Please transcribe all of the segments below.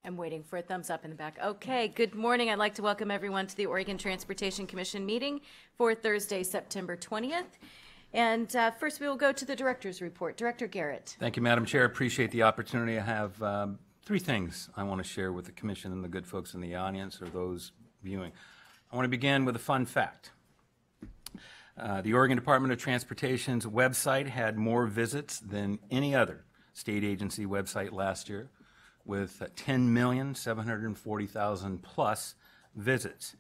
I'm waiting for a thumbs up in the back. Okay, good morning. I'd like to welcome everyone to the Oregon Transportation Commission meeting for Thursday, September 20th. And first we will go to the director's report. Director Garrett. Thank you, Madam Chair. Appreciate the opportunity. I have three things I want to share with the Commission and the good folks in the audience or those viewing. I want to begin with a fun fact. The Oregon Department of Transportation's website had more visits than any other state agency website last year, with 10,740,000 plus visits.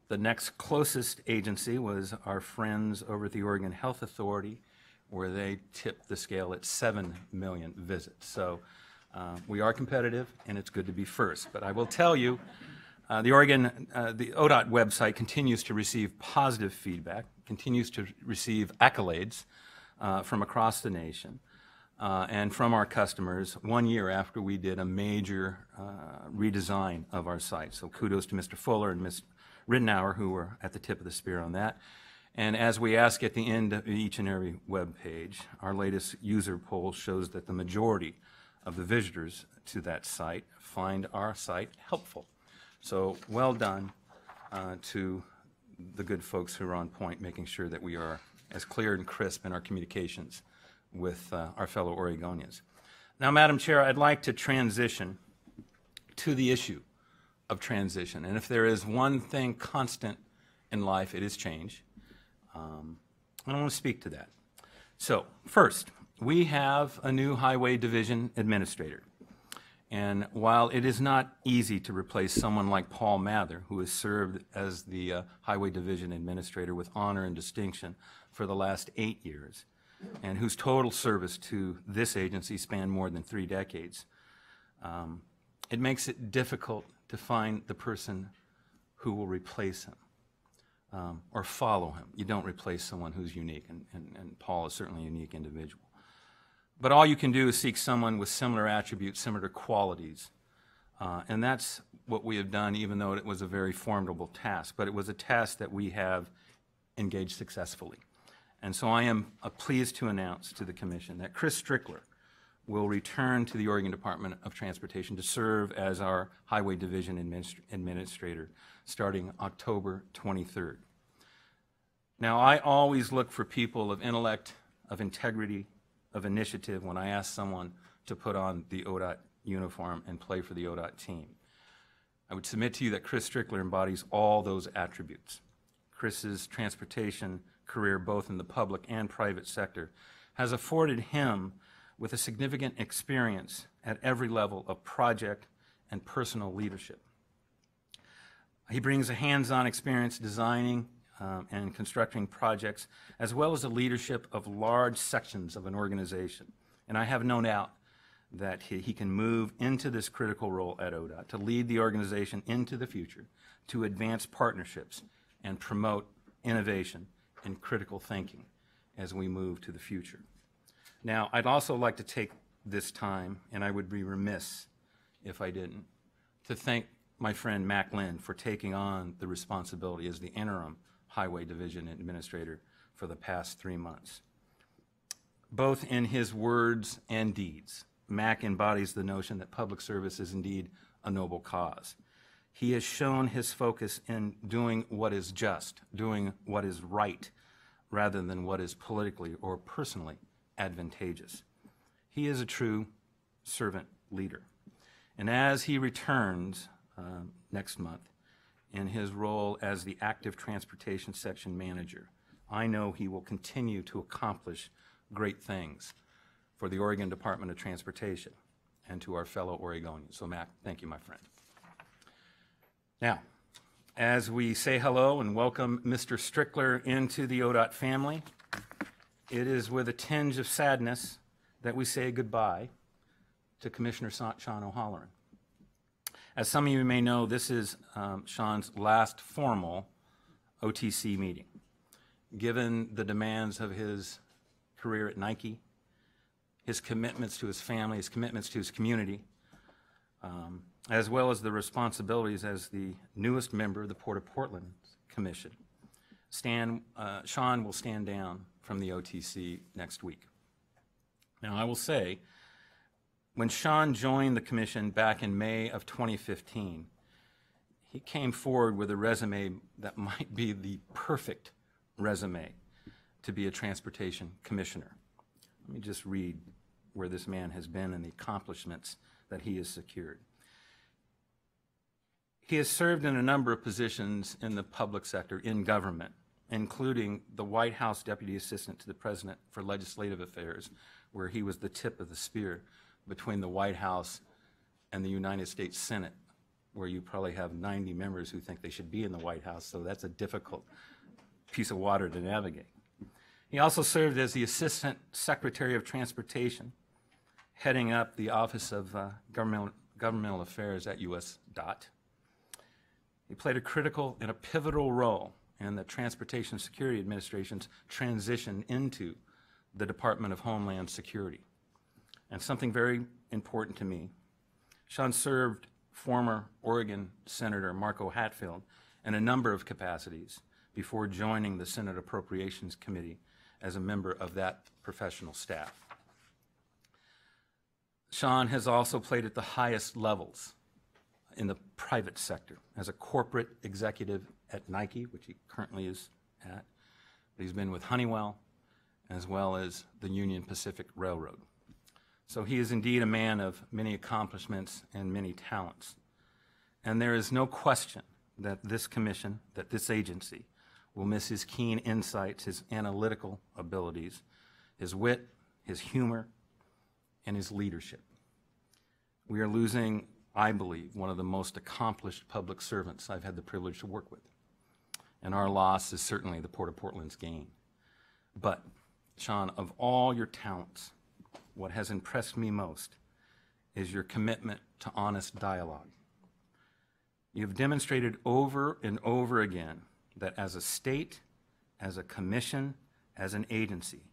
The next closest agency was our friends over at the Oregon Health Authority, where they tipped the scale at 7 million visits. So we are competitive, and it's good to be first. But I will tell you, the ODOT website continues to receive positive feedback, continues to receive accolades from across the nation. And from our customers 1 year after we did a major redesign of our site. So kudos to Mr. Fuller and Ms. Rittenauer, who were at the tip of the spear on that. And as we ask at the end of each and every web page, our latest user poll shows that the majority of the visitors to that site find our site helpful. So well done to the good folks who are on point, making sure that we are as clear and crisp in our communications with our fellow Oregonians. Now, Madam Chair, I'd like to transition to the issue of transition. And if there is one thing constant in life, it is change. And I want to speak to that. So, first, we have a new Highway Division Administrator. And while it is not easy to replace someone like Paul Mather, who has served as the Highway Division Administrator with honor and distinction for the last 8 years, and whose total service to this agency spanned more than 3 decades, it makes it difficult to find the person who will replace him or follow him. You don't replace someone who's unique, and Paul is certainly a unique individual. But all you can do is seek someone with similar attributes, similar qualities, and that's what we have done, even though it was a very formidable task. But it was a task that we have engaged successfully. And so I am pleased to announce to the Commission that Chris Strickler will return to the Oregon Department of Transportation to serve as our Highway Division Administrator starting October 23rd. Now, I always look for people of intellect, of integrity, of initiative when I ask someone to put on the ODOT uniform and play for the ODOT team. I would submit to you that Chris Strickler embodies all those attributes. Chris's transportation career, both in the public and private sector, has afforded him with a significant experience at every level of project and personal leadership. He brings a hands-on experience designing and constructing projects, as well as the leadership of large sections of an organization. And I have no doubt that he can move into this critical role at ODOT to lead the organization into the future, to advance partnerships and promote innovation and critical thinking as we move to the future. Now, I'd also like to take this time, and I would be remiss if I didn't, to thank my friend Mac Lynn for taking on the responsibility as the interim Highway Division Administrator for the past 3 months. Both in his words and deeds, Mac embodies the notion that public service is indeed a noble cause. He has shown his focus in doing what is just, doing what is right, rather than what is politically or personally advantageous. He is a true servant leader. And as he returns next month in his role as the Active Transportation Section Manager, I know he will continue to accomplish great things for the Oregon Department of Transportation and to our fellow Oregonians. So, Mac, thank you, my friend. Now, as we say hello and welcome Mr. Strickler into the ODOT family, it is with a tinge of sadness that we say goodbye to Commissioner Sean O'Halloran. As some of you may know, this is Sean's last formal OTC meeting. Given the demands of his career at Nike, his commitments to his family, his commitments to his community, as well as the responsibilities as the newest member of the Port of Portland Commission, Sean will stand down from the OTC next week. Now, I will say, When Sean joined the commission back in May of 2015, he came forward with a resume that might be the perfect resume to be a transportation commissioner. Let me just read where this man has been and the accomplishments that he has secured. He has served in a number of positions in the public sector in government, including the White House Deputy Assistant to the President for Legislative Affairs, where he was the tip of the spear between the White House and the United States Senate, where you probably have 90 members who think they should be in the White House, so that's a difficult piece of water to navigate. He also served as the Assistant Secretary of Transportation, heading up the Office of Governmental Affairs at US DOT. He played a critical and a pivotal role in the Transportation Security Administration's transition into the Department of Homeland Security. And something very important to me, Sean served former Oregon Senator Marco Hatfield in a number of capacities before joining the Senate Appropriations Committee as a member of that professional staff. Sean has also played at the highest levels in the private sector as a corporate executive at Nike, which he currently is at. He's been with Honeywell as well as the Union Pacific Railroad. So he is indeed a man of many accomplishments and many talents. And there is no question that this commission, that this agency, will miss his keen insights, his analytical abilities, his wit, his humor, and his leadership. We are losing, I believe, one of the most accomplished public servants I've had the privilege to work with. And our loss is certainly the Port of Portland's gain. But, Sean, of all your talents, what has impressed me most is your commitment to honest dialogue. You've demonstrated over and over again that as a state, as a commission, as an agency,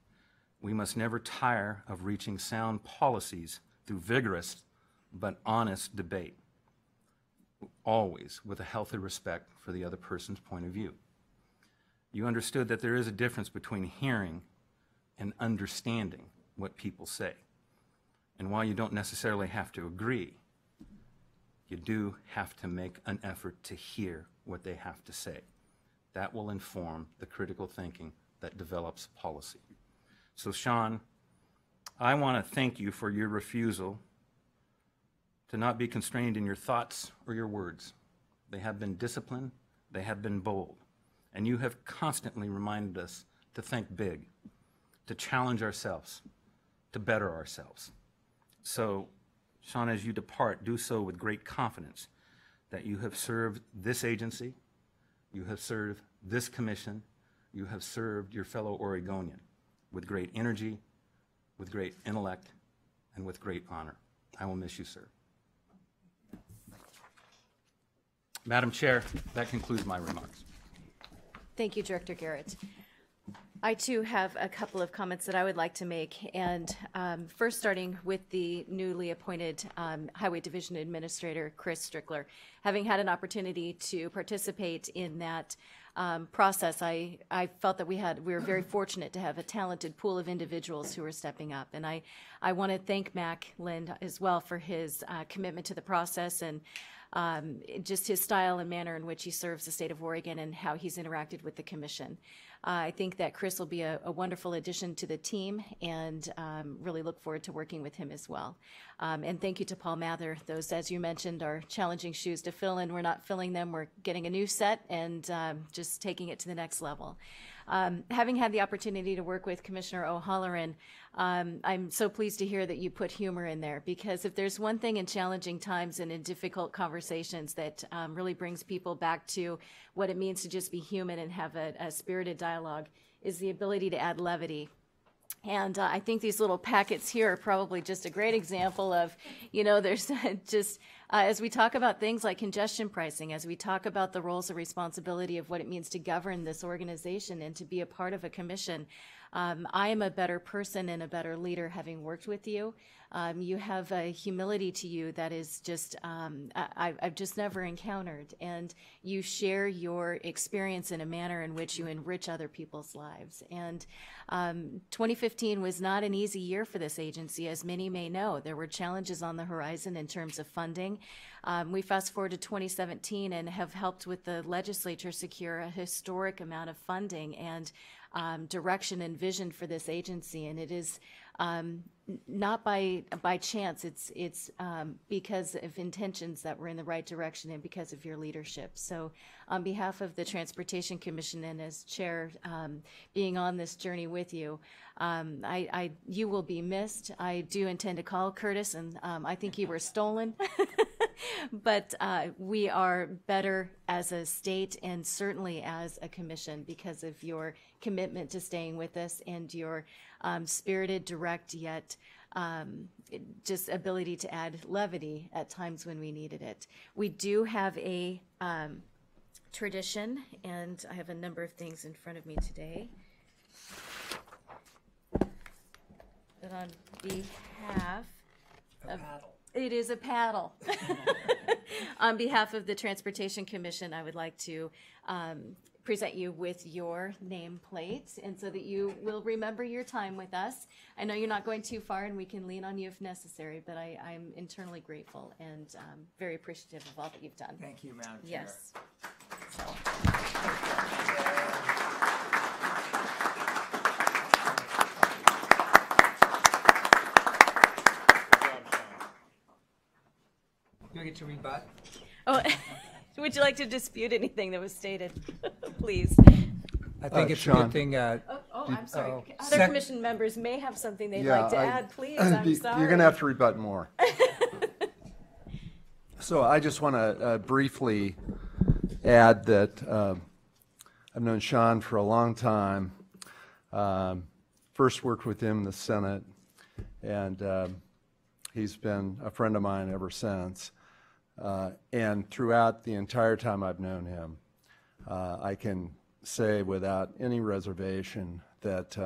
we must never tire of reaching sound policies through vigorous but honest debate, always with a healthy respect for the other person's point of view. You understood that there is a difference between hearing and understanding what people say. And while you don't necessarily have to agree, you do have to make an effort to hear what they have to say. That will inform the critical thinking that develops policy. So, Sean, I want to thank you for your refusal to not be constrained in your thoughts or your words. They have been disciplined, they have been bold, and you have constantly reminded us to think big, to challenge ourselves, to better ourselves. So, Sean, as you depart, do so with great confidence that you have served this agency, you have served this commission, you have served your fellow Oregonian with great energy, with great intellect, and with great honor. I will miss you, sir. Madam Chair, that concludes my remarks. Thank you, Director Garrett. I too have a couple of comments that I would like to make, and first starting with the newly appointed Highway Division Administrator, Chris Strickler. Having had an opportunity to participate in that process, I felt that we were very fortunate to have a talented pool of individuals who are stepping up, and I want to thank Mac Lind as well for his commitment to the process and just his style and manner in which he serves the state of Oregon and how he's interacted with the commission. I think that Chris will be a wonderful addition to the team, and really look forward to working with him as well. And thank you to Paul Mather. Those, as you mentioned, are challenging shoes to fill, and we're not filling them. We're getting a new set and just taking it to the next level. Having had the opportunity to work with Commissioner O'Halloran, I'm so pleased to hear that you put humor in there, because if there's one thing in challenging times and in difficult conversations that really brings people back to what it means to just be human and have a spirited dialogue, is the ability to add levity. And I think these little packets here are probably just a great example of, there's just, as we talk about things like congestion pricing, as we talk about the roles and responsibility of what it means to govern this organization and to be a part of a commission, I am a better person and a better leader having worked with you. You have a humility to you that is just, I've just never encountered. And you share your experience in a manner in which you enrich other people's lives. And 2015 was not an easy year for this agency, as many may know. There were challenges on the horizon in terms of funding. We fast forward to 2017 and have helped with the legislature secure a historic amount of funding and direction and vision for this agency. And it is not by chance. It's because of intentions that were in the right direction and because of your leadership. So on behalf of the Transportation Commission and as chair, being on this journey with you, you will be missed. I do intend to call Curtis, and I think you were stolen. But we are better as a state and certainly as a commission because of your commitment to staying with us and your spirited, direct, yet just ability to add levity at times when we needed it. We do have a tradition, and I have a number of things in front of me today. But on behalf of... It is a paddle. On behalf of the Transportation Commission, I would like to present you with your nameplate, and so that you will remember your time with us. I know you're not going too far, and we can lean on you if necessary, but I'm internally grateful and very appreciative of all that you've done. Thank you, Madam Chair. Yes. So. You get to rebut? Oh, would you like to dispute anything that was stated? Please. I think it's a Sean. good thing. I'm sorry. oh. Other commission members may have something they'd like to add. Please, I'm sorry. You're going to have to rebut more. So I just want to briefly add that I've known Sean for a long time. First worked with him in the Senate, and he's been a friend of mine ever since. And throughout the entire time I've known him, I can say without any reservation that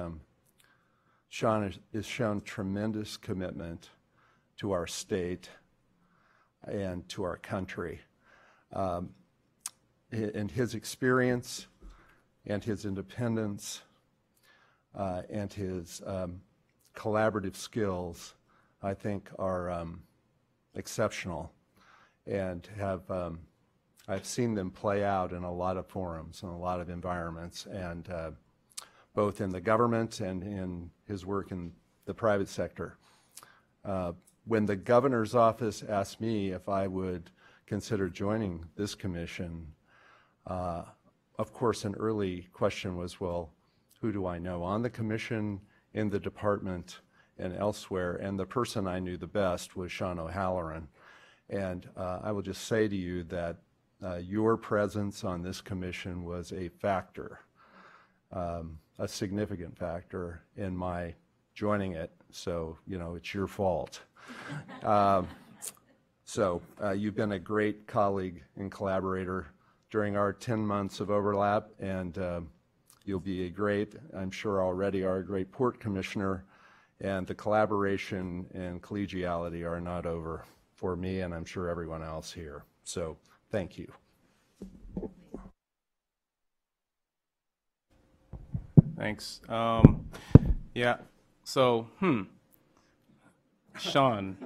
Sean has shown tremendous commitment to our state and to our country. And his experience and his independence and his collaborative skills, I think, are exceptional, and I've seen them play out in a lot of forums and a lot of environments, and both in the government and in his work in the private sector. When the governor's office asked me if I would consider joining this commission, of course, an early question was, well, who do I know on the commission, in the department, and elsewhere? And the person I knew the best was Sean O'Halloran. And I will just say to you that your presence on this commission was a factor, a significant factor in my joining it. So, you know, it's your fault. So you've been a great colleague and collaborator during our 10 months of overlap, and you'll be a great, I'm sure already are a great port commissioner, and the collaboration and collegiality are not over for me, and I'm sure everyone else here. So thank you. Thanks. Yeah, so, Sean.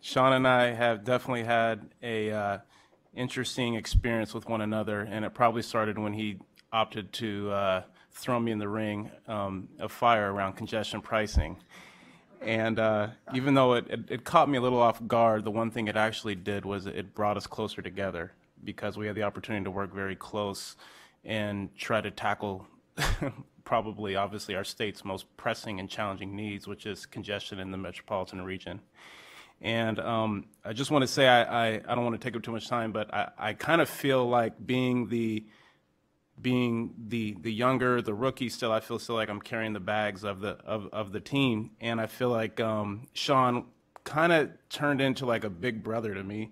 Sean and I have definitely had a interesting experience with one another, and it probably started when he opted to throw me in the ring of fire around congestion pricing. And even though it caught me a little off guard, the one thing it actually did was it brought us closer together, because we had the opportunity to work very close and try to tackle probably, obviously, our state's most pressing and challenging needs, which is congestion in the metropolitan region. And I just want to say, I don't want to take up too much time, but I kind of feel like being the younger, the rookie still, I feel still like I'm carrying the bags of the team. And I feel like Sean kind of turned into like a big brother to me.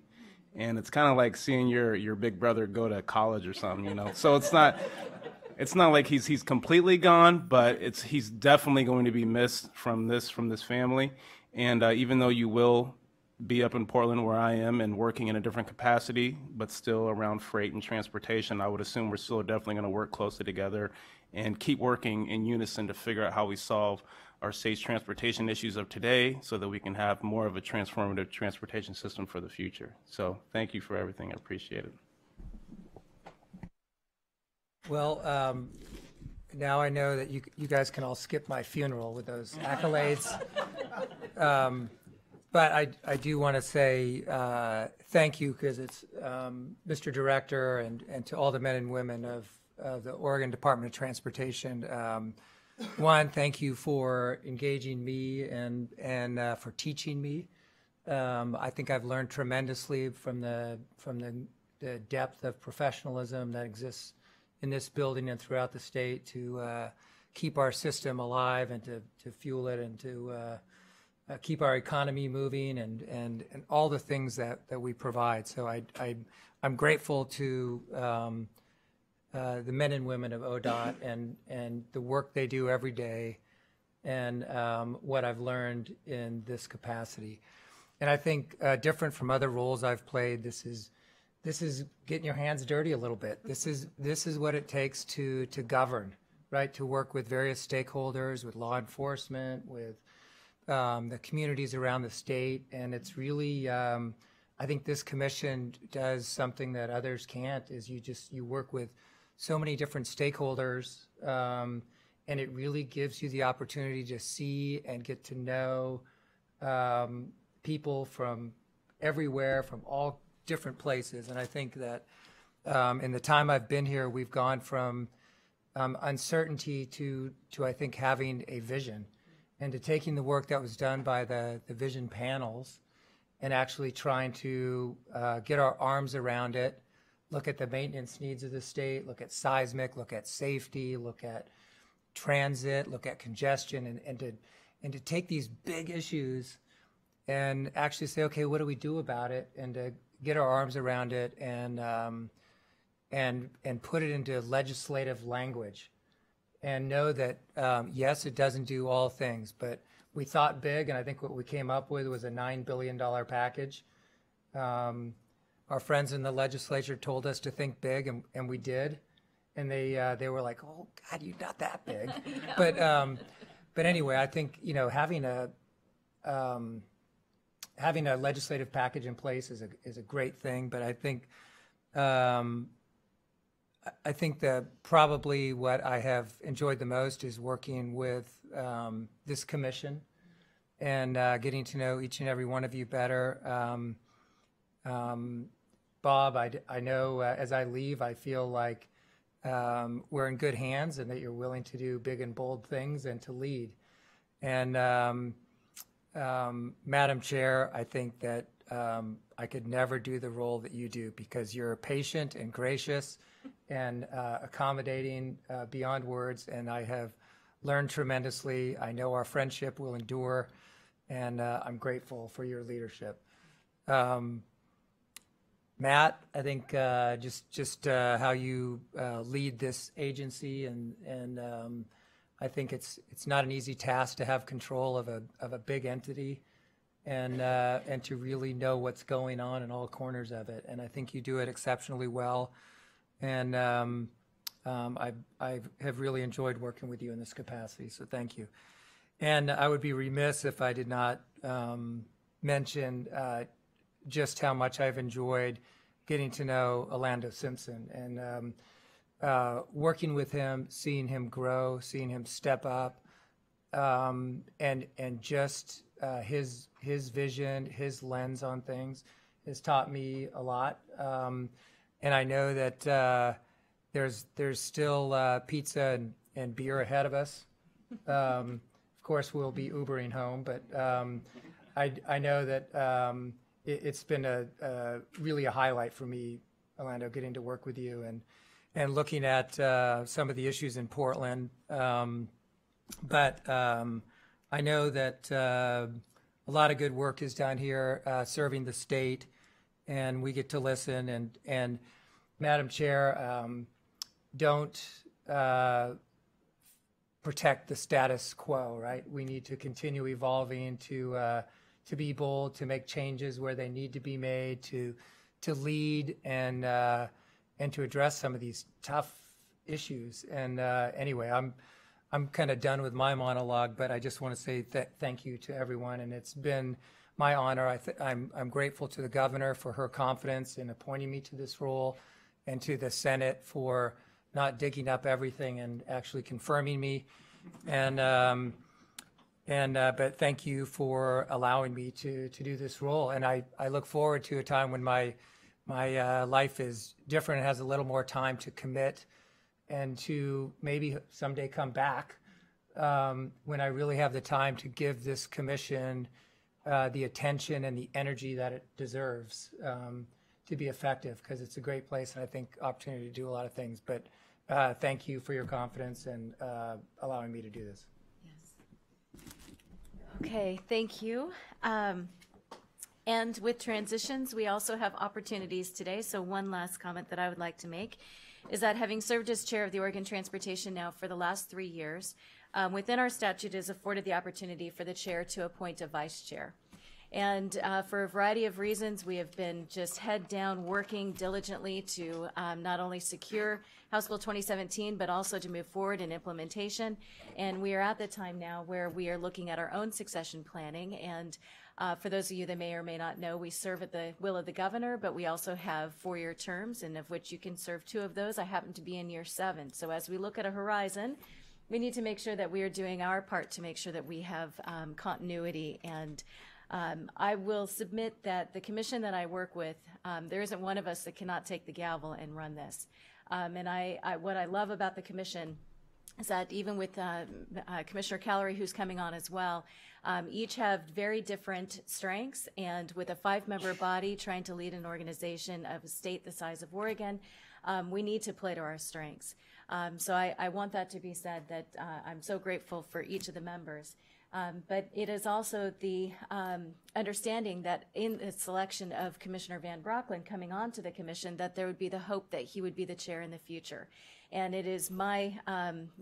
And it's kind of like seeing your big brother go to college or something, you know. So it's it's not like he's completely gone, but he's definitely going to be missed from this family. And even though you will be up in Portland where I am and working in a different capacity, but still around freight and transportation, I would assume we're still definitely going to work closely together and keep working in unison to figure out how we solve our state's transportation issues of today so that we can have more of a transformative transportation system for the future. So thank you for everything. I appreciate it. Well, now I know that you guys can all skip my funeral with those accolades. But I do want to say thank you, because it's Mr. Director and to all the men and women of the Oregon Department of Transportation. One, thank you for engaging me and for teaching me. I think I've learned tremendously from the depth of professionalism that exists in this building and throughout the state to keep our system alive and to fuel it and to keep our economy moving and all the things that we provide. So I'm grateful to the men and women of ODOT and the work they do every day and what I've learned in this capacity. And I think different from other roles I've played, this is getting your hands dirty a little bit. This is what it takes to govern, right? To work with various stakeholders, with law enforcement, with the communities around the state. And it's really, I think this commission does something that others can't, is you work with so many different stakeholders, and it really gives you the opportunity to see and get to know people from everywhere, from all different places. And I think that in the time I've been here, we've gone from uncertainty to I think having a vision, and to taking the work that was done by the vision panels and actually trying to get our arms around it, look at the maintenance needs of the state, look at seismic, look at safety, look at transit, look at congestion, and to take these big issues and actually say, okay, what do we do about it? And to get our arms around it and put it into legislative language, and know that, yes, it doesn't do all things, but we thought big, and I think what we came up with was a $9 billion package. Our friends in the legislature told us to think big, and we did. And they were like, oh, God, you're not that big. But anyway, I think, having a legislative package in place is a great thing. But I think that probably what I have enjoyed the most is working with this commission and getting to know each and every one of you better. Bob, I know as I leave, I feel like we're in good hands and that you're willing to do big and bold things and to lead. And Madam Chair, I think that I could never do the role that you do, because you're patient and gracious and accommodating beyond words, and I have learned tremendously. I know our friendship will endure, and I'm grateful for your leadership. Matt, I think just how you lead this agency, and I think it's not an easy task to have control of a big entity, and to really know what's going on in all corners of it. And I think you do it exceptionally well. And I have really enjoyed working with you in this capacity, so thank you. And I would be remiss if I did not mention just how much I've enjoyed getting to know Orlando Simpson and working with him, seeing him grow, seeing him step up, and just his vision, his lens on things has taught me a lot. And I know that there's still pizza and beer ahead of us. Of course, we'll be Ubering home, but I know that it's been really a highlight for me, Orlando, getting to work with you and looking at some of the issues in Portland. But I know that a lot of good work is done here serving the state, and we get to listen. And Madam Chair, don't protect the status quo, right? We need to continue evolving to be bold, to make changes where they need to be made, to lead and to address some of these tough issues. And anyway, I'm kind of done with my monologue, but I just want to say thank you to everyone, and it's been my honor. I'm grateful to the governor for her confidence in appointing me to this role, and to the Senate for not digging up everything and actually confirming me. But thank you for allowing me to do this role. And I look forward to a time when my life is different and has a little more time to commit, and to maybe someday come back when I really have the time to give this commission the attention and the energy that it deserves to be effective, because it's a great place and I think opportunity to do a lot of things. But thank you for your confidence and allowing me to do this. Okay, thank you. And with transitions, we also have opportunities today. So one last comment that I would like to make is that, having served as chair of the Oregon Transportation now for the last 3 years, within our statute is afforded the opportunity for the chair to appoint a vice chair. And for a variety of reasons, we have been just head down working diligently to not only secure House Bill 2017, but also to move forward in implementation. And we are at the time now where we are looking at our own succession planning. And for those of you that may or may not know, we serve at the will of the governor, but we also have 4-year terms, and of which you can serve 2 of those. I happen to be in year 7. So as we look at a horizon, we need to make sure that we are doing our part to make sure that we have continuity. And I will submit that the commission that I work with, there isn't one of us that cannot take the gavel and run this. And what I love about the commission is that even with Commissioner Callery, who's coming on as well, each have very different strengths, and with a 5-member body trying to lead an organization of a state the size of Oregon, we need to play to our strengths. So I want that to be said, that I'm so grateful for each of the members. But it is also the understanding that in the selection of Commissioner Van Broeckelen coming onto the commission, that there would be the hope that he would be the chair in the future. And it is my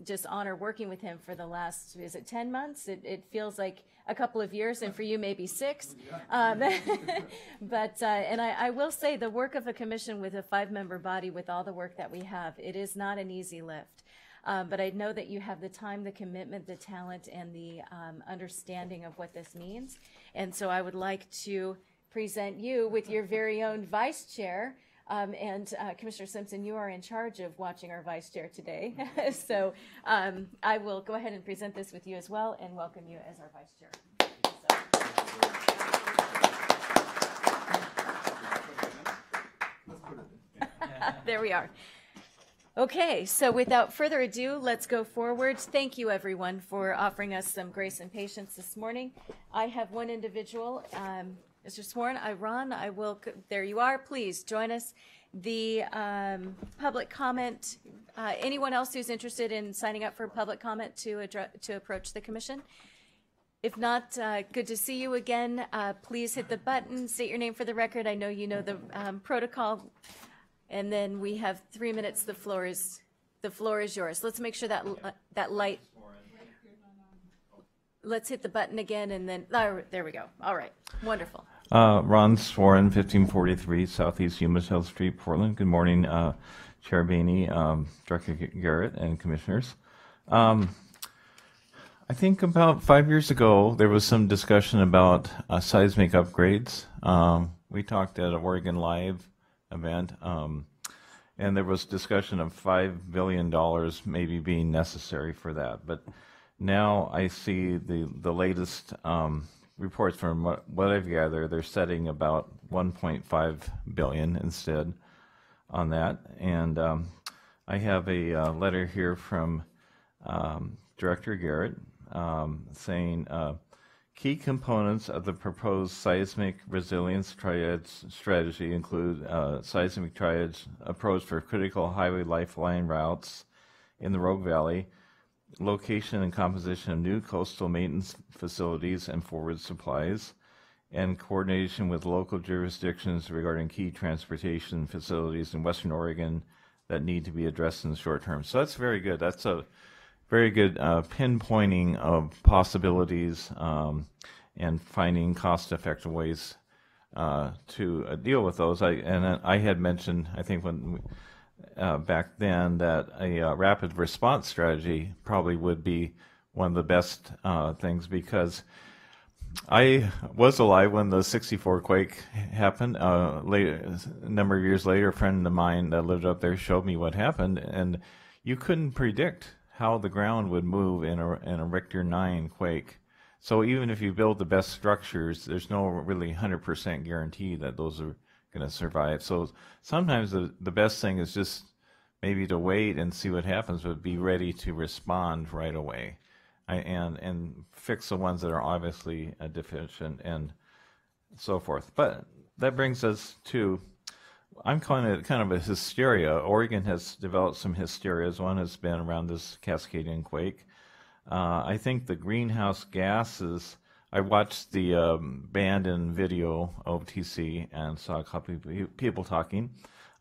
just honor working with him for the last, is it 10 months? It feels like a couple of years, and for you maybe 6. But and I will say, the work of a commission with a 5-member body, with all the work that we have, it is not an easy lift. But I know that you have the time, the commitment, the talent, and the understanding of what this means. And so I would like to present you with your very own vice chair. And Commissioner Simpson, you are in charge of watching our vice chair today. So I will go ahead and present this with you as well, and welcome you as our vice chair. There we are. Okay, so without further ado, let's go forward. Thank you, everyone, for offering us some grace and patience this morning. I have one individual, Mr. Sworn. Ron, I will, there you are. Please join us. The public comment, anyone else who's interested in signing up for public comment to approach the commission? If not, good to see you again. Please hit the button, state your name for the record. I know you know the protocol. And then we have 3 minutes. The floor is yours. Let's make sure that that light. Let's hit the button again, and then there we go. All right, wonderful. Ron Sworn, 1543 Southeast Yumas Hill Street, Portland. Good morning, Chair Boehne, Director Garrett, and commissioners. I think about 5 years ago there was some discussion about seismic upgrades. We talked at an Oregon Live event, and there was discussion of $5 billion maybe being necessary for that. But now I see the latest reports from what I've gathered, they're setting about $1.5 billion instead on that. And I have a letter here from Director Garrett saying, key components of the proposed seismic resilience triads strategy include seismic triads approach for critical highway lifeline routes in the Rogue Valley, location and composition of new coastal maintenance facilities and forward supplies, and coordination with local jurisdictions regarding key transportation facilities in Western Oregon, that need to be addressed in the short term. So that's very good. That's a very good pinpointing of possibilities and finding cost-effective ways to deal with those. I had mentioned, I think when back then, that a rapid response strategy probably would be one of the best things, because I was alive when the '64 quake happened. Later, a number of years later, a friend of mine that lived up there showed me what happened, and you couldn't predict how the ground would move in a Richter 9 quake. So even if you build the best structures, there's no really 100% guarantee that those are going to survive. So sometimes the best thing is just maybe to wait and see what happens, but be ready to respond right away, and fix the ones that are obviously deficient and so forth. But that brings us to, I'm calling it kind of a hysteria. Oregon has developed some hysterias. One has been around this Cascadian quake. I think the greenhouse gases, I watched the banned-in video OTC and saw a couple of people talking.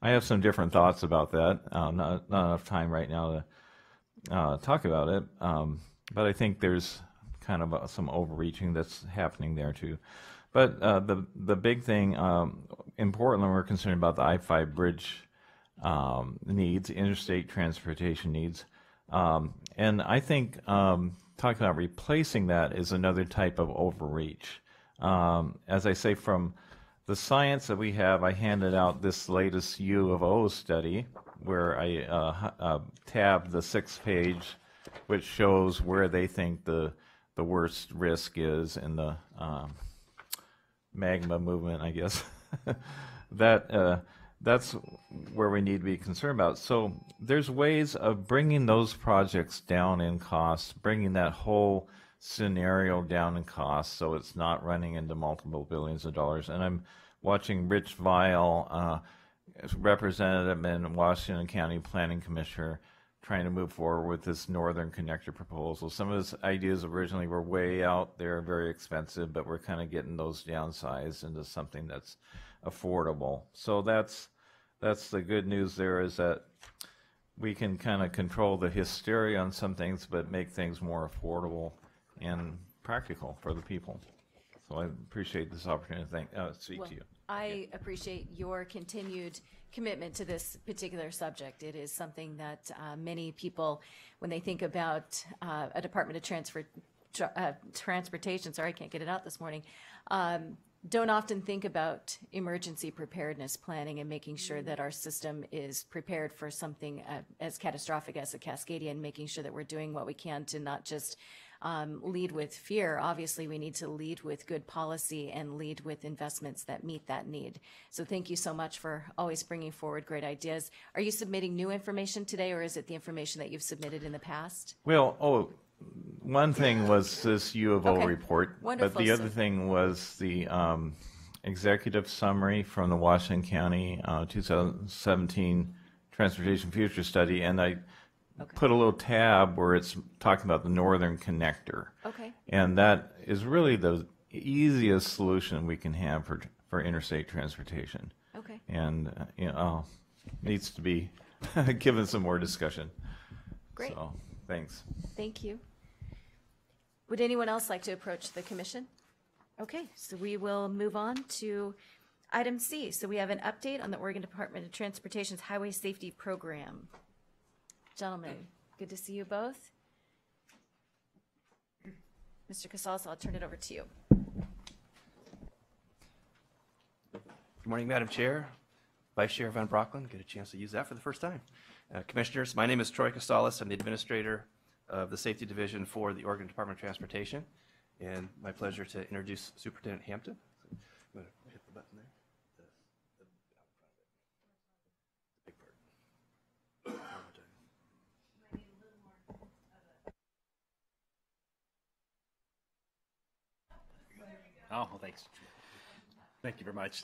I have some different thoughts about that. Not enough time right now to talk about it. But I think there's kind of some overreaching that's happening there too. But the big thing in Portland, we're concerned about the I-5 bridge needs, interstate transportation needs. And I think talking about replacing that is another type of overreach. As I say, from the science that we have, I handed out this latest U of O study where I tabbed the 6th page, which shows where they think the worst risk is in the magma movement, I guess. That's where we need to be concerned about. So there's ways of bringing those projects down in cost, bringing that whole scenario down in cost so it's not running into multiple billions of dollars. And I'm watching Rich Vial, representative and Washington County Planning Commissioner, trying to move forward with this Northern Connector proposal. Some of his ideas originally were way out there, very expensive, but we're kind of getting those downsized into something that's affordable. So that's the good news there, is that we can kind of control the hysteria on some things, but make things more affordable and practical for the people. So I appreciate this opportunity to speak to you. I appreciate your continued commitment to this particular subject. It is something that many people, when they think about a Department of Transportation, sorry, I can't get it out this morning, don't often think about emergency preparedness planning and making sure that our system is prepared for something as catastrophic as a Cascadian, making sure that we're doing what we can to not just lead with fear. Obviously, we need to lead with good policy and lead with investments that meet that need. So thank you so much for always bringing forward great ideas. Are you submitting new information today, or is it the information that you've submitted in the past? Well, one thing was this U of O Okay. report, Wonderful. but the other thing was the executive summary from the Washington County 2017 Transportation Future Study, and I put a little tab where it's talking about the Northern Connector. Okay. And that is really the easiest solution we can have for interstate transportation. Okay. And needs to be given some more discussion. Great. So, thanks. Thank you. Would anyone else like to approach the commission? Okay, so we will move on to item C. So we have an update on the Oregon Department of Transportation's Highway Safety Program. Gentlemen, good to see you both. Mr. Casals, I'll turn it over to you. Good morning, Madam Chair, Vice Chair Van Brocklin. Get a chance to use that for the first time. Commissioners, my name is Troy Costalis. I'm the Administrator of the Safety Division for the Oregon Department of Transportation, and my pleasure to introduce Superintendent Hampton. I'm going to hit the button there. The big part. Oh, well, thanks. Thank you very much.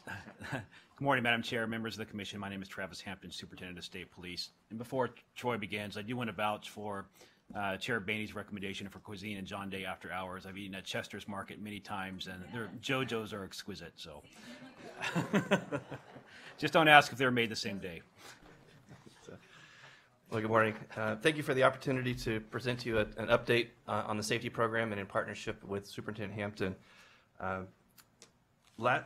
Good morning, Madam Chair, members of the commission. My name is Travis Hampton, Superintendent of State Police. And before Troy begins, I do want to vouch for Chair Boehne's recommendation for cuisine and John Day after hours. I've eaten at Chester's Market many times, and their JoJo's are exquisite. So just don't ask if they're made the same day. Well, good morning. Thank you for the opportunity to present to you an update on the safety program and in partnership with Superintendent Hampton.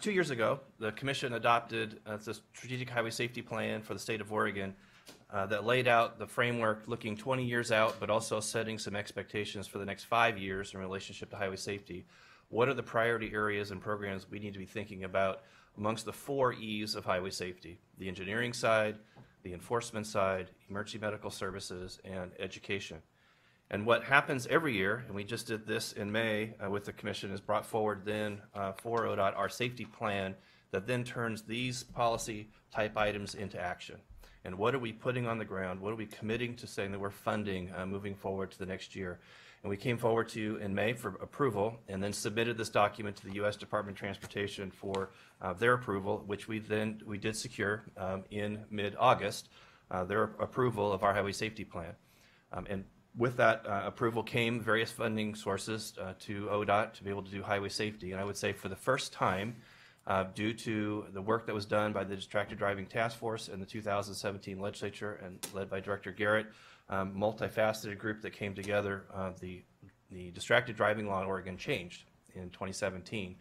2 years ago, the Commission adopted the Strategic Highway Safety Plan for the state of Oregon that laid out the framework looking 20 years out, but also setting some expectations for the next 5 years in relationship to highway safety. What are the priority areas and programs we need to be thinking about amongst the 4 E's of highway safety: the engineering side, the enforcement side, emergency medical services, and education. And what happens every year, and we just did this in May with the Commission, is brought forward then for ODOT our safety plan that then turns these policy type items into action. And what are we putting on the ground? What are we committing to saying that we're funding moving forward to the next year? And we came forward to you in May for approval and then submitted this document to the U.S. Department of Transportation for their approval, which we did secure in mid-August, their approval of our highway safety plan. And with that approval came various funding sources to ODOT to be able to do highway safety. And I would say for the first time, due to the work that was done by the Distracted Driving Task Force in the 2017 legislature and led by Director Garrett, multifaceted group that came together, the distracted driving law in Oregon changed in 2017.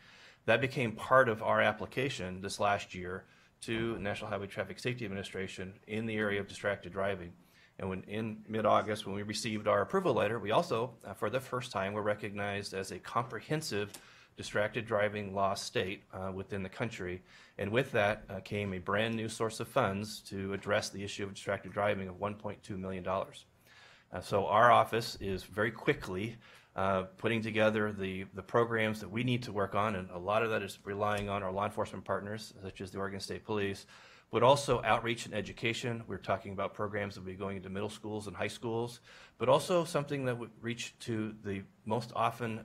That became part of our application this last year to National Highway Traffic Safety Administration in the area of distracted driving. And when in mid-August, when we received our approval letter, we also, for the first time, were recognized as a comprehensive distracted driving law state within the country. And with that came a brand new source of funds to address the issue of distracted driving of $1.2 million. So our office is very quickly putting together the programs that we need to work on, and a lot of that is relying on our law enforcement partners, such as the Oregon State Police, but also outreach and education. We're talking about programs that will be going into middle schools and high schools, but also something that would reach to the most often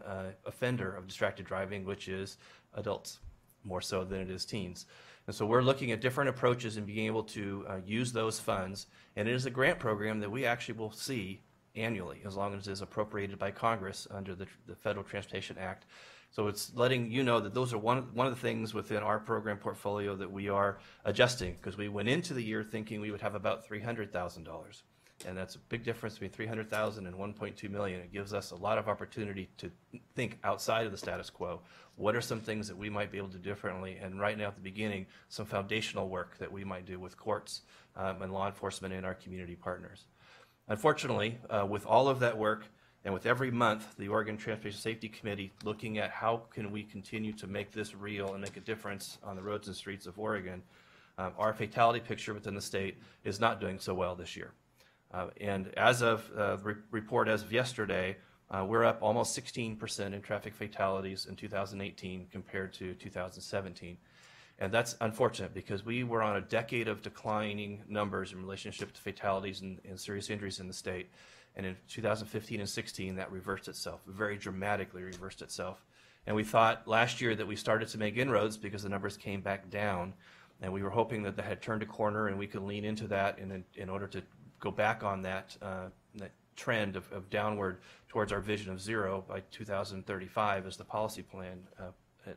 offender of distracted driving, which is adults, more so than it is teens. And so we're looking at different approaches and being able to use those funds. And it is a grant program that we actually will see annually, as long as it is appropriated by Congress under the Federal Transportation Act. So it's letting you know that those are one of the things within our program portfolio that we are adjusting, because we went into the year thinking we would have about $300,000. And that's a big difference between $300,000 and $1.2 million. It gives us a lot of opportunity to think outside of the status quo. What are some things that we might be able to do differently? And right now at the beginning, some foundational work that we might do with courts and law enforcement and our community partners. Unfortunately, with all of that work, and with every month, the Oregon Transportation Safety Committee looking at how can we continue to make this real and make a difference on the roads and streets of Oregon, our fatality picture within the state is not doing so well this year. And as of the report as of yesterday, we're up almost 16% in traffic fatalities in 2018 compared to 2017. And that's unfortunate because we were on a decade of declining numbers in relationship to fatalities and serious injuries in the state. And in 2015 and 16, that reversed itself, very dramatically reversed itself. And we thought last year that we started to make inroads because the numbers came back down. And we were hoping that they had turned a corner and we could lean into that in order to go back on that trend of downward towards our vision of zero by 2035 as the policy plan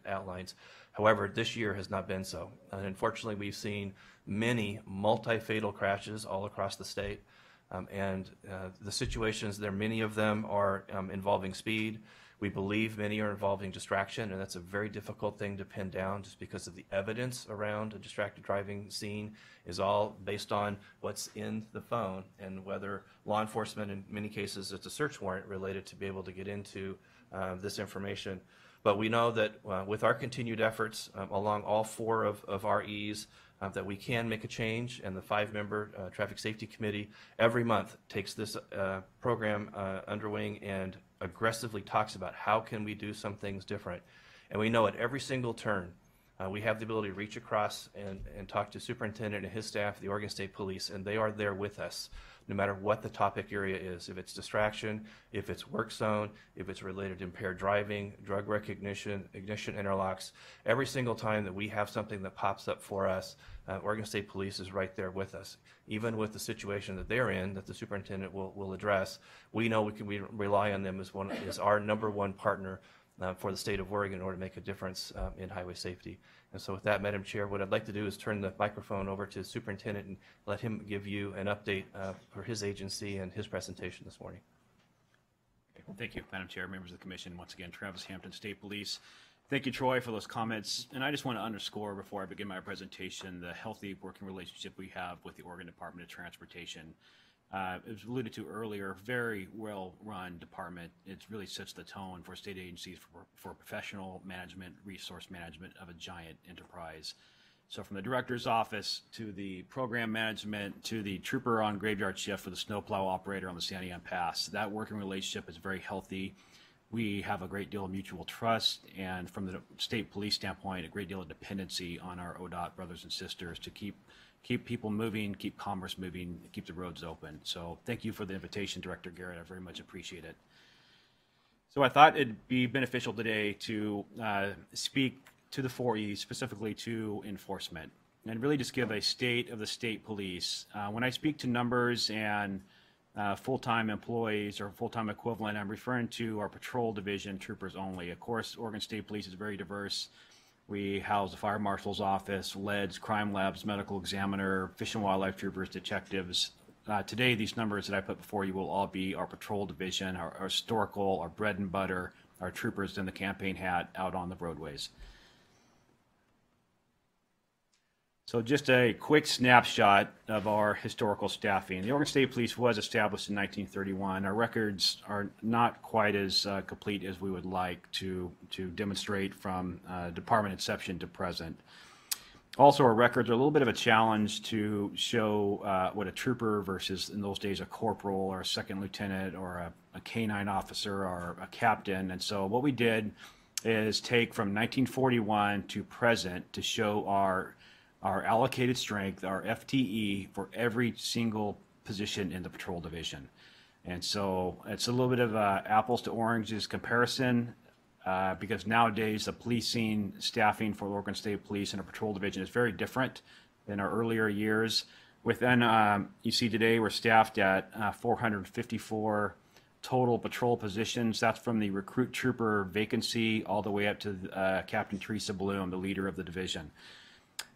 outlines. However, this year has not been so. And unfortunately, we've seen many multi-fatal crashes all across the state. And the situations there, many of them are involving speed. We believe many are involving distraction, and that's a very difficult thing to pin down just because of the evidence around a distracted driving scene is all based on what's in the phone and whether law enforcement, in many cases, it's a search warrant related to be able to get into this information. But we know that with our continued efforts along all 4 of our E's, that we can make a change, and the 5-member Traffic Safety Committee every month takes this program under wing and aggressively talks about how can we do some things different. And we know at every single turn, we have the ability to reach across and talk to Superintendent and his staff, the Oregon State Police, and they are there with us no matter what the topic area is. If it's distraction, if it's work zone, if it's related to impaired driving, drug recognition, ignition interlocks, every single time that we have something that pops up for us, Oregon State Police is right there with us. Even with the situation that they're in, that the superintendent will address, we know we can rely on them as our #1 partner for the state of Oregon in order to make a difference in highway safety. And so with that, Madam Chair, what I'd like to do is turn the microphone over to the Superintendent and let him give you an update for his agency and his presentation this morning. Thank you, Madam Chair, members of the commission. Once again, Travis Hampton, State Police. Thank you, Troy, for those comments. And I just want to underscore before I begin my presentation the healthy working relationship we have with the Oregon Department of Transportation. It was alluded to earlier, very well-run department. It really sets the tone for state agencies for professional management, resource management of a giant enterprise. So from the director's office to the program management to the trooper on graveyard shift for the snowplow operator on the Sandy Ann Pass, that working relationship is very healthy. We have a great deal of mutual trust, and from the state police standpoint, a great deal of dependency on our ODOT brothers and sisters to keep people moving, keep commerce moving, keep the roads open. So thank you for the invitation, Director Garrett. I very much appreciate it. So I thought it'd be beneficial today to speak to the 4E, specifically to enforcement, and really just give a state of the state police. When I speak to numbers and full-time employees or full-time equivalent, I'm referring to our patrol division troopers only. Of course, Oregon State Police is very diverse. We house the fire marshal's office, LEDs, crime labs, medical examiner, fish and wildlife troopers, detectives. Today, these numbers that I put before you will all be our patrol division, our historical, our bread and butter, our troopers in the campaign hat out on the roadways. So just a quick snapshot of our historical staffing. The Oregon State Police was established in 1931. Our records are not quite as complete as we would like to demonstrate from department inception to present. Also, our records are a little bit of a challenge to show what a trooper versus, in those days, a corporal or a second lieutenant or a K-9 officer or a captain. And so what we did is take from 1941 to present to show our allocated strength, our FTE, for every single position in the patrol division. And so it's a little bit of a apples to oranges comparison because nowadays the policing staffing for Oregon State Police and a patrol division is very different than our earlier years. Within, you see today we're staffed at 454 total patrol positions. That's from the recruit trooper vacancy all the way up to Captain Teresa Bloom, the leader of the division.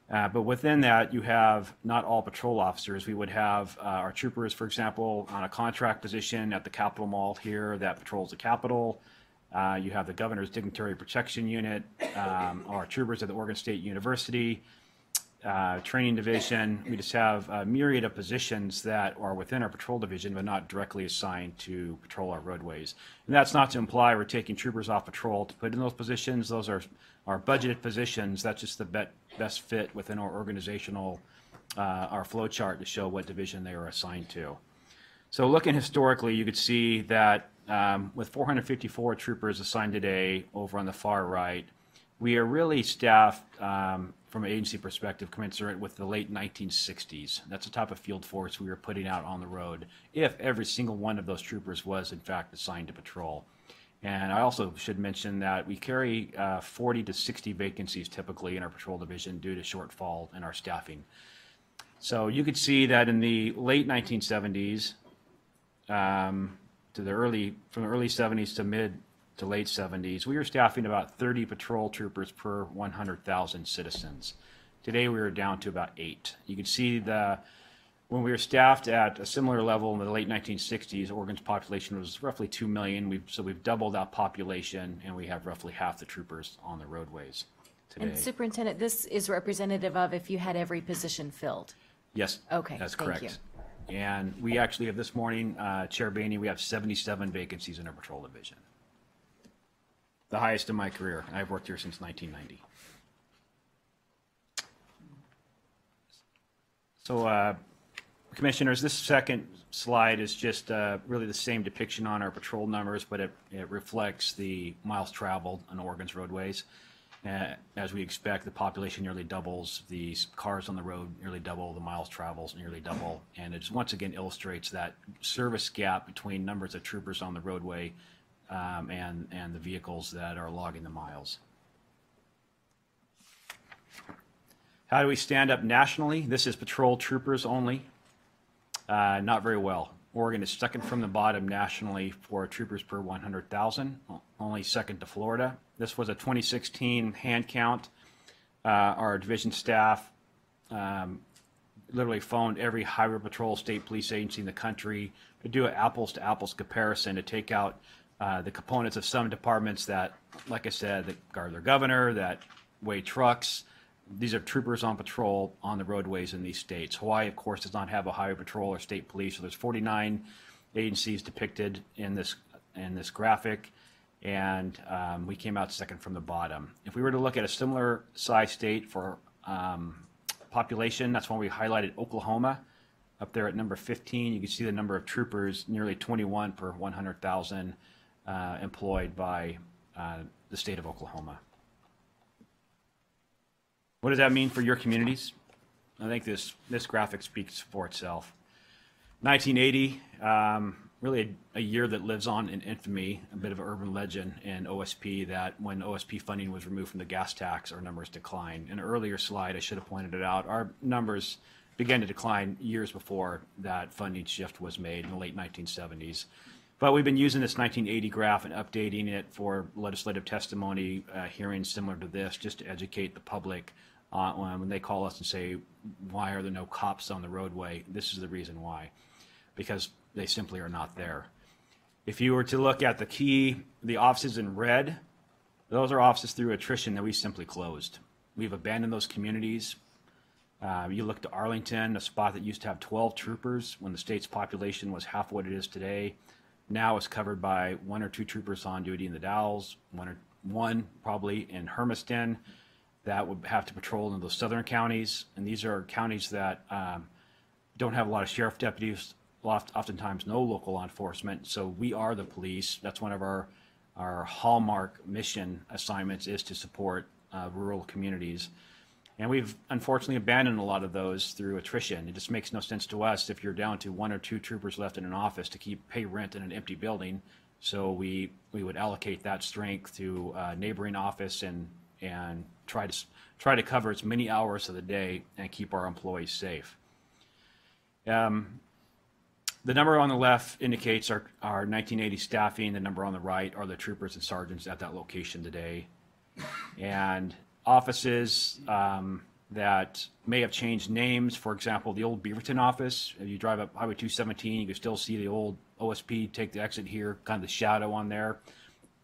But within that, you have not all patrol officers. We would have our troopers, for example, on a contract position at the Capitol Mall here that patrols the Capitol. You have the Governor's Dignitary Protection Unit, our troopers at the Oregon State University, training division. We just have a myriad of positions that are within our patrol division but not directly assigned to patrol our roadways. And that's not to imply we're taking troopers off patrol to put in those positions. Those are our budgeted positions. That's just the best fit within our organizational, our flow chart to show what division they are assigned to. So looking historically, you could see that with 454 troopers assigned today over on the far right, we are really staffed from an agency perspective commensurate with the late 1960s. That's the type of field force we were putting out on the road if every single one of those troopers was in fact assigned to patrol. And I also should mention that we carry 40 to 60 vacancies typically in our patrol division due to shortfall in our staffing. So you could see that in the late 1970s from the early 70s to mid to late 70s, we were staffing about 30 patrol troopers per 100,000 citizens. Today we are down to about 8. You can see when we were staffed at a similar level in the late 1960s, Oregon's population was roughly 2 million. So we've doubled that population, and we have roughly half the troopers on the roadways today. And Superintendent, this is representative of if you had every position filled. Yes, Okay, that's thank correct. you. And we actually have this morning, Chair Boehne, we have 77 vacancies in our patrol division. The highest in my career. I've worked here since 1990. So, Commissioners, this second slide is just really the same depiction on our patrol numbers, but it reflects the miles traveled on Oregon's roadways. As we expect, the population nearly doubles, the cars on the road nearly double, the miles traveled nearly double, and it once again illustrates that service gap between numbers of troopers on the roadway and the vehicles that are logging the miles. How do we stand up nationally? This is patrol troopers only. Not very well. Oregon is second from the bottom nationally for troopers per 100,000, only second to Florida. This was a 2016 hand count. Our division staff literally phoned every highway patrol state police agency in the country to do an apples to apples comparison to take out the components of some departments that, like I said, that guard their governor, that weigh trucks. These are troopers on patrol on the roadways in these states. Hawaii, of course, does not have a highway patrol or state police, so there's 49 agencies depicted in this graphic, and we came out second from the bottom. If we were to look at a similar size state for population, that's when we highlighted Oklahoma. Up there at number 15, you can see the number of troopers, nearly 21 per 100,000 employed by the state of Oklahoma. What does that mean for your communities? I think this graphic speaks for itself. 1980, really a year that lives on in infamy, a bit of an urban legend in OSP, that when OSP funding was removed from the gas tax, our numbers declined. In an earlier slide, I should have pointed it out, our numbers began to decline years before that funding shift was made in the late 1970s. But we've been using this 1980 graph and updating it for legislative testimony, hearings similar to this, just to educate the public when they call us and say, why are there no cops on the roadway? This is the reason why, because they simply are not there. If you were to look at the offices in red, those are offices through attrition that we simply closed. We've abandoned those communities. You look to Arlington, a spot that used to have 12 troopers when the state's population was half what it is today. Now it's covered by 1 or 2 troopers on duty in the Dalles, one probably in Hermiston, that would have to patrol in those southern counties. And these are counties that don't have a lot of sheriff deputies, oftentimes no local law enforcement. So we are the police. That's one of our hallmark mission assignments, is to support rural communities. And we've unfortunately abandoned a lot of those through attrition. It just makes no sense to us if you're down to 1 or 2 troopers left in an office to pay rent in an empty building. So we would allocate that strength to a neighboring office and try to cover as many hours of the day and keep our employees safe. The number on the left indicates our 1980 staffing. The number on the right are the troopers and sergeants at that location today. And offices that may have changed names. For example, the old Beaverton office. If you drive up Highway 217, you can still see the old OSP take the exit here, kind of the shadow on there.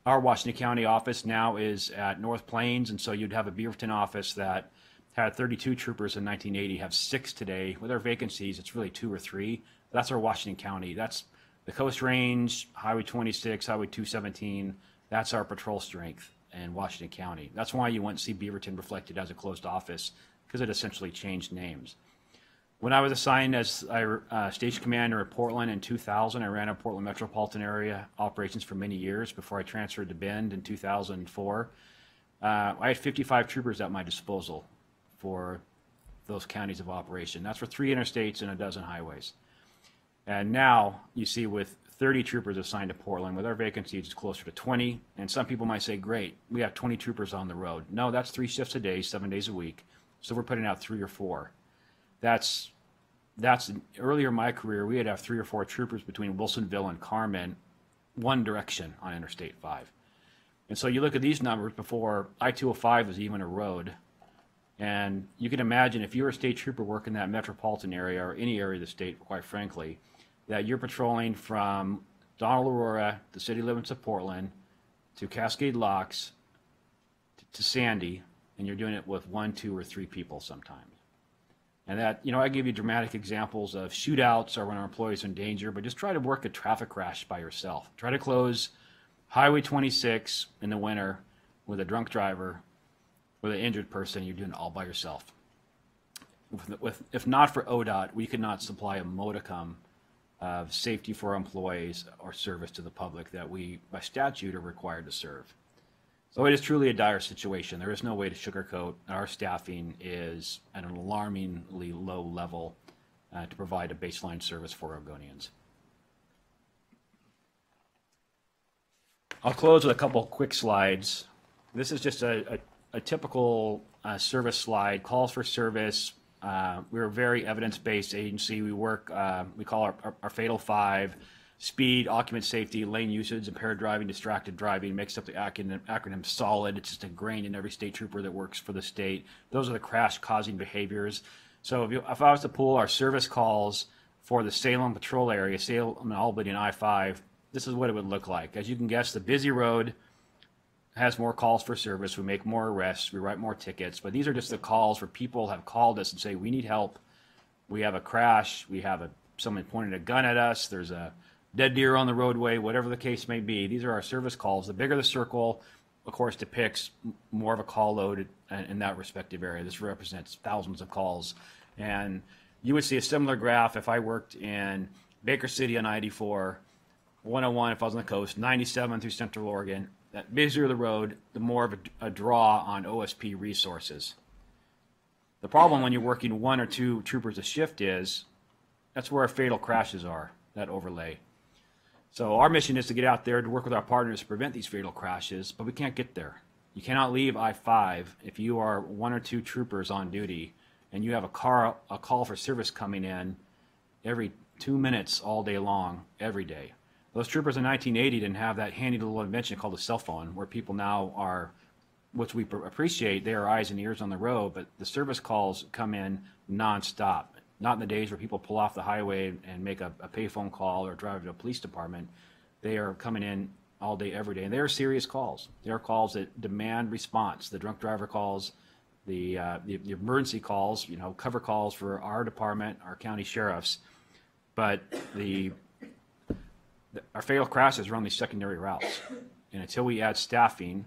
Our Washington County office now is at North Plains, and so you'd have a Beaverton office that had 32 troopers in 1980, have 6 today. With our vacancies, it's really 2 or 3. That's our Washington County. That's the Coast Range, Highway 26, Highway 217. That's our patrol strength in Washington County. That's why you won't see Beaverton reflected as a closed office, because it essentially changed names. When I was assigned as station commander at Portland in 2000, I ran a Portland metropolitan area operations for many years before I transferred to Bend in 2004. I had 55 troopers at my disposal for those counties of operation. That's for 3 interstates and a dozen highways. And now you see with 30 troopers assigned to Portland, with our vacancies, it's closer to 20. And some people might say, great, we have 20 troopers on the road. No, that's 3 shifts a day, 7 days a week. So we're putting out 3 or 4. That's earlier in my career, we had to have 3 or 4 troopers between Wilsonville and Carmen, one direction on Interstate 5. And so you look at these numbers before I-205 was even a road. And you can imagine if you're a state trooper working that metropolitan area or any area of the state, quite frankly, that you're patrolling from Donald Aurora, the city limits of Portland, to Cascade Locks, to Sandy, and you're doing it with 1, 2, or 3 people sometimes. And that, I give you dramatic examples of shootouts or when our employees are in danger, but just try to work a traffic crash by yourself. Try to close Highway 26 in the winter with a drunk driver, with an injured person. You're doing it all by yourself. If not for ODOT, we could not supply a modicum of safety for our employees or service to the public that we, by statute, are required to serve. So it is truly a dire situation. There is no way to sugarcoat. Our staffing is at an alarmingly low level to provide a baseline service for Oregonians. I'll close with a couple quick slides. This is just a typical service slide, calls for service, We're a very evidence-based agency. We work, we call our Fatal Five: speed, occupant safety, lane usage, impaired driving, distracted driving. Makes up the acronym SOLID. It's just ingrained in every state trooper that works for the state. Those are the crash-causing behaviors. So if I was to pull our service calls for the Salem patrol area, Salem, Albany, and I-5, this is what it would look like. As you can guess, the busy road has more calls for service. We make more arrests. We write more tickets. But these are just the calls where people have called us and say, we need help. We have a crash. We have someone pointed a gun at us. There's a dead deer on the roadway, whatever the case may be. These are our service calls. The bigger the circle, of course, depicts more of a call load in that respective area. This represents thousands of calls. And you would see a similar graph if I worked in Baker City on I-84, 101 if I was on the coast, 97 through Central Oregon. That busier the road, the more of a draw on OSP resources. The problem when you're working 1 or 2 troopers a shift is that's where our fatal crashes are, that overlay. So our mission is to get out there to work with our partners to prevent these fatal crashes, but we can't get there. You cannot leave I-5 if you are 1 or 2 troopers on duty and you have a call for service coming in every 2 minutes all day long, every day. Those troopers in 1980 didn't have that handy little invention called a cell phone, where people now are, which we appreciate, they are eyes and ears on the road, but the service calls come in nonstop. Not in the days where people pull off the highway and make a payphone call or drive to a police department. They are coming in all day, every day, and they are serious calls. They are calls that demand response. The drunk driver calls, the emergency calls, cover calls for our department, our county sheriffs, but our fatal crashes run these secondary routes. And until we add staffing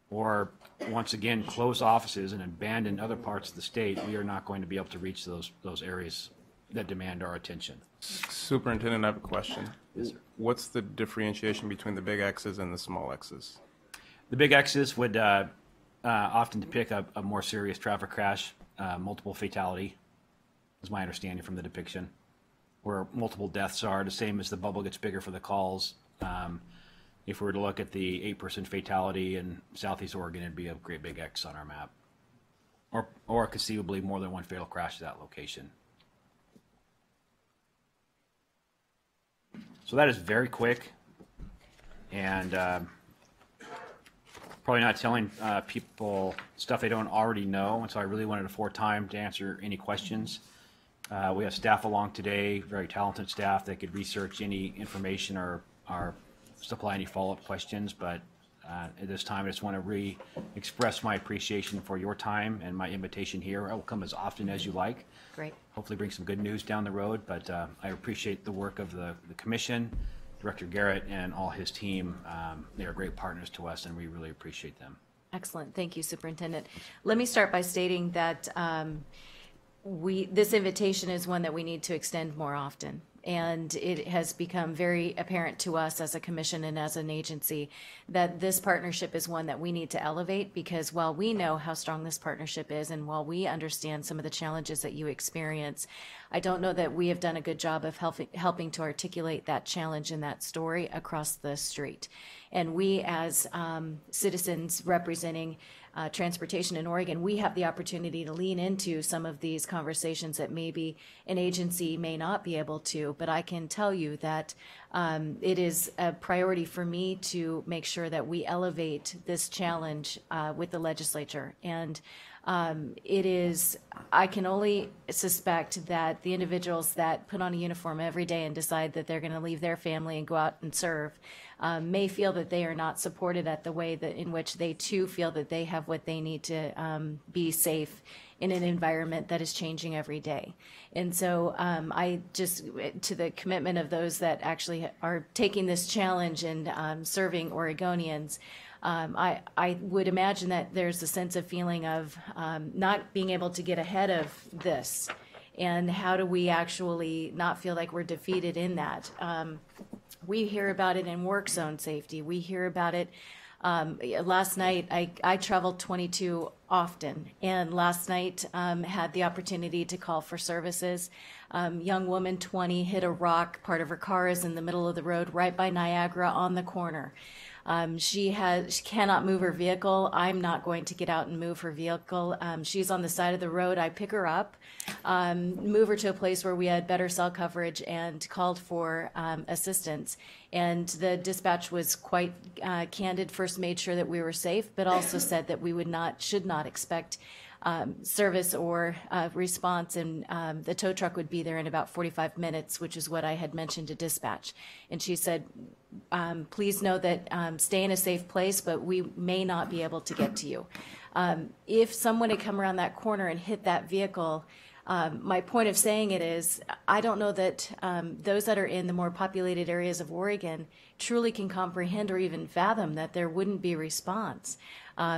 or, once again, close offices and abandon other parts of the state, we are not going to be able to reach those areas that demand our attention. Superintendent, I have a question. Yes, sir. What's the differentiation between the big X's and the small X's? The big X's would often depict a more serious traffic crash, multiple fatality, is my understanding from the depiction, where multiple deaths are, the same as the bubble gets bigger for the calls. If we were to look at the 8-person fatality in Southeast Oregon, it'd be a great big X on our map. Or conceivably more than one fatal crash at that location. So that is very quick. And probably not telling people stuff they don't already know. And so I really wanted to afford time to answer any questions. We have staff along today, very talented staff that could research any information or supply any follow-up questions, but at this time I just want to re-express my appreciation for your time and my invitation here. I will come as often as you like. Great. Hopefully bring some good news down the road, but I appreciate the work of the commission, Director Garrett, and all his team. They are great partners to us, and we really appreciate them. Excellent. Thank you, Superintendent. Let me start by stating that this invitation is one that we need to extend more often. And it has become very apparent to us as a commission and as an agency that this partnership is one that we need to elevate, because while we know how strong this partnership is and while we understand some of the challenges that you experience, I don't know that we have done a good job of helping to articulate that challenge and that story across the street. And we as citizens representing transportation in Oregon, we have the opportunity to lean into some of these conversations that maybe an agency may not be able to. But I can tell you that it is a priority for me to make sure that we elevate this challenge with the legislature. And I can only suspect that the individuals that put on a uniform every day and decide that they're going to leave their family and go out and serve may feel that they are not supported at the way that in which they too feel that they have what they need to be safe in an environment that is changing every day. And so I just, to the commitment of those that actually are taking this challenge and serving Oregonians, I would imagine that there's a sense of feeling of not being able to get ahead of this. And how do we actually not feel like we're defeated in that? We hear about it in work zone safety. We hear about it. Last night, I traveled 22 often, and last night had the opportunity to call for services. Young woman, 20, hit a rock. Part of her car is in the middle of the road right by Niagara on the corner. She cannot move her vehicle. I'm not going to get out and move her vehicle. She's on the side of the road. I pick her up, move her to a place where we had better cell coverage, and called for assistance. And the dispatch was quite candid. First made sure that we were safe, but also said that we should not expect service or response, and the tow truck would be there in about 45 minutes, which is what I had mentioned to dispatch. And she said, please know that stay in a safe place, but we may not be able to get to you. If someone had come around that corner and hit that vehicle, my point of saying it is, I don't know that those that are in the more populated areas of Oregon truly can comprehend or even fathom that there wouldn't be response,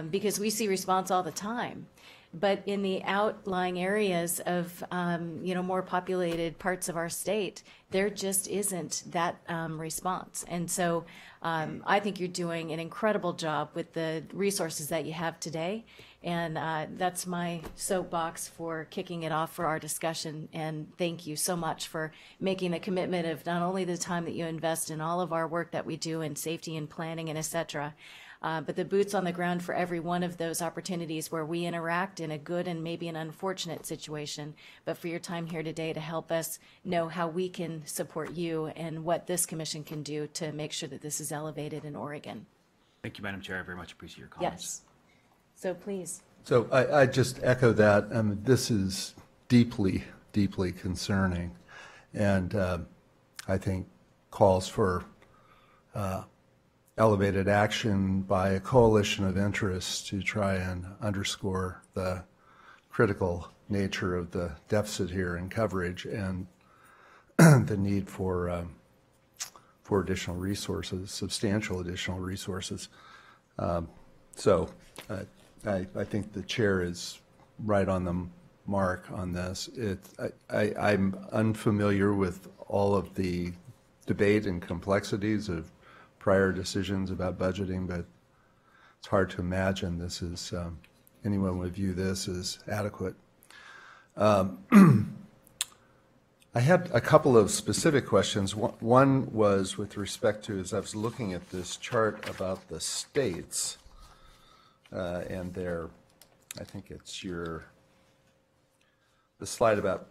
because we see response all the time. But in the outlying areas of, more populated parts of our state, there just isn't that response. And so I think you're doing an incredible job with the resources that you have today. And that's my soapbox for kicking it off for our discussion. And thank you so much for making the commitment of not only the time that you invest in all of our work that we do in safety and planning and et cetera, but the boots on the ground for every one of those opportunities where we interact in a good and maybe an unfortunate situation, but for your time here today to help us know how we can support you and what this commission can do to make sure that this is elevated in Oregon. Thank you, Madam Chair. I very much appreciate your comments. Yes. So please. So I just echo that. This is deeply, deeply concerning, and I think calls for elevated action by a coalition of interests to try and underscore the critical nature of the deficit here in coverage and the need for additional resources, substantial additional resources. So I think the chair is right on the mark on this. I'm unfamiliar with all of the debate and complexities of prior decisions about budgeting, but it's hard to imagine this is, anyone would view this as adequate. I had a couple of specific questions. One was with respect to, as I was looking at this chart about the states, and I think it's the slide about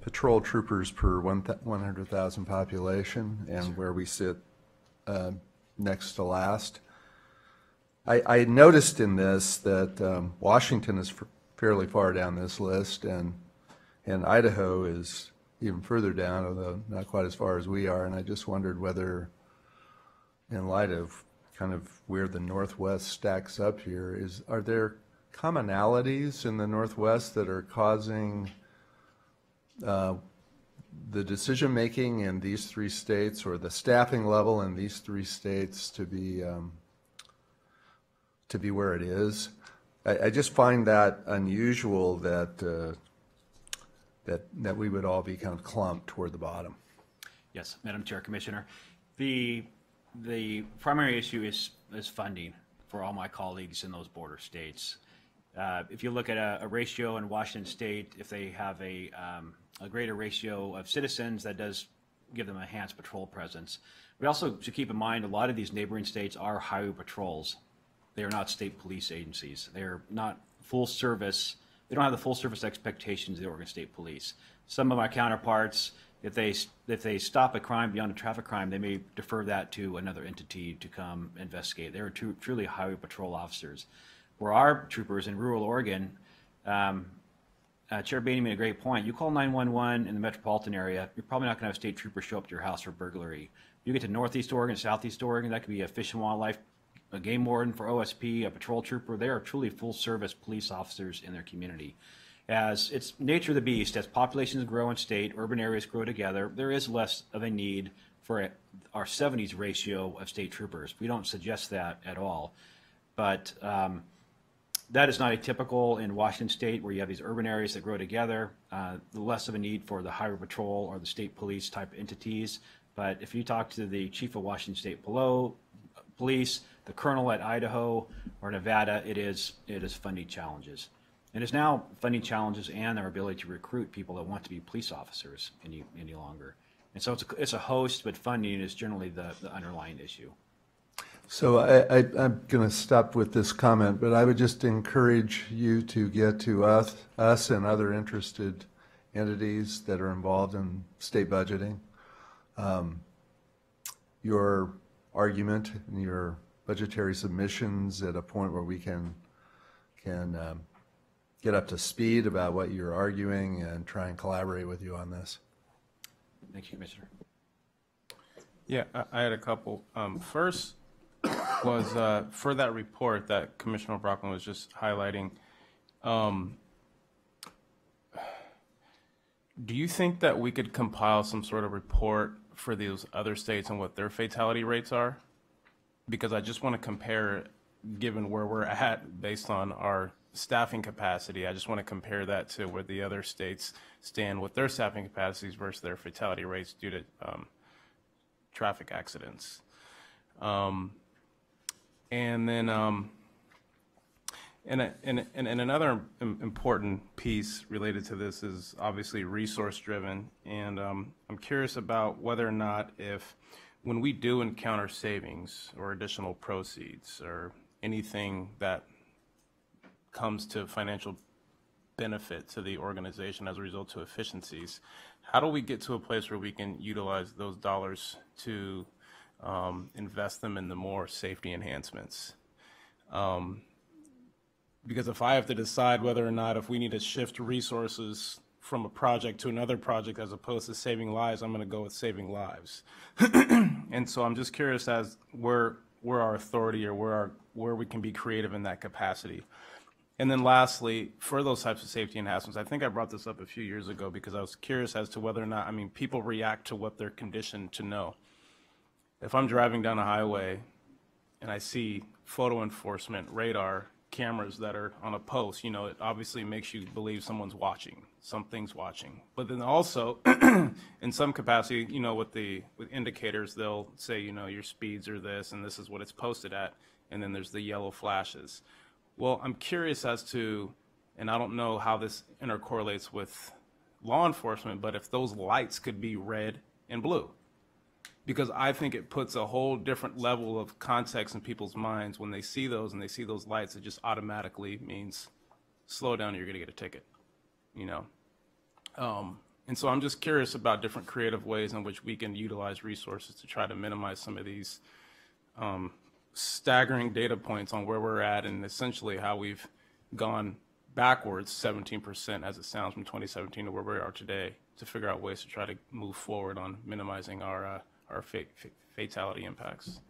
patrol troopers per 100,000 population and where we sit next to last. I noticed in this that Washington is fairly far down this list, and Idaho is even further down, although not quite as far as we are. And I just wondered whether, in light of kind of where the Northwest stacks up here, are there commonalities in the Northwest that are causing the decision-making in these three states, or the staffing level in these three states, to be where it is? I just find that unusual that that we would all be kind of clumped toward the bottom. Yes, Madam Chair, Commissioner. The primary issue is funding for all my colleagues in those border states. If you look at a ratio in Washington State, if they have a greater ratio of citizens, that does give them an enhanced patrol presence. We also should keep in mind a lot of these neighboring states are highway patrols. They are not state police agencies. They are not full service. They don't have the full service expectations of the Oregon State Police. Some of my counterparts, if they stop a crime beyond a traffic crime, they may defer that to another entity to come investigate. They are truly highway patrol officers. Where our troopers in rural Oregon, Chair Boehne made a great point. You call 911 in the metropolitan area, you're probably not going to have state troopers show up to your house for burglary. You get to Northeast Oregon, Southeast Oregon, that could be a Fish and Wildlife, a game warden for OSP, a patrol trooper. They are truly full-service police officers in their community. As it's nature of the beast, as populations grow in state, urban areas grow together, there is less of a need for our 70s ratio of state troopers. We don't suggest that at all. But that is not atypical in Washington State, where you have these urban areas that grow together, less of a need for the highway patrol or the state police type entities. But if you talk to the chief of Washington State Police, the colonel at Idaho or Nevada, it is funding challenges. And it's now funding challenges and our ability to recruit people that want to be police officers any longer. And so it's a host, but funding is generally the underlying issue. So I'm going to stop with this comment, but I would just encourage you to get to us and other interested entities that are involved in state budgeting. Your argument and your budgetary submissions at a point where we can get up to speed about what you're arguing and try and collaborate with you on this. Thank you, Commissioner. Yeah, I had a couple. First was for that report that Commissioner Brockman was just highlighting. Do you think that we could compile some sort of report for those other states and what their fatality rates are? Because I just want to compare, given where we're at based on our staffing capacity, I just want to compare that to where the other states stand with their staffing capacities versus their fatality rates due to traffic accidents. And then and another important piece related to this is obviously resource driven, and I'm curious about whether or not if when we do encounter savings or additional proceeds or anything that comes to financial benefit to the organization as a result to efficiencies, how do we get to a place where we can utilize those dollars to invest them in the more safety enhancements? Because if I have to decide whether or not if we need to shift resources from a project to another project as opposed to saving lives, I'm going to go with saving lives. And so I'm just curious as where our authority or where we can be creative in that capacity. And then lastly, for those types of safety enhancements, I think I brought this up a few years ago because I was curious as to whether or not, I mean, people react to what they're conditioned to know. If I'm driving down a highway and I see photo enforcement, radar, cameras that are on a post, you know, it obviously makes you believe someone's watching, something's watching. But then also, in some capacity, you know, with indicators, they'll say, you know, your speeds are this and this is what it's posted at, and then there's the yellow flashes. Well, I'm curious as to, and I don't know how this intercorrelates with law enforcement, but if those lights could be red and blue. Because I think it puts a whole different level of context in people's minds when they see those and they see those lights. It just automatically means slow down or you're going to get a ticket, you know. And so I'm just curious about different creative ways in which we can utilize resources to try to minimize some of these staggering data points on where we're at and essentially how we've gone backwards 17% as it sounds from 2017 to where we are today, to figure out ways to try to move forward on minimizing our fatality impacts.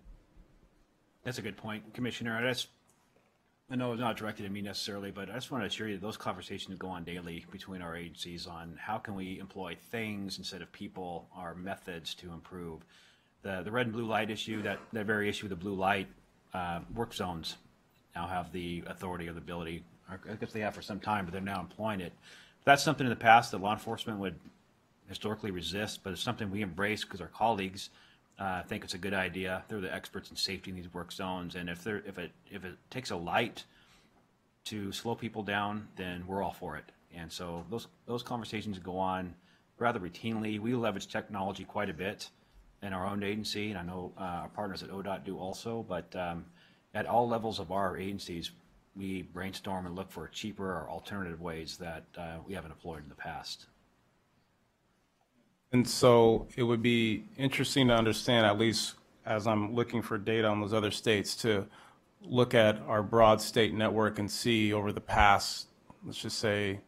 That's a good point, Commissioner. I know it's not directed at me necessarily, but I just want to assure you that those conversations go on daily between our agencies on how can we employ things instead of people, our methods to improve. The red and blue light issue, that very issue of the blue light, work zones now have the authority or the ability, I guess they have for some time, but they're now employing it. That's something in the past that law enforcement would historically resist, but it's something we embrace because our colleagues think it's a good idea. They're the experts in safety in these work zones, and if it takes a light to slow people down, then we're all for it. And so those conversations go on rather routinely. We leverage technology quite a bit in our own agency, and I know our partners at ODOT do also, but at all levels of our agencies, we brainstorm and look for cheaper or alternative ways that we haven't employed in the past. And so it would be interesting to understand, at least as I'm looking for data on those other states, to look at our broad state network and see over the past, let's just say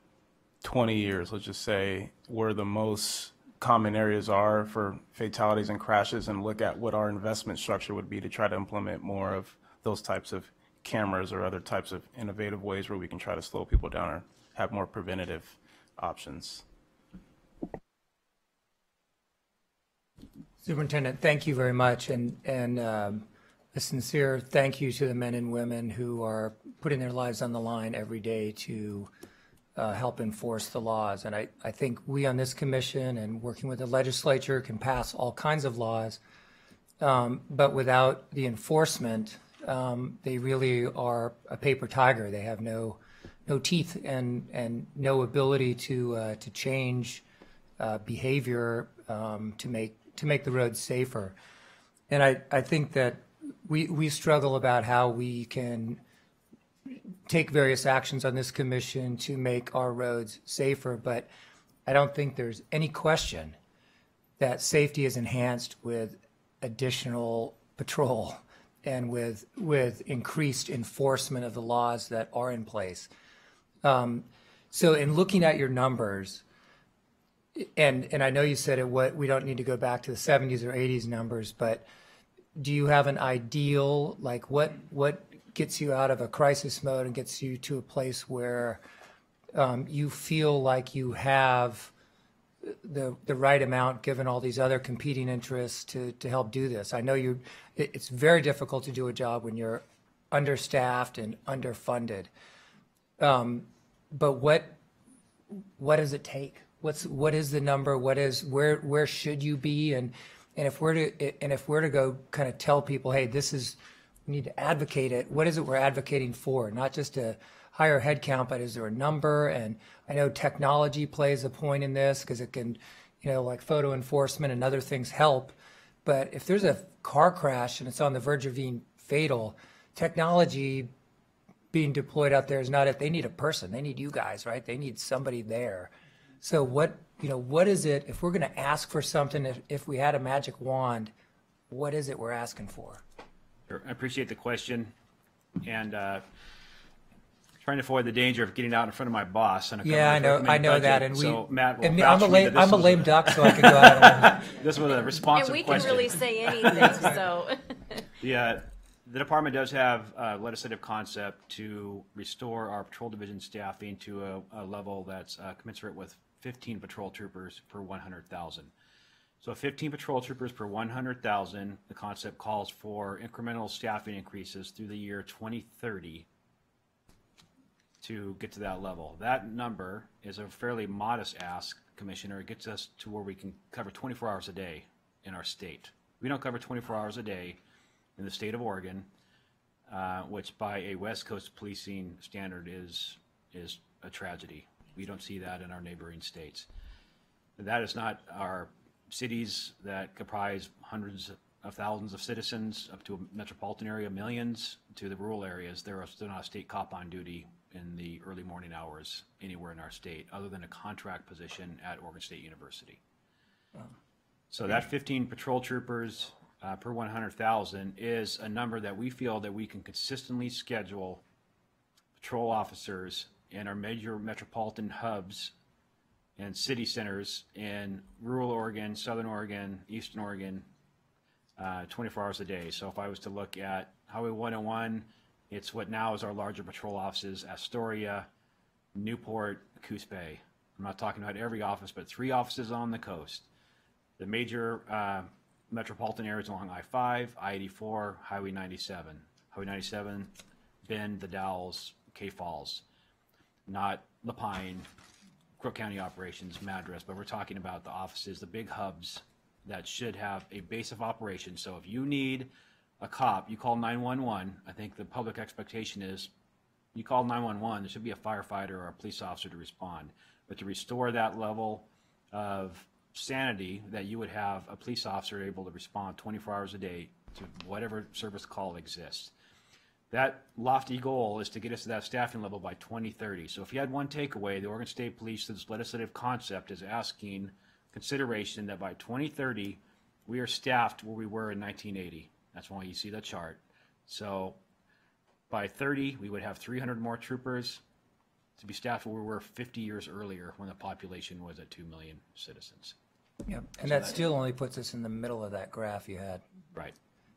20 years, let's just say where the most common areas are for fatalities and crashes, and look at what our investment structure would be to try to implement more of those types of cameras or other types of innovative ways where we can try to slow people down or have more preventative options. Superintendent, thank you very much, and a sincere thank you to the men and women who are putting their lives on the line every day to help enforce the laws. And I think we on this commission and working with the legislature can pass all kinds of laws, but without the enforcement, they really are a paper tiger. They have no teeth and no ability to change behavior to make the roads safer. And I think that we struggle about how we can take various actions on this commission to make our roads safer, but I don't think there's any question that safety is enhanced with additional patrol and with increased enforcement of the laws that are in place. So in looking at your numbers, and I know you said we don't need to go back to the 70s or 80s numbers, but do you have an ideal, like what gets you out of a crisis mode and gets you to a place where you feel like you have the right amount given all these other competing interests to help do this? I know it's very difficult to do a job when you're understaffed and underfunded. But what does it take? What is the number? Where should you be? And if we're to go kind of tell people, hey, we need to advocate it. What is it we're advocating for? Not just a higher headcount, but is there a number? And I know technology plays a point in this because it can, like photo enforcement and other things help. But if there's a car crash and it's on the verge of being fatal, technology being deployed out there is not it. They need a person. They need you guys, right? They need somebody there. So what is it, if we're going to ask for something, if we had a magic wand, what is it we're asking for? Sure. I appreciate the question, and trying to avoid the danger of getting out in front of my boss. On a Yeah, I know budget. that, and so Matt will and vouch for me that this I'm a was lame duck, so I can go out and This was a responsive And we question. can really say anything, so. Yeah, the department does have a legislative concept to restore our patrol division staffing to a level that's commensurate with 15 patrol troopers per 100,000. So 15 patrol troopers per 100,000, the concept calls for incremental staffing increases through the year 2030 to get to that level. That number is a fairly modest ask, Commissioner. It gets us to where we can cover 24 hours a day in our state. We don't cover 24 hours a day in the state of Oregon, which by a West Coast policing standard is a tragedy. We don't see that in our neighboring states. That is not our cities that comprise hundreds of thousands of citizens, up to a metropolitan area, millions, to the rural areas. There are still not a state cop on duty in the early morning hours anywhere in our state, other than a contract position at Oregon State University. So that 15 patrol troopers per 100,000 is a number that we feel that we can consistently schedule patrol officers in our major metropolitan hubs and city centers in rural Oregon, southern Oregon, eastern Oregon, 24 hours a day. So if I was to look at Highway 101, it's what now is our larger patrol offices: Astoria, Newport, Coos Bay. I'm not talking about every office, but 3 offices on the coast. The major metropolitan areas along I-5, I-84, Highway 97. Highway 97, Bend, The Dalles, K Falls. Not La Pine, Crook County operations, Madras, but we're talking about the offices, the big hubs that should have a base of operations. So if you need a cop, you call 911. I think the public expectation is you call 911, there should be a firefighter or a police officer to respond. But to restore that level of sanity, that you would have a police officer able to respond 24 hours a day to whatever service call exists. That lofty goal is to get us to that staffing level by 2030. So if you had one takeaway, the Oregon State Police's legislative concept is asking consideration that by 2030, we are staffed where we were in 1980. That's why you see the chart. So by 30, we would have 300 more troopers to be staffed where we were 50 years earlier when the population was at 2 million citizens. Yep. And that still only puts us in the middle of that graph you had. Right.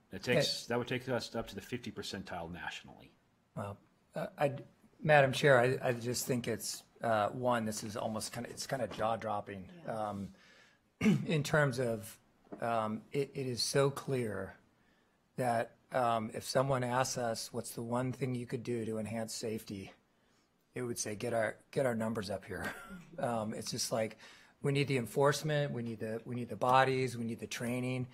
That would take us up to the 50th percentile nationally. Well, Madam Chair, I just think it's this is almost it's kind of jaw dropping in terms of it is so clear that if someone asks us what's the one thing you could do to enhance safety, it would say get our numbers up here. It's just like we need the enforcement, we need the bodies, we need the training.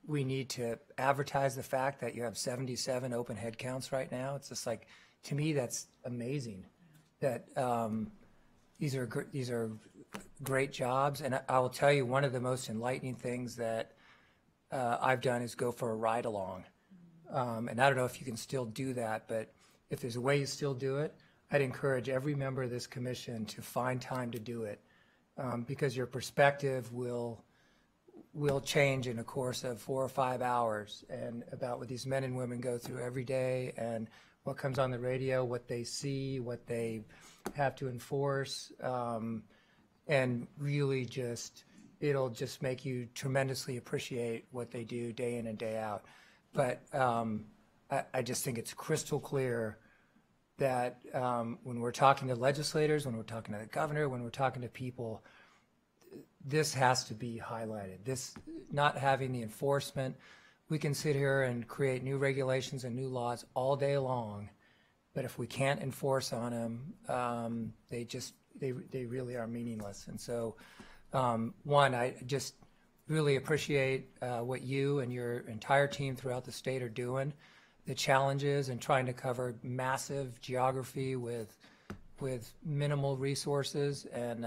We need to advertise the fact that you have 77 open head counts right now. It's just like, to me, that's amazing. That these are great jobs, and I will tell you one of the most enlightening things that I've done is go for a ride along. And I don't know if you can still do that, but if there's a way you still do it, I'd encourage every member of this commission to find time to do it, because your perspective will change in the course of 4 or 5 hours, and about what these men and women go through every day and what comes on the radio, what they see, what they have to enforce, and really it'll just make you tremendously appreciate what they do day in and day out. But I just think it's crystal clear that when we're talking to legislators, when we're talking to the governor, when we're talking to people, this has to be highlighted. This not having the enforcement, we can sit here and create new regulations and new laws all day long, but if we can't enforce on them, they really are meaningless. And so, one, I just really appreciate what you and your entire team throughout the state are doing. The challenges and trying to cover massive geography with minimal resources, and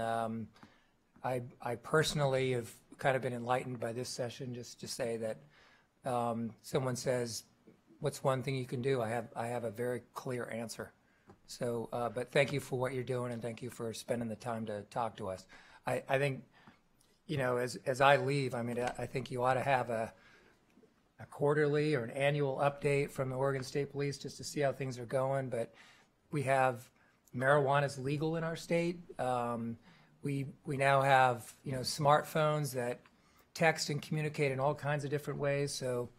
I personally have kind of been enlightened by this session. Just to say that someone says, "What's one thing you can do?" I have a very clear answer. So, but thank you for what you're doing, and thank you for spending the time to talk to us. I think, as I leave, I think you ought to have a quarterly or an annual update from the Oregon State Police just to see how things are going. But we have marijuana is legal in our state. We now have smartphones that text and communicate in all kinds of different ways. So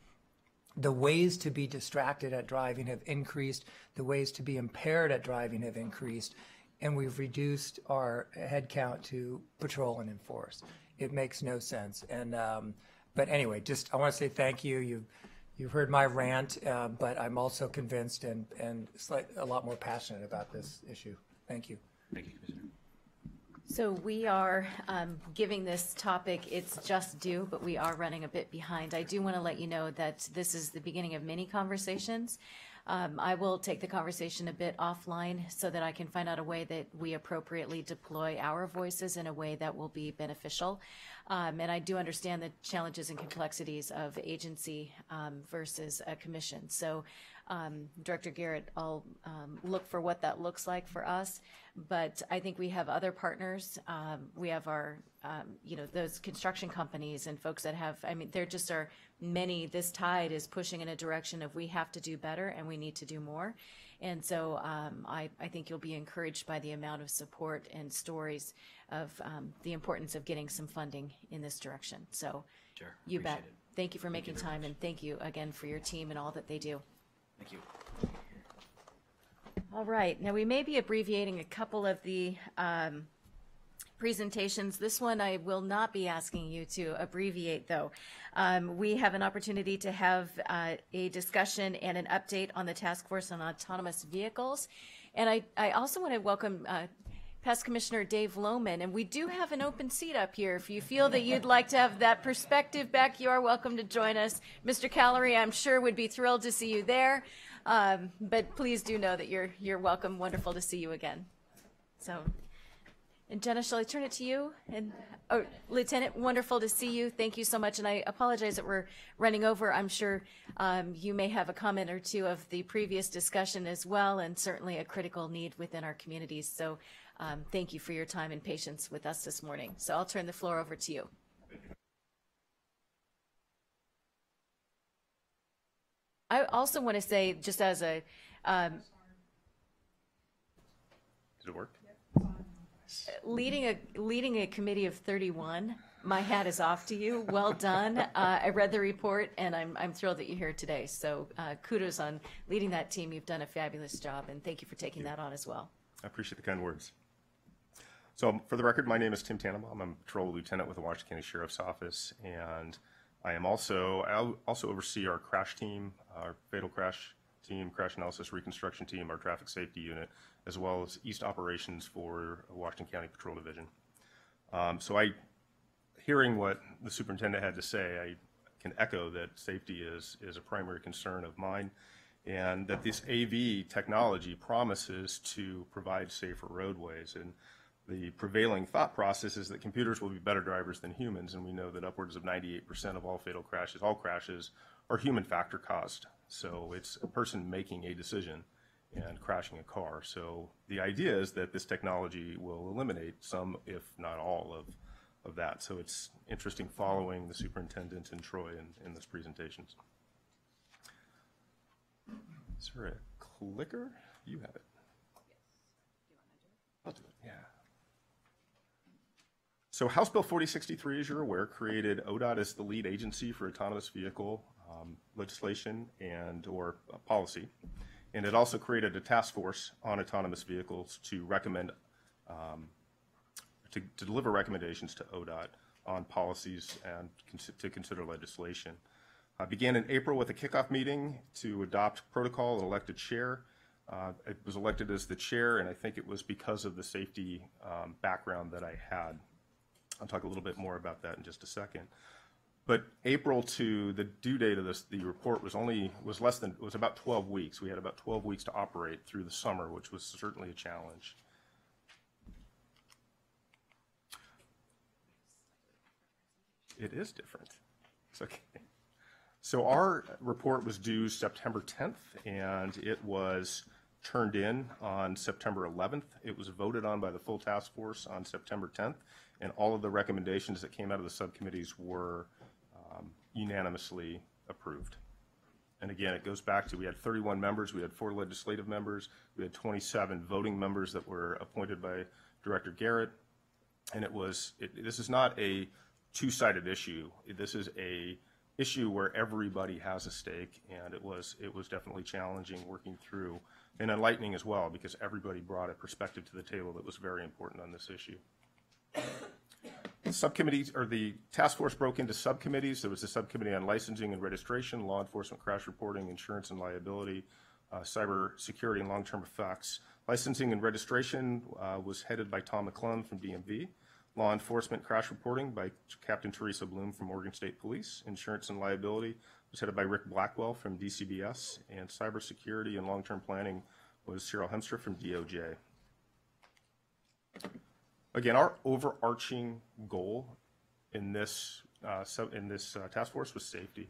the ways to be distracted at driving have increased. The ways to be impaired at driving have increased, and we've reduced our head count to patrol and enforce. It makes no sense. And but anyway, I want to say thank you. You've heard my rant, but I'm also convinced and a lot more passionate about this issue. Thank you. Thank you, Commissioner. So we are giving this topic its just due, but we are running a bit behind. I do want to let you know that this is the beginning of many conversations. I will take the conversation a bit offline so that I can find out a way that we appropriately deploy our voices in a way that will be beneficial. And I do understand the challenges and complexities of agency versus a commission. So Director Garrett, I'll look for what that looks like for us. But I think we have other partners. We have our, those construction companies and folks that have, there just are many. This tide is pushing in a direction of we have to do better and we need to do more. And so I think you'll be encouraged by the amount of support and stories of the importance of getting some funding in this direction. So Sure. You bet. Appreciate it. Thank you for making very time, much. and thank you again for your team and all that they do. Thank you. All right. Now, we may be abbreviating a couple of the presentations. This one I will not be asking you to abbreviate, though. We have an opportunity to have a discussion and an update on the Task Force on Autonomous Vehicles. And I also want to welcome Past Commissioner Dave Lohman, and we do have an open seat up here. If you feel that you'd like to have that perspective back, you are welcome to join us. Mr. Callery, I'm sure, would be thrilled to see you there, but please do know that you're welcome. Wonderful to see you again. So, and Jenna, shall I turn it to you? And Lieutenant, wonderful to see you. Thank you so much, and I apologize that we're running over. I'm sure you may have a comment or two of the previous discussion as well, and certainly a critical need within our communities. So. Thank you for your time and patience with us this morning. So I'll turn the floor over to you. I also want to say, just as a... Did it work? Leading a committee of 31, my hat is off to you. Well done. I read the report, and I'm thrilled that you're here today. So kudos on leading that team. You've done a fabulous job, and thank you for taking that on as well. I appreciate the kind words. So for the record, my name is Tim Tannenbaum. I'm a patrol lieutenant with the Washington County Sheriff's Office, and I also oversee our crash team, our fatal crash team, crash analysis reconstruction team, our traffic safety unit, as well as East operations for Washington County Patrol Division. Hearing what the superintendent had to say, I can echo that safety is a primary concern of mine, and that this AV technology promises to provide safer roadways. And the prevailing thought process is that computers will be better drivers than humans, and we know that upwards of 98% of all fatal crashes, all crashes, are human factor caused. So it's a person making a decision and crashing a car. So the idea is that this technology will eliminate some, if not all, of that. So it's interesting following the superintendent and Troy in this presentations. Is there a clicker? You have it. I'll do it, yeah. So House Bill 4063, as you're aware, created ODOT as the lead agency for autonomous vehicle legislation and or policy. And it also created a task force on autonomous vehicles to recommend, to deliver recommendations to ODOT on policies and to consider legislation. Began in April with a kickoff meeting to adopt protocol and elect a chair. I was elected as the chair, and I think it was because of the safety background that I had. I'll talk a little bit more about that in just a second. But April to the due date of this, the report was about 12 weeks. We had about 12 weeks to operate through the summer, which was certainly a challenge. It is different. It's okay. So our report was due September 10th, and it was turned in on September 11th. It was voted on by the full task force on September 10th, and all of the recommendations that came out of the subcommittees were unanimously approved. And again, it goes back to, we had 31 members, we had 4 legislative members, we had 27 voting members that were appointed by Director Garrett, and this is not a two-sided issue. This is a issue where everybody has a stake, and it was definitely challenging working through, and enlightening as well, because everybody brought a perspective to the table that was very important on this issue. Subcommittees, or the task force, broke into subcommittees. There was a subcommittee on licensing and registration, law enforcement, crash reporting, insurance and liability, cyber security and long-term effects. Licensing and registration was headed by Tom McClellan from DMV. Law enforcement, crash reporting by Captain Teresa Bloom from Oregon State Police. Insurance and liability was headed by Rick Blackwell from DCBS. And cyber security and long-term planning was Cheryl Hemster from DOJ. Again, our overarching goal in this task force was safety,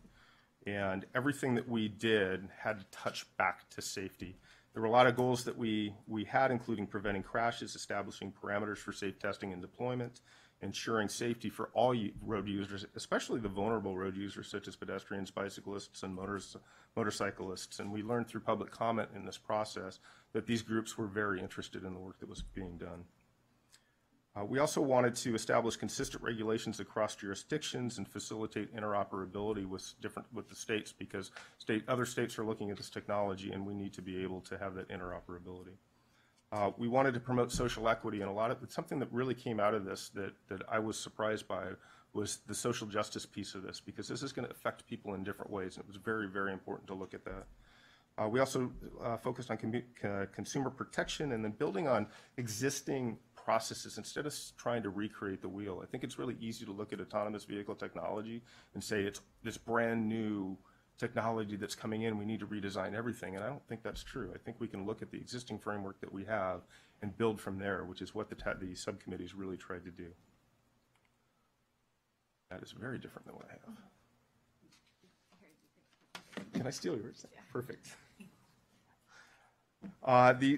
and everything that we did had to touch back to safety. There were a lot of goals that we had, including preventing crashes, establishing parameters for safe testing and deployment, ensuring safety for all road users, especially the vulnerable road users such as pedestrians, bicyclists, and motorcyclists. And we learned through public comment in this process that these groups were very interested in the work that was being done. We also wanted to establish consistent regulations across jurisdictions and facilitate interoperability with the states, because other states are looking at this technology, and we need to be able to have that interoperability. We wanted to promote social equity, and something that really came out of this that I was surprised by was the social justice piece of this, because this is going to affect people in different ways, and it was very, very important to look at that. We also focused on consumer protection, and then building on existing processes instead of trying to recreate the wheel. I think it's really easy to look at autonomous vehicle technology and say it's this brand new technology that's coming in, we need to redesign everything, and I don't think that's true. I think we can look at the existing framework that we have and build from there, which is what the subcommittees really tried to do. That is very different than what I have. Can I steal yours? Yeah. Perfect.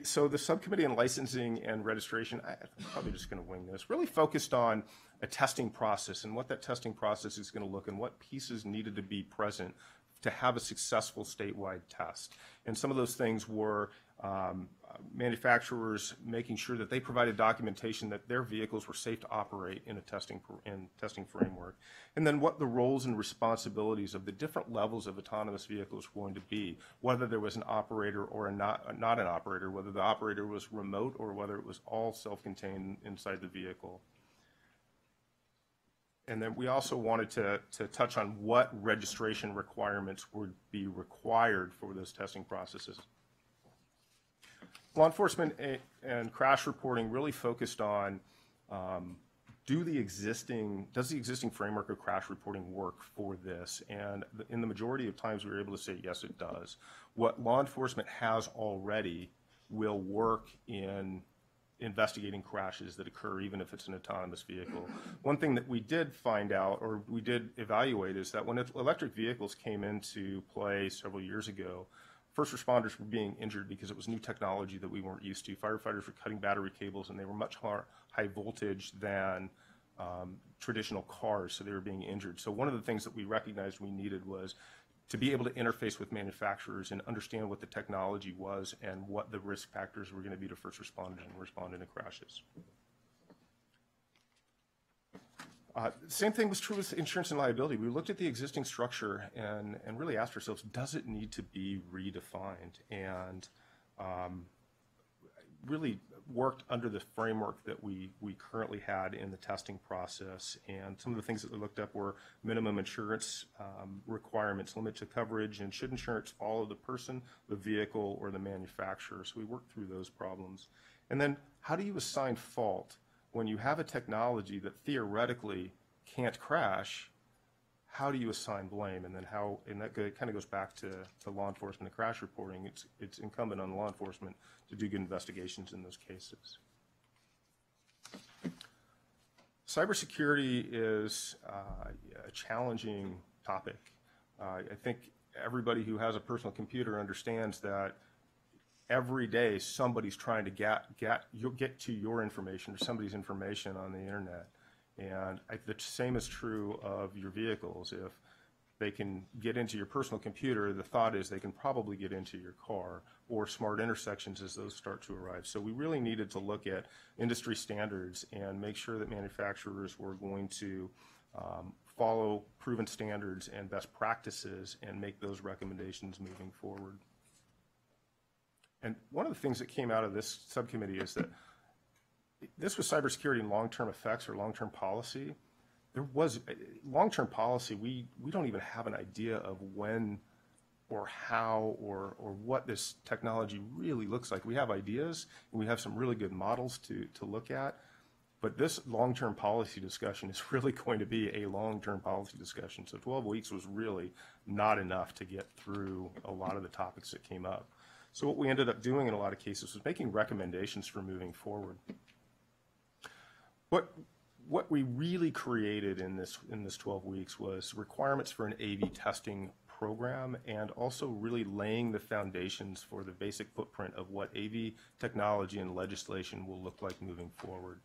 So the subcommittee on licensing and registration, I'm probably just going to wing this, really focused on a testing process and what that testing process is going to look and what pieces needed to be present to have a successful statewide test. And some of those things were manufacturers making sure that they provided documentation that their vehicles were safe to operate in a testing framework. And then what the roles and responsibilities of the different levels of autonomous vehicles were going to be, whether there was an operator or not an operator, whether the operator was remote or whether it was all self-contained inside the vehicle. And then we also wanted to touch on what registration requirements would be required for those testing processes. Law enforcement and crash reporting really focused on does the existing framework of crash reporting work for this? And in the majority of times we were able to say, yes, it does. What law enforcement has already will work in investigating crashes that occur, even if it's an autonomous vehicle. One thing that we did find out, or we did evaluate, is that when electric vehicles came into play several years ago, first responders were being injured because it was new technology that we weren't used to. Firefighters were cutting battery cables, and they were much high voltage than traditional cars, so they were being injured. So one of the things that we recognized we needed was to be able to interface with manufacturers and understand what the technology was and what the risk factors were going to be to first responders and responding to crashes. Same thing was true with insurance and liability. We looked at the existing structure and really asked ourselves, does it need to be redefined? And really worked under the framework that we currently had in the testing process. And some of the things that we looked up were minimum insurance requirements, limit to coverage, and should insurance follow the person, the vehicle, or the manufacturer? So we worked through those problems. And then how do you assign fault when you have a technology that theoretically can't crash? How do you assign blame? And then how, and that kind of goes back to law enforcement and crash reporting. It's incumbent on law enforcement to do good investigations in those cases. Cybersecurity is a challenging topic. I think everybody who has a personal computer understands that every day somebody's trying to get to your information or somebody's information on the internet. And the same is true of your vehicles. If they can get into your personal computer, the thought is they can probably get into your car or smart intersections as those start to arrive. So we really needed to look at industry standards and make sure that manufacturers were going to follow proven standards and best practices and make those recommendations moving forward. And one of the things that came out of this subcommittee is that this was cybersecurity and long-term effects or long-term policy. There was long-term policy. We don't even have an idea of when or how or what this technology really looks like. We have ideas and we have some really good models to look at, but this long-term policy discussion is really going to be a long-term policy discussion. So 12 weeks was really not enough to get through a lot of the topics that came up. So what we ended up doing in a lot of cases was making recommendations for moving forward. What we really created in this 12 weeks was requirements for an AV testing program and also really laying the foundations for the basic footprint of what AV technology and legislation will look like moving forward.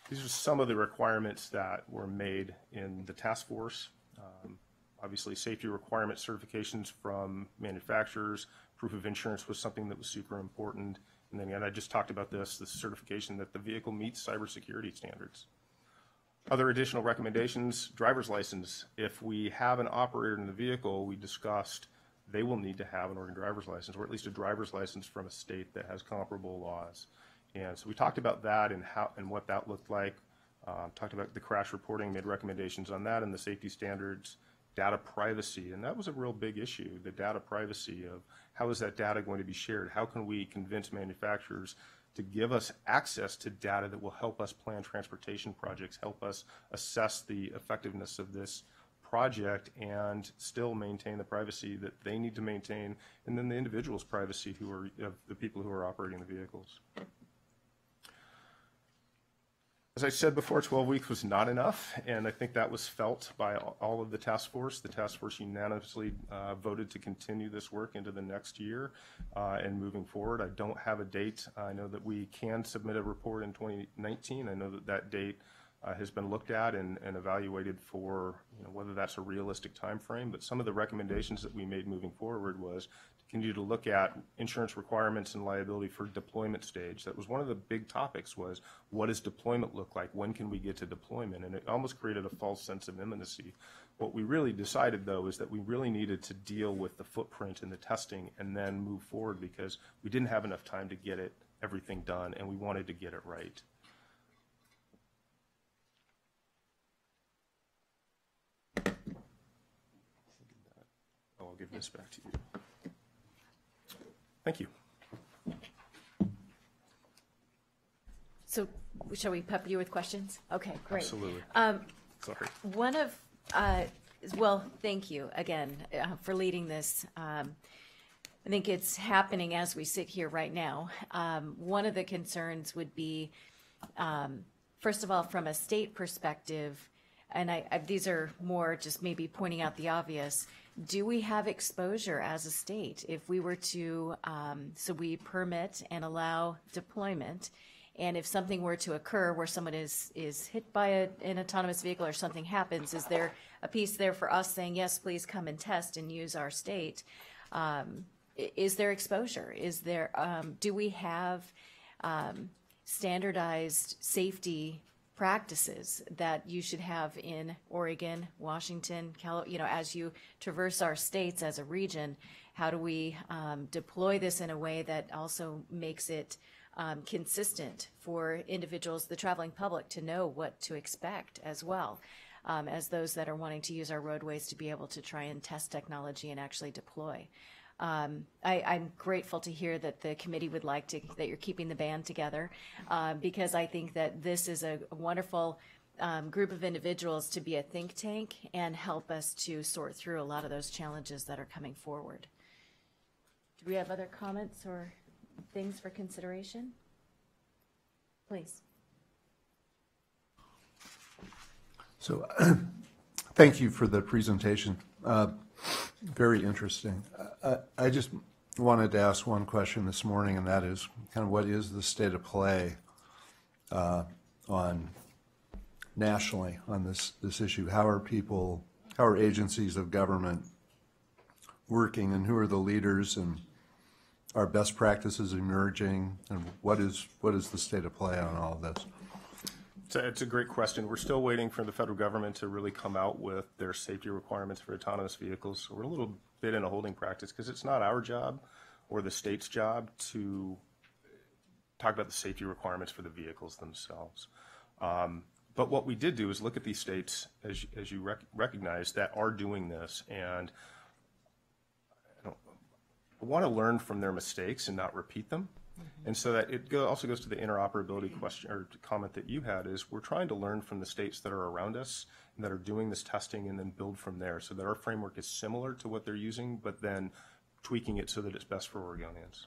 These are some of the requirements that were made in the task force. Obviously, safety requirement certifications from manufacturers, proof of insurance was something that was super important. And then again, I just talked about the certification that the vehicle meets cybersecurity standards. Other additional recommendations, driver's license. If we have an operator in the vehicle, we discussed they will need to have an Oregon driver's license, or at least a driver's license from a state that has comparable laws. And so we talked about that and how and what that looked like. Talked about the crash reporting, made recommendations on that and the safety standards. Data privacy, and that was a real big issue, the data privacy of how is that data going to be shared? How can we convince manufacturers to give us access to data that will help us plan transportation projects, help us assess the effectiveness of this project and still maintain the privacy that they need to maintain, and then the individual's privacy who are the people who are operating the vehicles. As I said before, 12 weeks was not enough, and I think that was felt by all of the task force. The task force unanimously voted to continue this work into the next year and moving forward. I don't have a date. I know that we can submit a report in 2019. I know that that date has been looked at and evaluated for whether that's a realistic time frame, but some of the recommendations that we made moving forward was continue to look at insurance requirements and liability for deployment stage. That was one of the big topics, was what does deployment look like? When can we get to deployment? And it almost created a false sense of imminency. What we really decided, though, is that we really needed to deal with the footprint and the testing and then move forward because we didn't have enough time to get everything done, and we wanted to get it right. I'll give this back to you. Thank you. So shall we pepper you with questions? Okay, great. Absolutely. Sorry. One of, well, thank you again for leading this. I think it's happening as we sit here right now. One of the concerns would be, first of all, from a state perspective, and these are more just maybe pointing out the obvious, do we have exposure as a state? If we were to, so we permit and allow deployment, and if something were to occur where someone is hit by an autonomous vehicle or something happens, is there a piece there for us saying, yes, please come and test and use our state? Is there exposure? Is there, do we have standardized safety practices that you should have in Oregon, Washington, as you traverse our states as a region? How do we deploy this in a way that also makes it consistent for individuals, the traveling public, to know what to expect as well, as those that are wanting to use our roadways to be able to try and test technology and actually deploy? I'm grateful to hear that the committee would like to, that you're keeping the band together, because I think that this is a wonderful group of individuals to be a think tank and help us to sort through a lot of those challenges that are coming forward. Do we have other comments or things for consideration? Please. So thank you for the presentation. Very interesting. I just wanted to ask one question this morning, and that is kind of what is the state of play on nationally on this issue? How are agencies of government working, and who are the leaders, and are best practices emerging, and what is the state of play on all of this? It's a great question. We're still waiting for the federal government to really come out with their safety requirements for autonomous vehicles. So we're a little bit in a holding practice because it's not our job or the state's job to talk about the safety requirements for the vehicles themselves. But what we did do is look at these states, as you recognize, that are doing this, and I want to learn from their mistakes and not repeat them. And so that it also goes to the interoperability question or comment that you had, is we're trying to learn from the states that are around us and that are doing this testing and then build from there so that our framework is similar to what they're using, but then tweaking it so that it's best for Oregonians.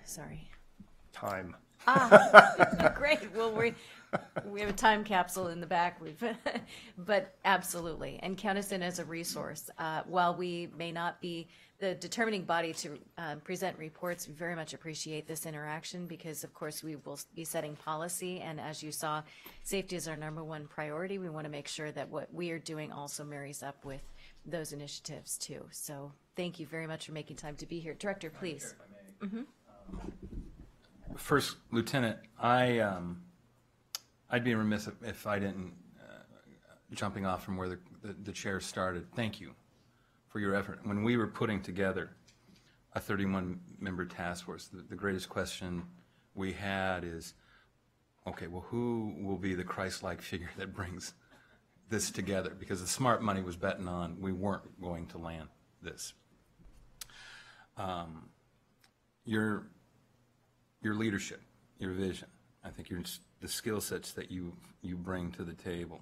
Sorry. Time. Great. Well, we have a time capsule in the back. But absolutely, and count us in as a resource. While we may not be the determining body to present reports, we very much appreciate this interaction because, of course, we will be setting policy. And as you saw, safety is our #1 priority. We want to make sure that what we are doing also marries up with those initiatives too. So thank you very much for making time to be here. Director, please. First, Lieutenant, I'd be remiss if I didn't, jumping off from where the chair started, thank you for your effort. When we were putting together a 31-member task force, the greatest question we had is, okay, well, who will be the Christ-like figure that brings this together? Because the smart money was betting on we weren't going to land this. Your leadership, your vision, I think the skill sets that you bring to the table,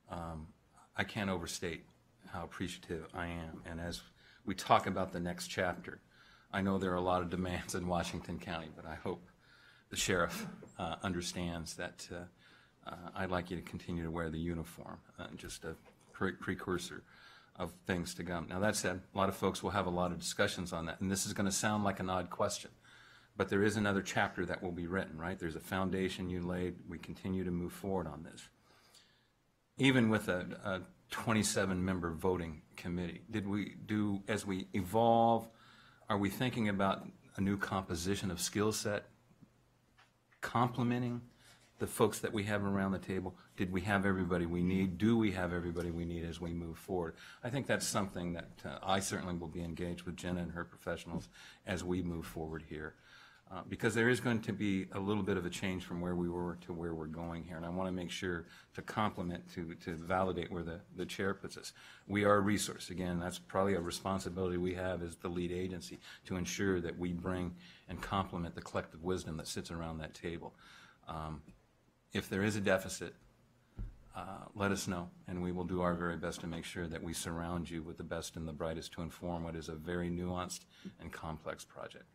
I can't overstate how appreciative I am. And as we talk about the next chapter, I know there are a lot of demands in Washington County, but I hope the sheriff understands that I'd like you to continue to wear the uniform, just a precursor of things to come. Now, that said, a lot of folks will have a lot of discussions on that, and this is going to sound like an odd question. But there is another chapter that will be written, right? There's a foundation you laid. We continue to move forward on this. Even with a 27-member voting committee, as we evolve, are we thinking about a new composition of skill set, complementing the folks that we have around the table? Did we have everybody we need? Do we have everybody we need as we move forward? I think that's something that I certainly will be engaged with Jenna and her professionals as we move forward here. Because there is going to be a little bit of a change from where we were to where we're going here. And I want to make sure to complement, to validate where the chair puts us. We are a resource. Again, that's probably a responsibility we have as the lead agency to ensure that we bring and complement the collective wisdom that sits around that table. If there is a deficit, let us know, and we will do our very best to make sure that we surround you with the best and the brightest to inform what is a very nuanced and complex project.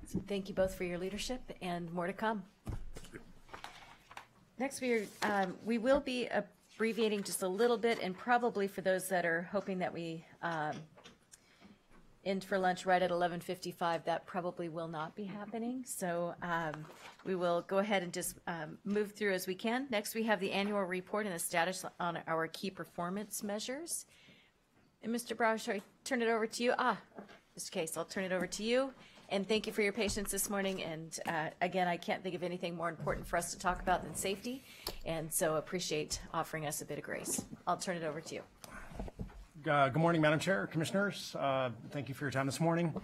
So thank you both for your leadership, and more to come. Next, we will be abbreviating just a little bit, and probably for those that are hoping that we end for lunch right at 11:55, that probably will not be happening. So we will go ahead and just move through as we can. Next, we have the annual report and the status on our key performance measures. And Mr. Brower, shall I turn it over to you? Mr. Case, I'll turn it over to you. And thank you for your patience this morning. And again, I can't think of anything more important for us to talk about than safety. And so appreciate offering us a bit of grace. I'll turn it over to you. Good morning, Madam Chair, Commissioners. Thank you for your time this morning.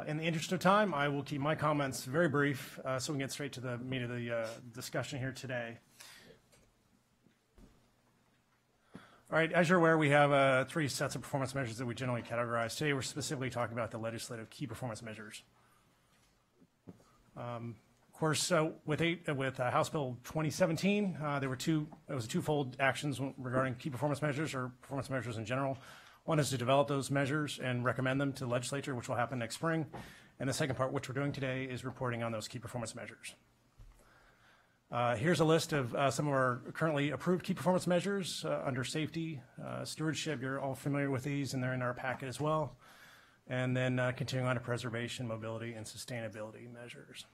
In the interest of time, I will keep my comments very brief so we can get straight to the meat of the discussion here today. All right, as you're aware, we have 3 sets of performance measures that we generally categorize. Today, we're specifically talking about the legislative key performance measures. Of course, with House Bill 2017, it was twofold actions regarding key performance measures or performance measures in general. One is to develop those measures and recommend them to the legislature, which will happen next spring. And the second part, which we're doing today, is reporting on those key performance measures. Here's a list of some of our currently approved key performance measures under safety, stewardship. You're all familiar with these, and they're in our packet as well. And then continuing on to preservation, mobility, and sustainability measures.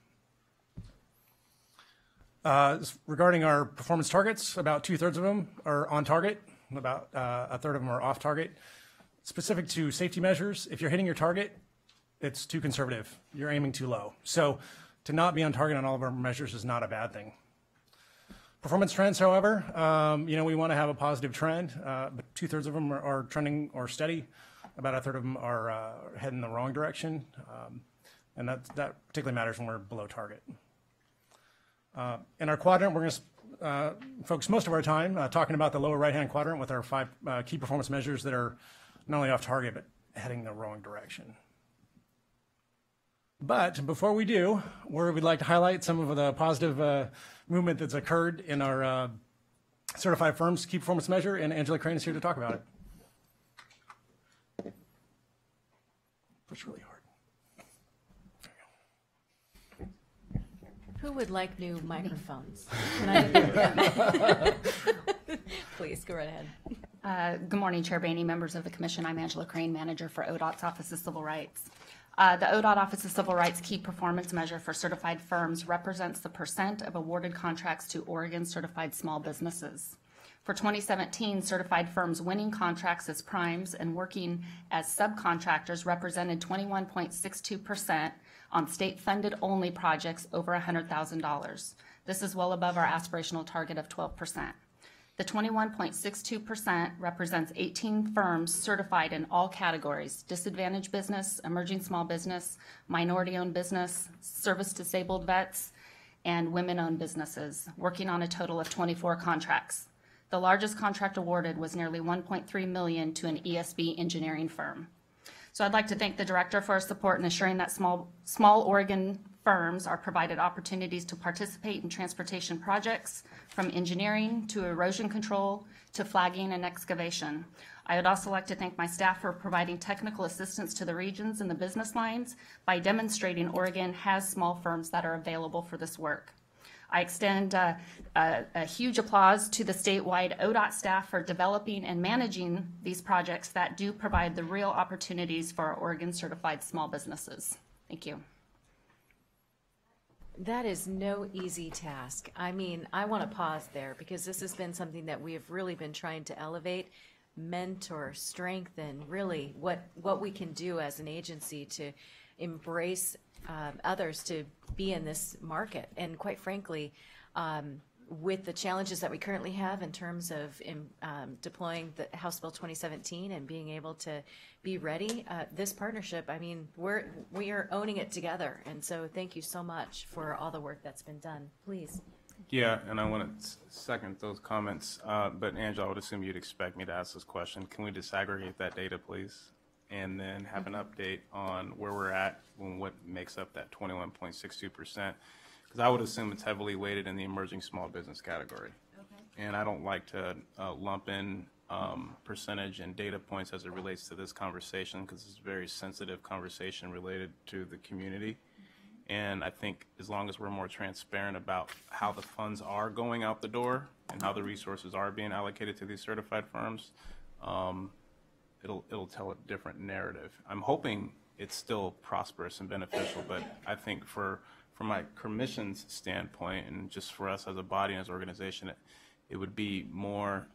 Regarding our performance targets, about 2/3 of them are on target, about 1/3 of them are off target. Specific to safety measures, if you're hitting your target, it's too conservative. You're aiming too low. So to not be on target on all of our measures is not a bad thing. Performance trends, however, we want to have a positive trend, but 2/3 of them are trending or steady. About 1/3 of them are heading the wrong direction, and that particularly matters when we're below target. In our quadrant, we're going to focus most of our time talking about the lower right-hand quadrant with our 5 key performance measures that are not only off target, but heading the wrong direction. But before we do, we'd like to highlight some of the positive movement that's occurred in our certified firms key performance measure, and Angela Crane is here to talk about it. Push really hard. Who would like new microphones? Can I Please, go right ahead. Good morning, Chair Boehne, members of the Commission. I'm Angela Crane, Manager for ODOT's Office of Civil Rights. The ODOT Office of Civil Rights Key Performance Measure for certified firms represents the percent of awarded contracts to Oregon certified small businesses. For 2017, certified firms winning contracts as primes and working as subcontractors represented 21.62% on state-funded only projects over $100,000. This is well above our aspirational target of 12%. The 21.62% represents 18 firms certified in all categories: disadvantaged business, emerging small business, minority-owned business, service-disabled vets, and women-owned businesses, working on a total of 24 contracts. The largest contract awarded was nearly $1.3 million to an ESB engineering firm. So I'd like to thank the Director for his support in assuring that small Oregon firms are provided opportunities to participate in transportation projects, from engineering to erosion control to flagging and excavation. I would also like to thank my staff for providing technical assistance to the regions and the business lines by demonstrating Oregon has small firms that are available for this work. I extend a huge applause to the statewide ODOT staff for developing and managing these projects that do provide the real opportunities for our Oregon certified small businesses. Thank you. That is no easy task. I mean, I want to pause there because this has been something that we have really been trying to elevate, mentor, strengthen, really what we can do as an agency to embrace others to be in this market. And quite frankly, with the challenges that we currently have in terms of deploying the House Bill 2017 and being able to be ready, this partnership, I mean, we are owning it together. And so thank you so much for all the work that's been done. Please. Yeah, and I want to second those comments. But Angela, I would assume you'd expect me to ask this question. Can we disaggregate that data, please? And then have an update on where we're at and what makes up that 21.62%. because I would assume it's heavily weighted in the emerging small business category. And I don't like to lump in percentage and data points as it relates to this conversation, because it's a very sensitive conversation related to the community. And I think as long as we're more transparent about how the funds are going out the door and how the resources are being allocated to these certified firms, it'll tell a different narrative. I'm hoping it's still prosperous and beneficial, but I think from my commission's standpoint, and just for us as a body and as an organization, it would be more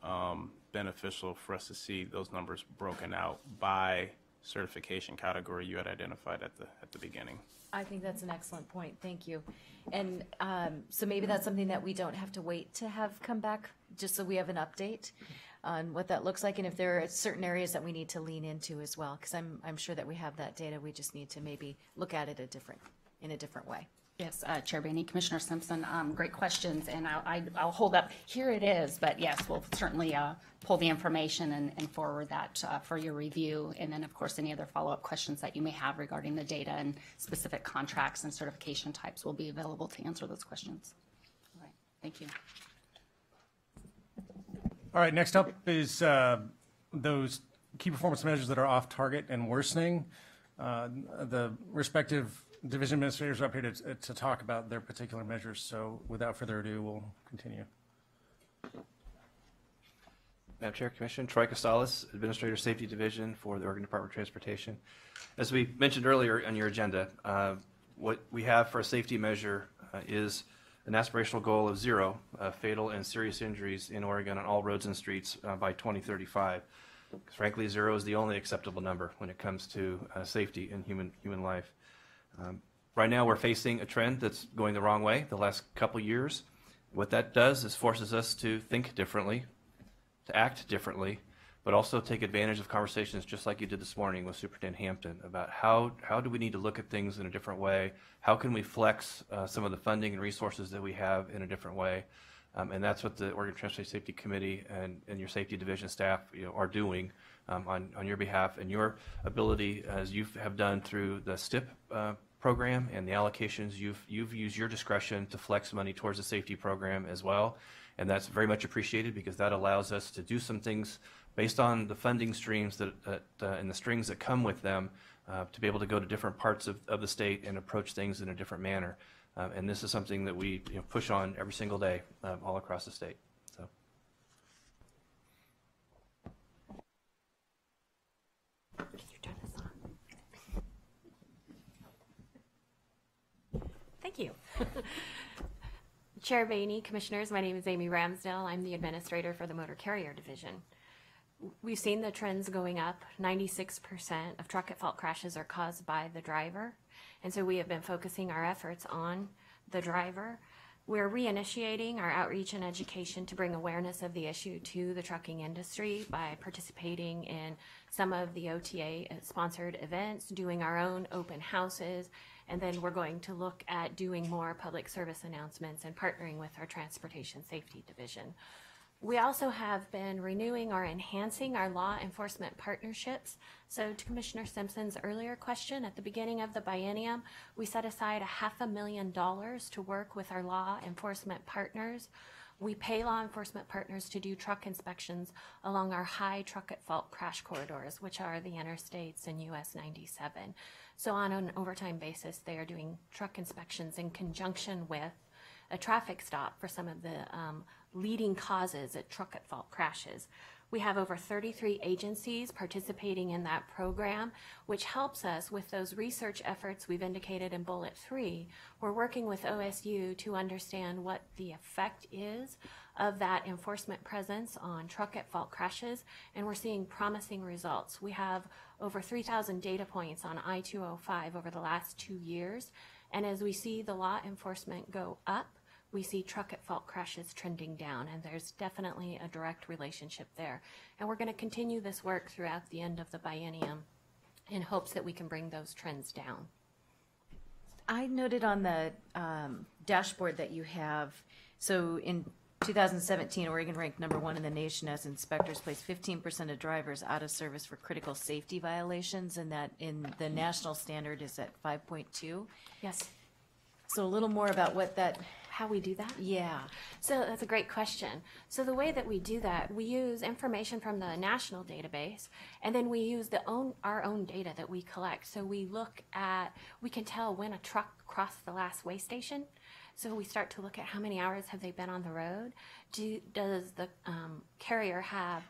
beneficial for us to see those numbers broken out by certification category you had identified at the beginning. I think that's an excellent point. Thank you. And so maybe that's something that we don't have to wait to have come back, just so we have an update on what that looks like, and if there are certain areas that we need to lean into as well, because I'm sure that we have that data. We just need to maybe look at it in a different way. Yes, Chair Bainey, Commissioner Simpson, great questions, and I'll hold up. Here it is, but yes, we'll certainly pull the information and forward that for your review, and then, of course, any other follow-up questions that you may have regarding the data and specific contracts and certification types will be available to answer those questions. All right, thank you. All right, next up is those key performance measures that are off target and worsening. The respective division administrators are up here to talk about their particular measures. So without further ado, we'll continue. Madam Chair, Commission, Troy Costales, Administrator Safety Division for the Oregon Department of Transportation. As we mentioned earlier on your agenda, what we have for a safety measure is an aspirational goal of 0 fatal and serious injuries in Oregon on all roads and streets by 2035. Because frankly, 0 is the only acceptable number when it comes to safety in human life. Right now, we're facing a trend that's going the wrong way the last couple years. What that does is forces us to think differently, to act differently, but also take advantage of conversations just like you did this morning with Superintendent Hampton about how do we need to look at things in a different way? How can we flex some of the funding and resources that we have in a different way? And that's what the Oregon Transportation Safety Committee and your safety division staff are doing on your behalf, and your ability, as you have done through the STIP program and the allocations, you've used your discretion to flex money towards the safety program as well. And that's very much appreciated, because that allows us to do some things based on the funding streams and the strings that come with them, to be able to go to different parts of the state and approach things in a different manner. And this is something that we push on every single day all across the state. So. Thank you. Chair Bainey, Commissioners, my name is Amy Ramsdale. I'm the Administrator for the Motor Carrier Division. We've seen the trends going up. 96% of truck at fault crashes are caused by the driver. And so we have been focusing our efforts on the driver. We're reinitiating our outreach and education to bring awareness of the issue to the trucking industry by participating in some of the OTA-sponsored events, doing our own open houses, and then we're going to look at doing more public service announcements and partnering with our Transportation Safety Division. We also have been renewing or enhancing our law enforcement partnerships. So to Commissioner Simpson's earlier question, at the beginning of the biennium, we set aside $500,000 to work with our law enforcement partners. We pay law enforcement partners to do truck inspections along our high truck at fault crash corridors, which are the interstates and US 97. So on an overtime basis, they are doing truck inspections in conjunction with a traffic stop for some of the leading causes at truck at fault crashes. We have over 33 agencies participating in that program, which helps us with those research efforts we've indicated in Bullet 3. We're working with OSU to understand what the effect is of that enforcement presence on truck at fault crashes, and we're seeing promising results. We have over 3,000 data points on I-205 over the last 2 years, and as we see the law enforcement go up, we see truck at fault crashes trending down, and there's definitely a direct relationship there. And we're going to continue this work throughout the end of the biennium in hopes that we can bring those trends down. I noted on the dashboard that you have, so in 2017, Oregon ranked #1 in the nation as inspectors placed 15% of drivers out of service for critical safety violations, and that in the national standard is at 5.2. Yes. So a little more about what that, How we do that? yeah. So that's a great question. So the way that we do that, we use information from the national database, and then we use our own data that we collect. So we can tell when a truck crossed the last weigh station. So we start to look at how many hours have they been on the road. Does the carrier have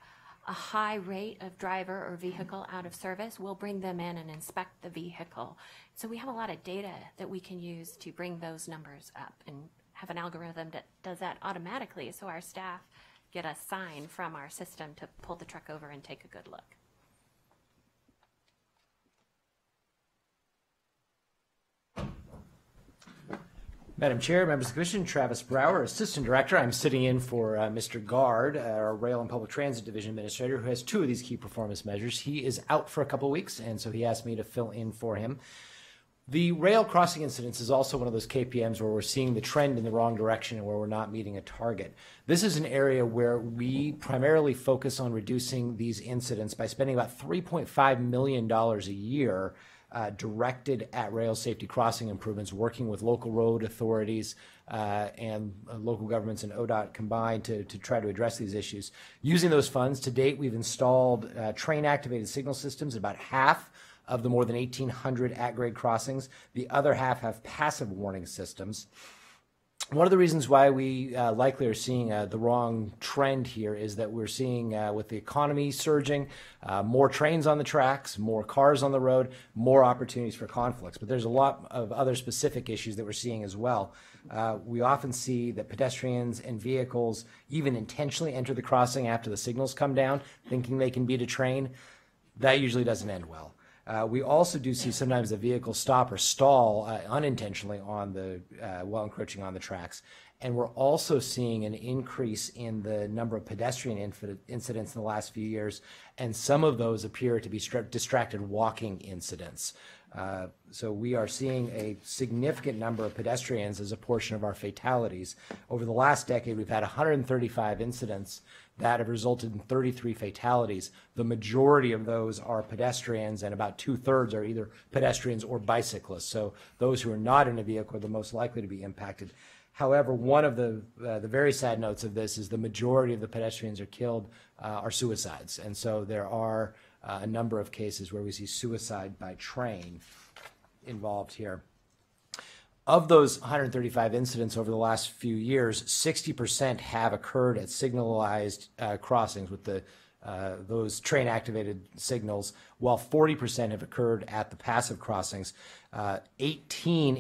a high rate of driver or vehicle out of service? We'll bring them in and inspect the vehicle. So we have a lot of data that we can use to bring those numbers up and have an algorithm that does that automatically, so our staff get a sign from our system to pull the truck over and take a good look. Madam Chair, members of the Commission, Travis Brower, Assistant Director. I'm sitting in for Mr. Guard, our Rail and Public Transit Division Administrator, who has two of these key performance measures. He is out for a couple weeks, and so he asked me to fill in for him. The rail crossing incidents is also one of those KPMs where we're seeing the trend in the wrong direction and where we're not meeting a target. This is an area where we primarily focus on reducing these incidents by spending about $3.5 million a year directed at rail safety crossing improvements, working with local road authorities and local governments and ODOT combined to try to address these issues. Using those funds, to date, we've installed train-activated signal systems at about half of the more than 1,800 at-grade crossings. The other half have passive warning systems. One of the reasons why we likely are seeing the wrong trend here is that we're seeing, with the economy surging, more trains on the tracks, more cars on the road, more opportunities for conflicts. But there's a lot of other specific issues that we're seeing as well. We often see that pedestrians and vehicles even intentionally enter the crossing after the signals come down, thinking they can beat a train. That usually doesn't end well. We also do see sometimes the vehicle stop or stall unintentionally on the while encroaching on the tracks. And we're also seeing an increase in the number of pedestrian incidents in the last few years, and some of those appear to be distracted walking incidents. So we are seeing a significant number of pedestrians as a portion of our fatalities. Over the last decade, we've had 135 incidents that have resulted in 33 fatalities. The majority of those are pedestrians, and about 2/3 are either pedestrians or bicyclists. So those who are not in a vehicle are the most likely to be impacted. However, one of the very sad notes of this is the majority of the pedestrians are killed are suicides. And so there are a number of cases where we see suicide by train involved here. Of those 135 incidents over the last few years, 60% have occurred at signalized crossings with those train-activated signals, while 40% have occurred at the passive crossings. 18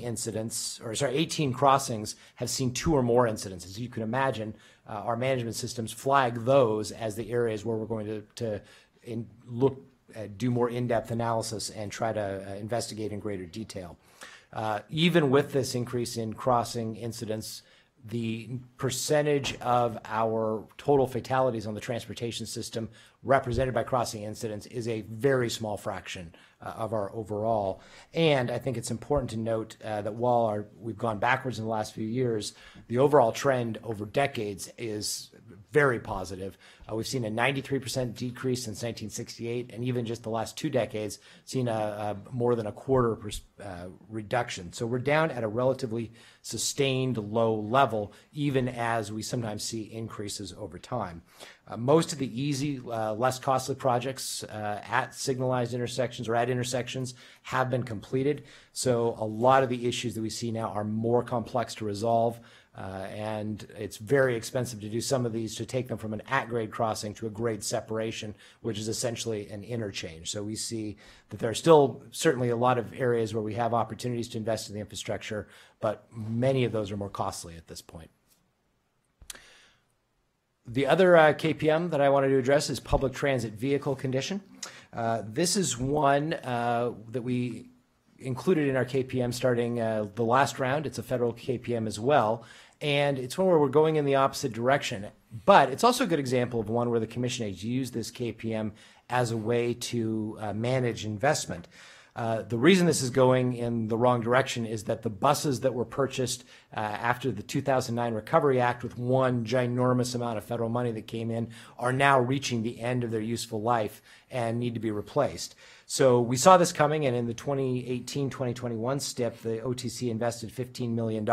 crossings have seen 2 or more incidents. As you can imagine, our management systems flag those as the areas where we're going to do more in-depth analysis and try to investigate in greater detail. Even with this increase in crossing incidents, the percentage of our total fatalities on the transportation system represented by crossing incidents is a very small fraction of our overall. And I think it's important to note that while we've gone backwards in the last few years, the overall trend over decades is very positive. We've seen a 93% decrease since 1968, and even just the last 2 decades, seen a more than a quarter reduction. So we're down at a relatively sustained low level, even as we sometimes see increases over time. Most of the easy, less costly projects at signalized intersections or at intersections have been completed. So a lot of the issues that we see now are more complex to resolve. And it's very expensive to do some of these, to take them from an at-grade crossing to a grade separation, which is essentially an interchange. So we see that there are still certainly a lot of areas where we have opportunities to invest in the infrastructure, but many of those are more costly at this point. The other KPM that I wanted to address is public transit vehicle condition. This is one that we included in our KPM starting the last round. It's a federal KPM as well. And it's one where we're going in the opposite direction. But it's also a good example of one where the Commission has used this KPM as a way to manage investment. The reason this is going in the wrong direction is that the buses that were purchased after the 2009 Recovery Act with one ginormous amount of federal money that came in are now reaching the end of their useful life and need to be replaced. So we saw this coming, and in the 2018-2021 STIP, the OTC invested $15 million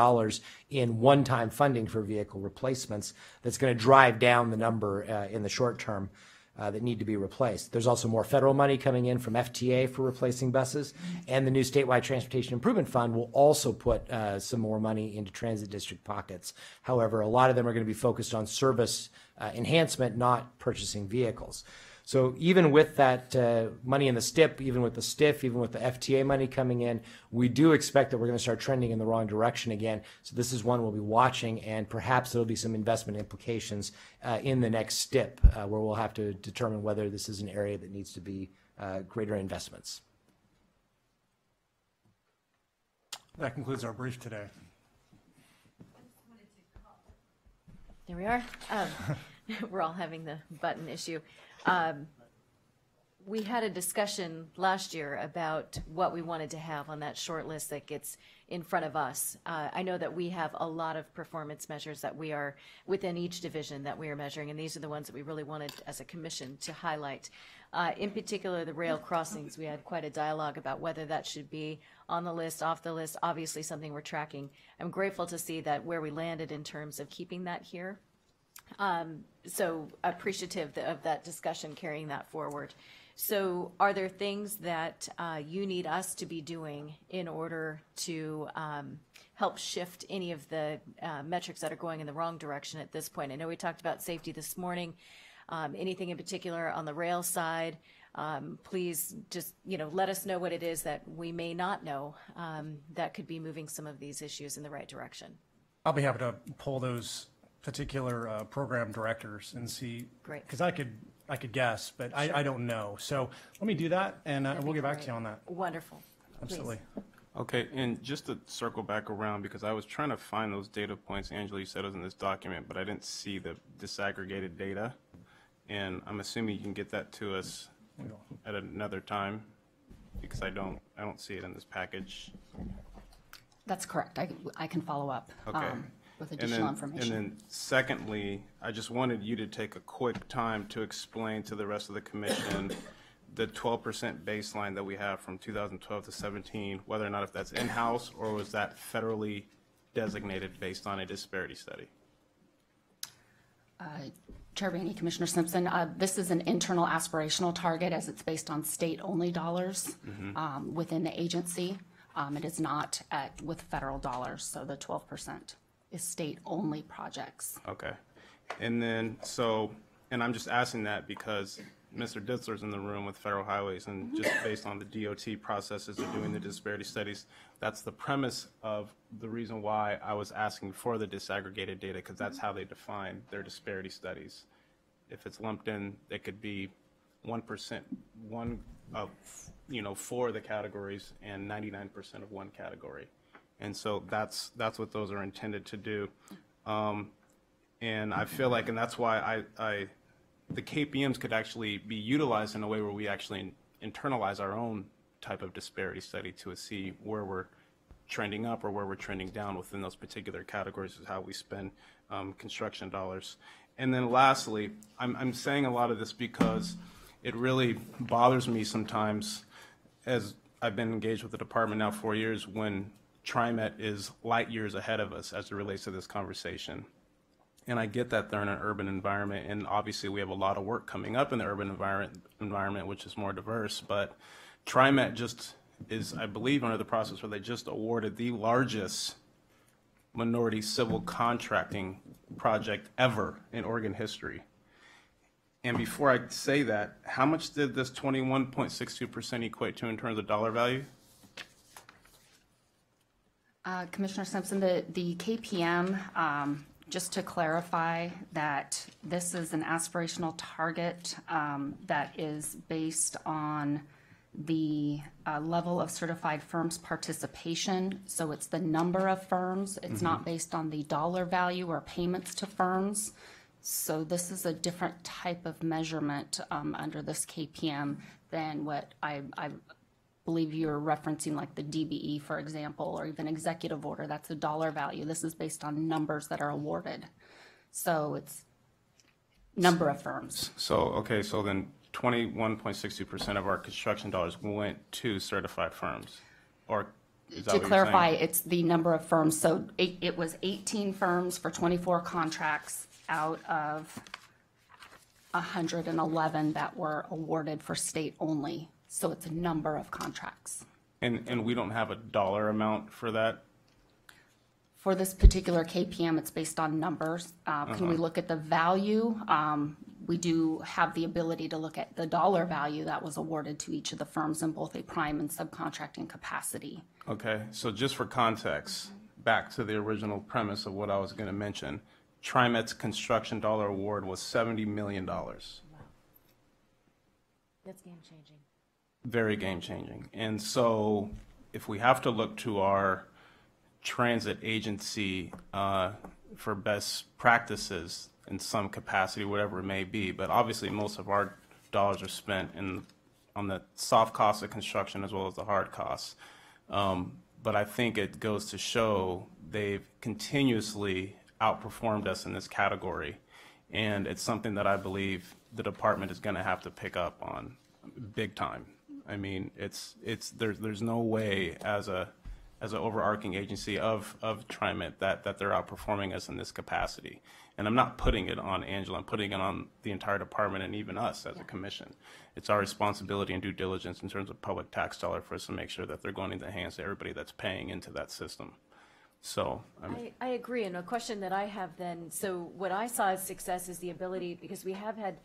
in one-time funding for vehicle replacements that's going to drive down the number in the short term that need to be replaced. There's also more federal money coming in from FTA for replacing buses, and the new statewide transportation improvement fund will also put some more money into transit district pockets. However, a lot of them are going to be focused on service enhancement, not purchasing vehicles. So even with that money in the STIP, even with the STIF, even with the FTA money coming in, we do expect that we're going to start trending in the wrong direction again. So this is one we'll be watching, and perhaps there'll be some investment implications in the next STIP, where we'll have to determine whether this is an area that needs to be greater investments. That concludes our brief today. There we are. We're all having the button issue. We had a discussion last year about what we wanted to have on that short list that gets in front of us. I know that we have a lot of performance measures that we are within each division that we are measuring, and these are the ones that we really wanted as a commission to highlight. In particular, the rail crossings, we had quite a dialogue about whether that should be on the list, off the list, obviously something we're tracking. I'm grateful to see that where we landed in terms of keeping that here. So appreciative of that discussion, carrying that forward. So are there things that you need us to be doing in order to help shift any of the metrics that are going in the wrong direction at this point? I know we talked about safety this morning. Anything in particular on the rail side? Please just, let us know what it is that we may not know that could be moving some of these issues in the right direction. I'll be happy to pull those particular program directors and see. Great. Because I could guess, but I don't know. So let me do that, and we'll get back to you on that. Wonderful. Absolutely. Please. Okay, and just to circle back around, because I was trying to find those data points, Angela, you said it was in this document, but I didn't see the disaggregated data. And I'm assuming you can get that to us at another time, because I don't see it in this package. That's correct. I can follow up. Okay. With additional information. And then secondly, I just wanted you to take a quick time to explain to the rest of the commission the 12% baseline that we have from 2012 to 17, whether or not if that's in-house or was that federally designated based on a disparity study. Chair Rainey, Commissioner Simpson, this is an internal aspirational target as it's based on state-only dollars within the agency. It is not with federal dollars, so the 12% is state-only projects. Okay. And then, and I'm just asking that because Mr. Ditzler's in the room with Federal Highways, and just based on the DOT processes of doing the disparity studies, that's the premise of the reason why I was asking for the disaggregated data, because that's how they define their disparity studies. If it's lumped in, it could be 1%, one of, for the categories and 99% of one category. And so that's what those are intended to do. And I feel like, and that's why the KPMs could actually be utilized in a way where we actually internalize our own type of disparity study to see where we're trending up or where we're trending down within those particular categories is how we spend construction dollars. And then lastly, I'm saying a lot of this because it really bothers me sometimes, as I've been engaged with the department now 4 years, when TriMet is light years ahead of us as it relates to this conversation. And I get that they're in an urban environment, and obviously we have a lot of work coming up in the urban environment, which is more diverse, but TriMet just is, I believe, under the process where they just awarded the largest minority civil contracting project ever in Oregon history. And before I say that, how much did this 21.62% equate to in terms of dollar value? Commissioner Simpson, the KPM, just to clarify that this is an aspirational target that is based on the level of certified firms participation. So it's the number of firms. It's not based on the dollar value or payments to firms. So this is a different type of measurement under this KPM than what I believe you're referencing like the DBE, for example, or even executive order. That's a dollar value. This is based on numbers that are awarded. So it's number of firms. So, okay, so then 21.62% of our construction dollars went to certified firms, or is that To what clarify, you're saying? it's the number of firms. So it was 18 firms for 24 contracts out of 111 that were awarded for state only. So it's a number of contracts. And we don't have a dollar amount for that? For this particular KPM, it's based on numbers. Can we look at the value? We do have the ability to look at the dollar value that was awarded to each of the firms in both a prime and subcontracting capacity. Okay, so just for context, back to the original premise of what I was going to mention, TriMet's construction dollar award was $70 million. That's game changing. Very game changing. And so if we have to look to our transit agency for best practices in some capacity, whatever it may be, but obviously most of our dollars are spent on the soft costs of construction as well as the hard costs. But I think it goes to show they've continuously outperformed us in this category. And it's something that I believe the department is going to have to pick up on big time. I mean, there's no way as an overarching agency of TriMet that they're outperforming us in this capacity. And I'm not putting it on Angela, I'm putting it on the entire department and even us as a commission. It's our responsibility and due diligence in terms of public tax dollar for us to make sure that they're going into the hands of everybody that's paying into that system. So I agree, and a question that I have then, so what I saw as success is the ability, because we have had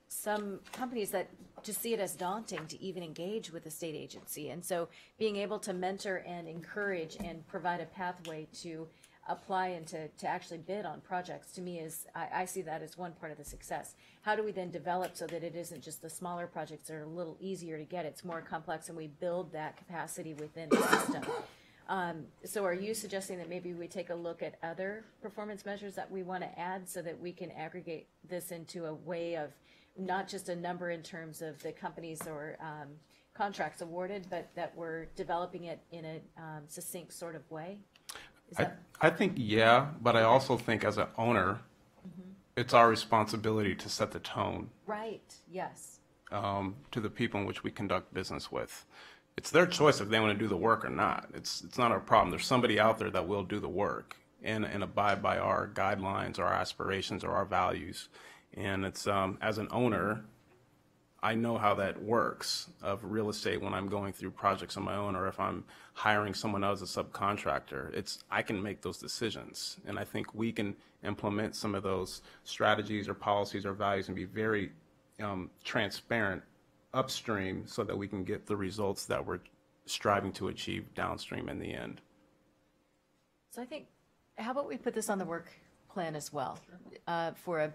some companies that just see it as daunting to even engage with the state agency, and so being able to mentor and encourage and provide a pathway to apply and to actually bid on projects, to me is, I see that as one part of the success. How do we then develop so that it isn't just the smaller projects that are a little easier to get, it's more complex, and we build that capacity within the system? So are you suggesting that maybe we take a look at other performance measures that we want to add so that we can aggregate this into a way of not just a number in terms of the companies or contracts awarded, but that we're developing it in a succinct sort of way? I think, yeah, but I also think as an owner, it's our responsibility to set the tone. Right, yes. To the people in which we conduct business with. It's their choice if they want to do the work or not. It's not our problem. There's somebody out there that will do the work and abide by our guidelines, our aspirations, or our values. And it's as an owner, I know how that works of real estate when I'm going through projects on my own, or if I'm hiring someone else as a subcontractor. I can make those decisions, and I think we can implement some of those strategies or policies or values and be very transparent upstream so that we can get the results that we're striving to achieve downstream in the end. So I think, how about we put this on the work plan as well, for a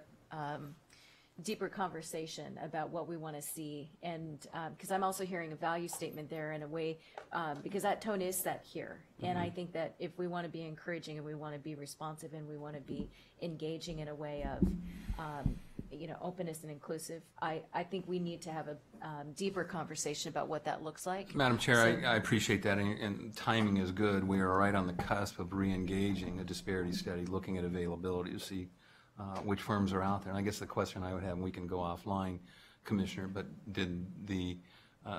deeper conversation about what we want to see, and because I'm also hearing a value statement there in a way, because that tone is set here, and I think that if we want to be encouraging and we want to be responsive and we want to be engaging in a way of openness and inclusive, I think we need to have a deeper conversation about what that looks like. Madam Chair, I appreciate that, and timing is good. We are right on the cusp of re-engaging a disparity study, looking at availability to see which firms are out there. And I guess the question I would have, and we can go offline, Commissioner, but did the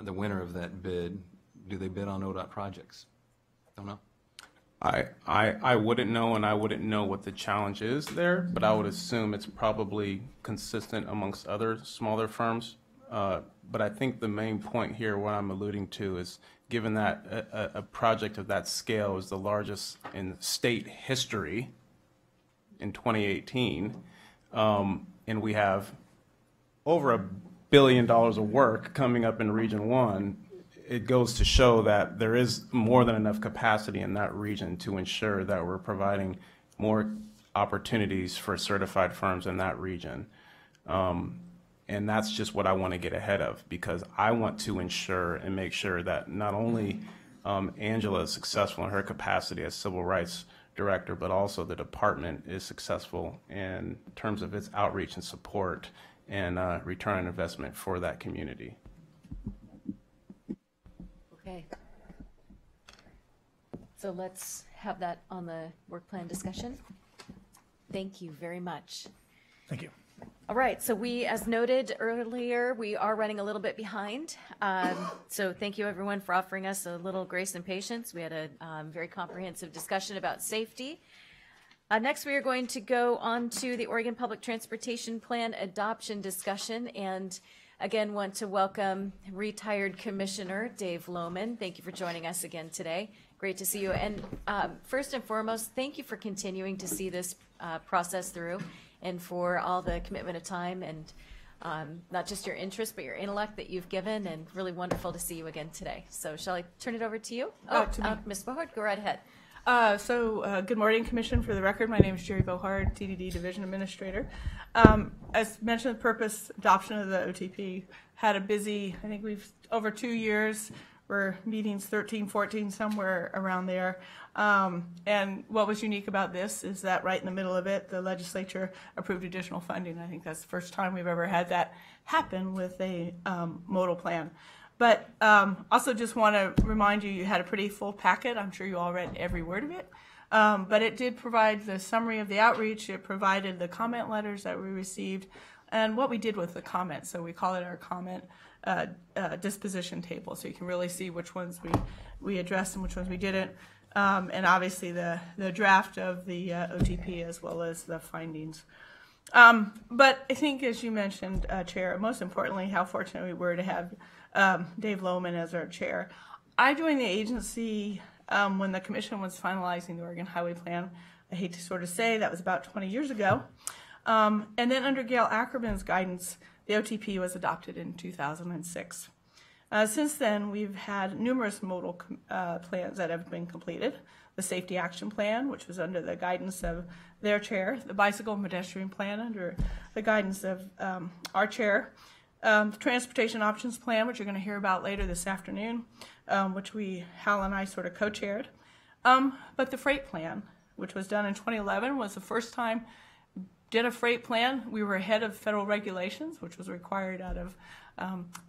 winner of that bid, do they bid on ODOT projects? Don't know. I wouldn't know, and I wouldn't know what the challenge is there, but I would assume it's probably consistent amongst other smaller firms. But I think the main point here, what I'm alluding to, is given that a project of that scale is the largest in state history in 2018, and we have over $1 billion of work coming up in Region 1, it goes to show that there is more than enough capacity in that region to ensure that we're providing more opportunities for certified firms in that region. And that's just what I want to get ahead of, because I want to ensure and make sure that not only Angela is successful in her capacity as Civil Rights Director, but also the department is successful in terms of its outreach and support and return on investment for that community. So let's have that on the work plan discussion. Thank you very much. Thank you. All right, so we, as noted earlier, we are running a little bit behind. So thank you, everyone, for offering us a little grace and patience. We had a very comprehensive discussion about safety. Next, we are going to go on to the Oregon Public Transportation Plan adoption discussion. And again, want to welcome retired Commissioner Dave Lohman. Thank you for joining us again today. Great to see you. And first and foremost, thank you for continuing to see this process through, and for all the commitment of time and not just your interest, but your intellect that you've given, and really wonderful to see you again today. So shall I turn it over to you? To me. Ms. Bohard, go right ahead. Good morning, Commission. For the record, my name is Jerry Bohard, TDD Division Administrator. As mentioned, the purpose adoption of the OTP had a busy, I think we've over 2 years. We're meetings 13, 14, somewhere around there. And what was unique about this is that right in the middle of it, the legislature approved additional funding. I think that's the first time we've ever had that happen with a modal plan. But also just want to remind you, you had a pretty full packet. I'm sure you all read every word of it. But it did provide the summary of the outreach. It provided the comment letters that we received and what we did with the comments. So we call it our comment disposition table. So you can really see which ones we addressed and which ones we didn't. And obviously the draft of the OTP as well as the findings. But I think, as you mentioned, Chair, most importantly, how fortunate we were to have Dave Lohman as our chair. I joined the agency when the commission was finalizing the Oregon Highway Plan. I hate to sort of say that was about 20 years ago. And then under Gail Ackerman's guidance, the OTP was adopted in 2006. Since then, we've had numerous modal plans that have been completed. The Safety Action Plan, which was under the guidance of their chair, the Bicycle and Pedestrian Plan under the guidance of our chair, the Transportation Options Plan, which you're going to hear about later this afternoon, which Hal and I sort of co-chaired. But the Freight Plan, which was done in 2011, was the first time did a freight plan. We were ahead of federal regulations, which was required out of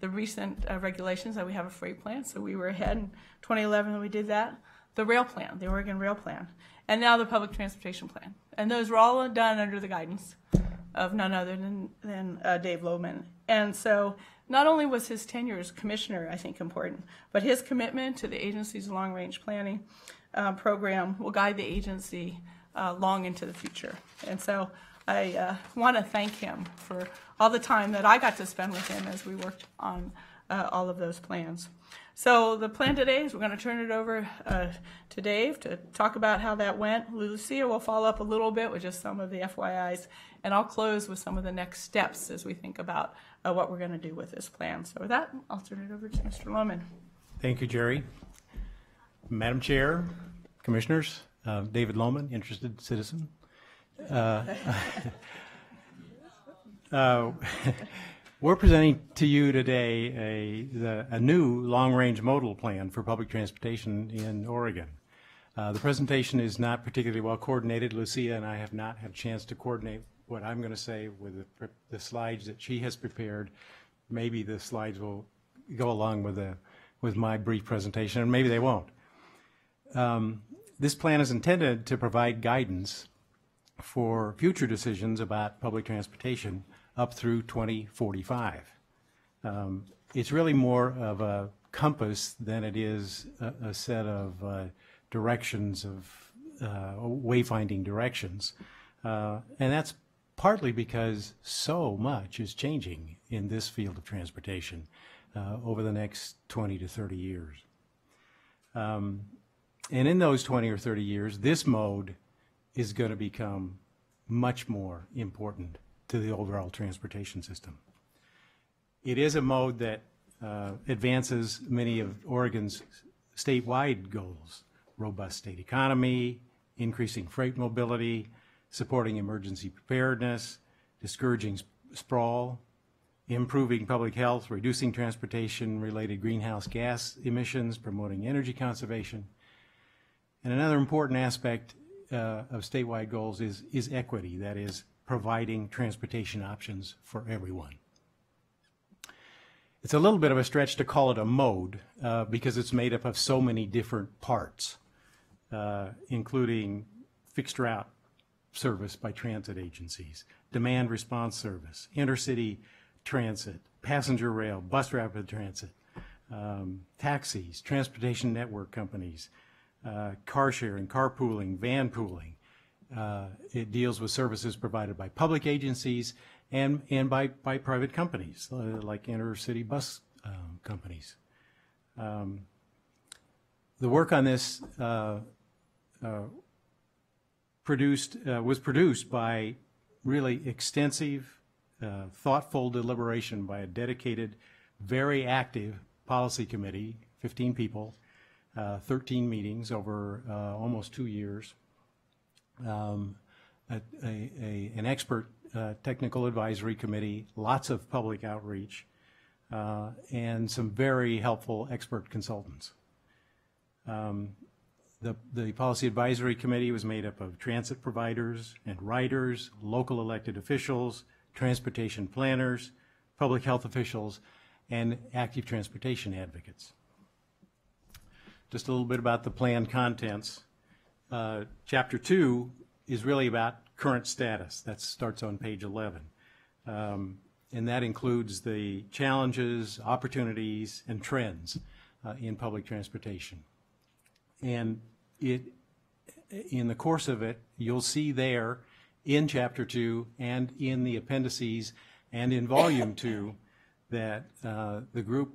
the recent regulations that we have a freight plan. So we were ahead in 2011 when we did that. The rail plan, the Oregon Rail Plan, and now the Public Transportation Plan. And those were all done under the guidance of none other than Dave Lohman. And so not only was his tenure as commissioner, I think, important, but his commitment to the agency's long-range planning program will guide the agency long into the future. And so I want to thank him for all the time that I got to spend with him as we worked on all of those plans. So the plan today is we're going to turn it over to Dave to talk about how that went. Lucia will follow up a little bit with just some of the FYIs, and I'll close with some of the next steps as we think about what we're going to do with this plan. So with that, I'll turn it over to Mr. Lohman. Thank you, Jerry. Madam Chair, Commissioners, David Lohman, interested citizen. We're presenting to you today a new long-range modal plan for public transportation in Oregon. The presentation is not particularly well coordinated. Lucia and I have not had a chance to coordinate what I'm going to say with the slides that she has prepared. Maybe the slides will go along with my brief presentation, and maybe they won't. This plan is intended to provide guidance for future decisions about public transportation up through 2045. It's really more of a compass than it is a set of directions of wayfinding directions. And that's partly because so much is changing in this field of transportation over the next 20 to 30 years. And in those 20 or 30 years, this mode is going to become much more important to the overall transportation system. It is a mode that advances many of Oregon's statewide goals: robust state economy, increasing freight mobility, supporting emergency preparedness, discouraging sprawl, improving public health, reducing transportation-related greenhouse gas emissions, promoting energy conservation. And another important aspect of statewide goals is equity, that is, providing transportation options for everyone. It's a little bit of a stretch to call it a mode because it's made up of so many different parts. including fixed route service by transit agencies, demand response service, intercity transit, passenger rail, bus rapid transit, taxis, transportation network companies, car sharing, carpooling, van pooling. It deals with services provided by public agencies and by private companies like intercity bus companies. The work on this was produced by really extensive, thoughtful deliberation by a dedicated, very active policy committee, 15 people, 13 meetings over almost 2 years, an expert technical advisory committee, lots of public outreach, and some very helpful expert consultants. The Policy Advisory Committee was made up of transit providers and riders, local elected officials, transportation planners, public health officials, and active transportation advocates. Just a little bit about the plan contents. Chapter 2 is really about current status. That starts on page 11. And that includes the challenges, opportunities, and trends in public transportation. And in the course of it, you'll see there in Chapter 2 and in the appendices and in Volume 2 that the group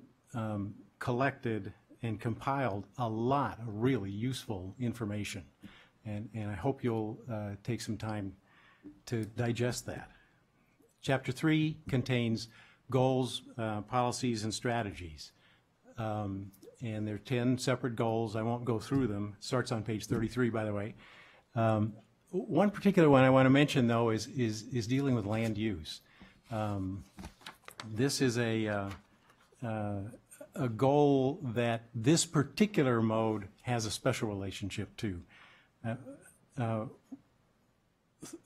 collected and compiled a lot of really useful information. And I hope you'll take some time to digest that. Chapter 3 contains goals, policies, and strategies. And there are 10 separate goals. I won't go through them. It starts on page 33, by the way. One particular one I want to mention, though, is dealing with land use. This is a goal that this particular mode has a special relationship to.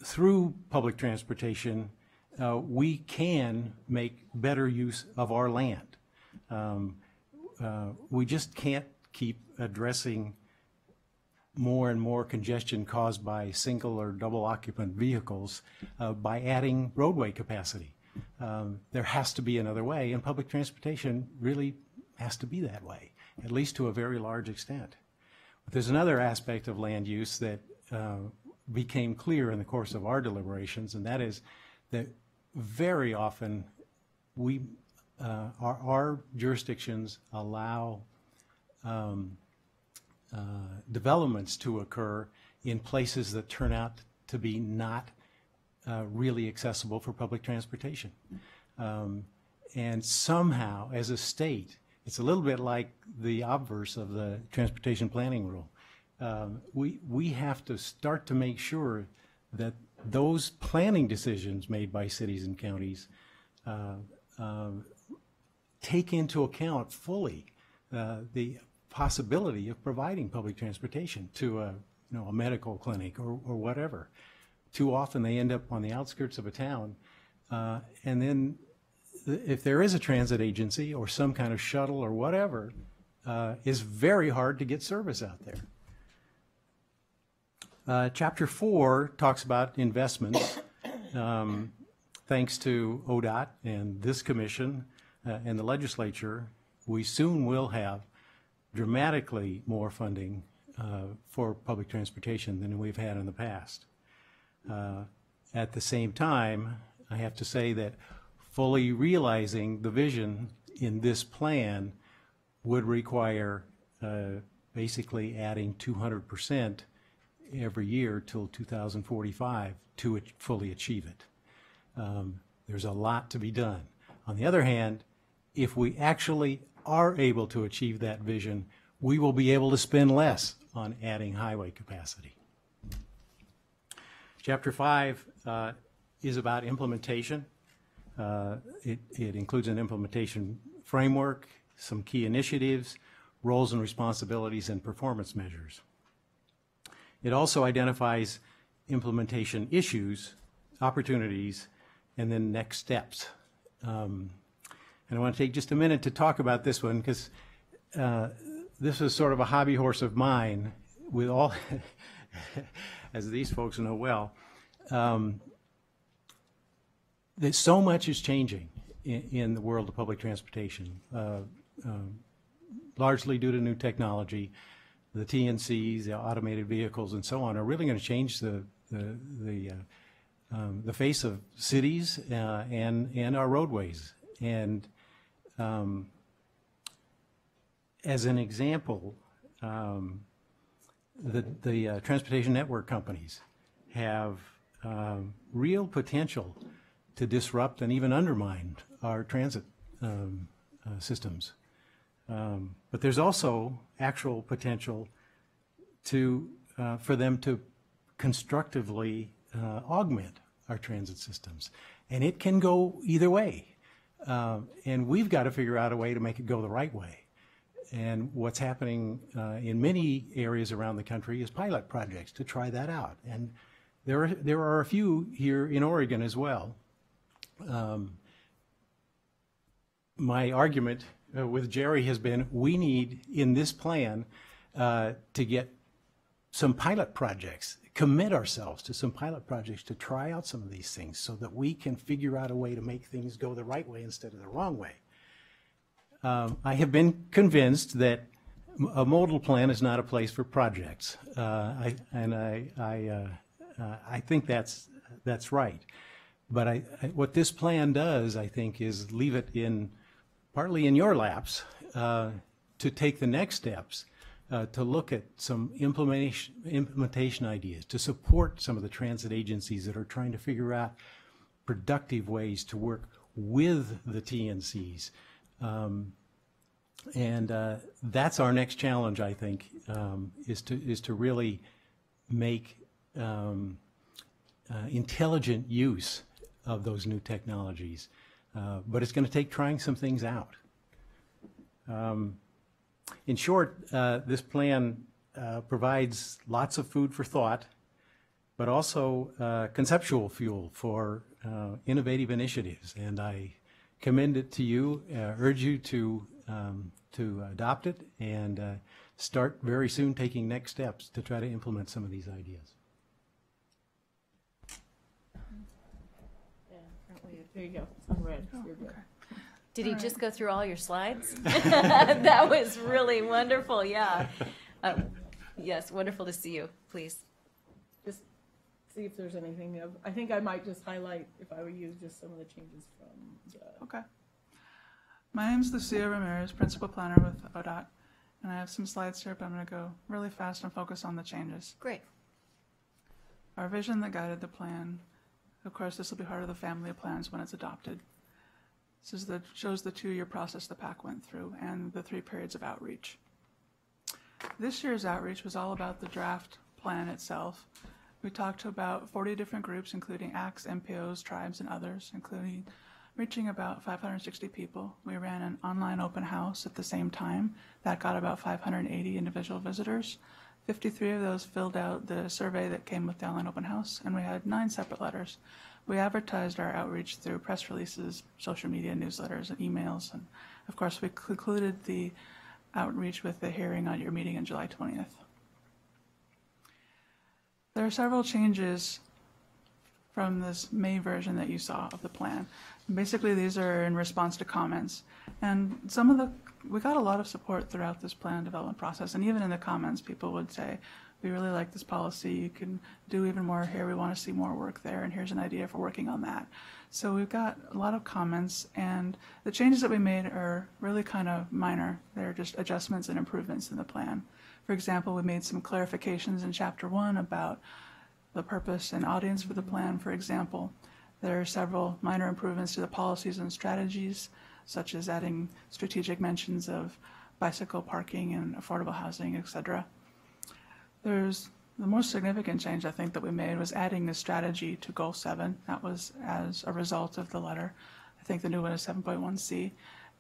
Through public transportation, we can make better use of our land. We just can't keep addressing more and more congestion caused by single or double occupant vehicles by adding roadway capacity. There has to be another way, and public transportation really has to be that way, at least to a very large extent. But there's another aspect of land use that became clear in the course of our deliberations, and that is that very often our jurisdictions allow developments to occur in places that turn out to be not really accessible for public transportation. And somehow, as a state, it's a little bit like the obverse of the transportation planning rule. We have to start to make sure that those planning decisions made by cities and counties take into account fully the possibility of providing public transportation to a medical clinic or whatever. Too often they end up on the outskirts of a town, and then if there is a transit agency or some kind of shuttle or whatever, it's very hard to get service out there. Chapter 4 talks about investments. Thanks to ODOT and this commission and the legislature, we soon will have dramatically more funding for public transportation than we've had in the past. At the same time, I have to say that fully realizing the vision in this plan would require basically adding 200% every year till 2045 to fully achieve it. There's a lot to be done. On the other hand, if we actually are able to achieve that vision, we will be able to spend less on adding highway capacity. Chapter 5 is about implementation. It includes an implementation framework, some key initiatives, roles and responsibilities, and performance measures. It also identifies implementation issues, opportunities, and then next steps. And I want to take just a minute to talk about this one because this is sort of a hobby horse of mine. with all, as these folks know well, that so much is changing in the world of public transportation, largely due to new technology. The TNCs, the automated vehicles, and so on are really going to change the face of cities and our roadways. And as an example, the transportation network companies have real potential to disrupt and even undermine our transit systems. But there's also actual potential for them to constructively augment our transit systems. And it can go either way. And we've got to figure out a way to make it go the right way. And what's happening in many areas around the country is pilot projects to try that out. And there are a few here in Oregon as well. My argument with Jerry has been, we need in this plan to get some pilot projects, commit ourselves to some pilot projects to try out some of these things so that we can figure out a way to make things go the right way instead of the wrong way. I have been convinced that a modal plan is not a place for projects, I think that's right. But what this plan does, I think, is leave it partly in your laps to take the next steps, to look at some implementation ideas, to support some of the transit agencies that are trying to figure out productive ways to work with the TNCs. And that's our next challenge, I think, is to really make intelligent use of those new technologies. But it's going to take trying some things out. In short, this plan provides lots of food for thought, but also conceptual fuel for innovative initiatives. And I commend it to you, urge you to adopt it, and start very soon taking next steps to try to implement some of these ideas. There you go. It's on red. You're good. Did he just go through all your slides? That was really wonderful, yeah. Yes, wonderful to see you, please. Just see if there's anything. I think I might just highlight, if I were you, just some of the changes from the... Okay. My name is Lucia Ramirez, Principal Planner with ODOT, and I have some slides here, but I'm going to go really fast and focus on the changes. Great. Our vision that guided the plan, of course, this will be part of the family of plans when it's adopted. This shows the 2-year process the PAC went through and the 3 periods of outreach. This year's outreach was all about the draft plan itself. We talked to about 40 different groups, including ACTs, MPOs, tribes, and others, including reaching about 560 people. We ran an online open house at the same time. That got about 580 individual visitors. 53 of those filled out the survey that came with the online open house, and we had 9 separate letters. We advertised our outreach through press releases, social media, newsletters, and emails, and of course we concluded the outreach with the hearing on your meeting on July 20th. There are several changes from this May version that you saw of the plan. And basically these are in response to comments, and we got a lot of support throughout this plan development process, and even in the comments people would say, we really like this policy, you can do even more here, we want to see more work there, and here's an idea for working on that. So we've got a lot of comments, and the changes that we made are really kind of minor. They're just adjustments and improvements in the plan. For example, we made some clarifications in Chapter 1 about the purpose and audience for the plan, for example. There are several minor improvements to the policies and strategies, such as adding strategic mentions of bicycle parking and affordable housing, etc. The most significant change I think that we made was adding the strategy to Goal 7. That was as a result of the letter. I think the new one is 7.1C.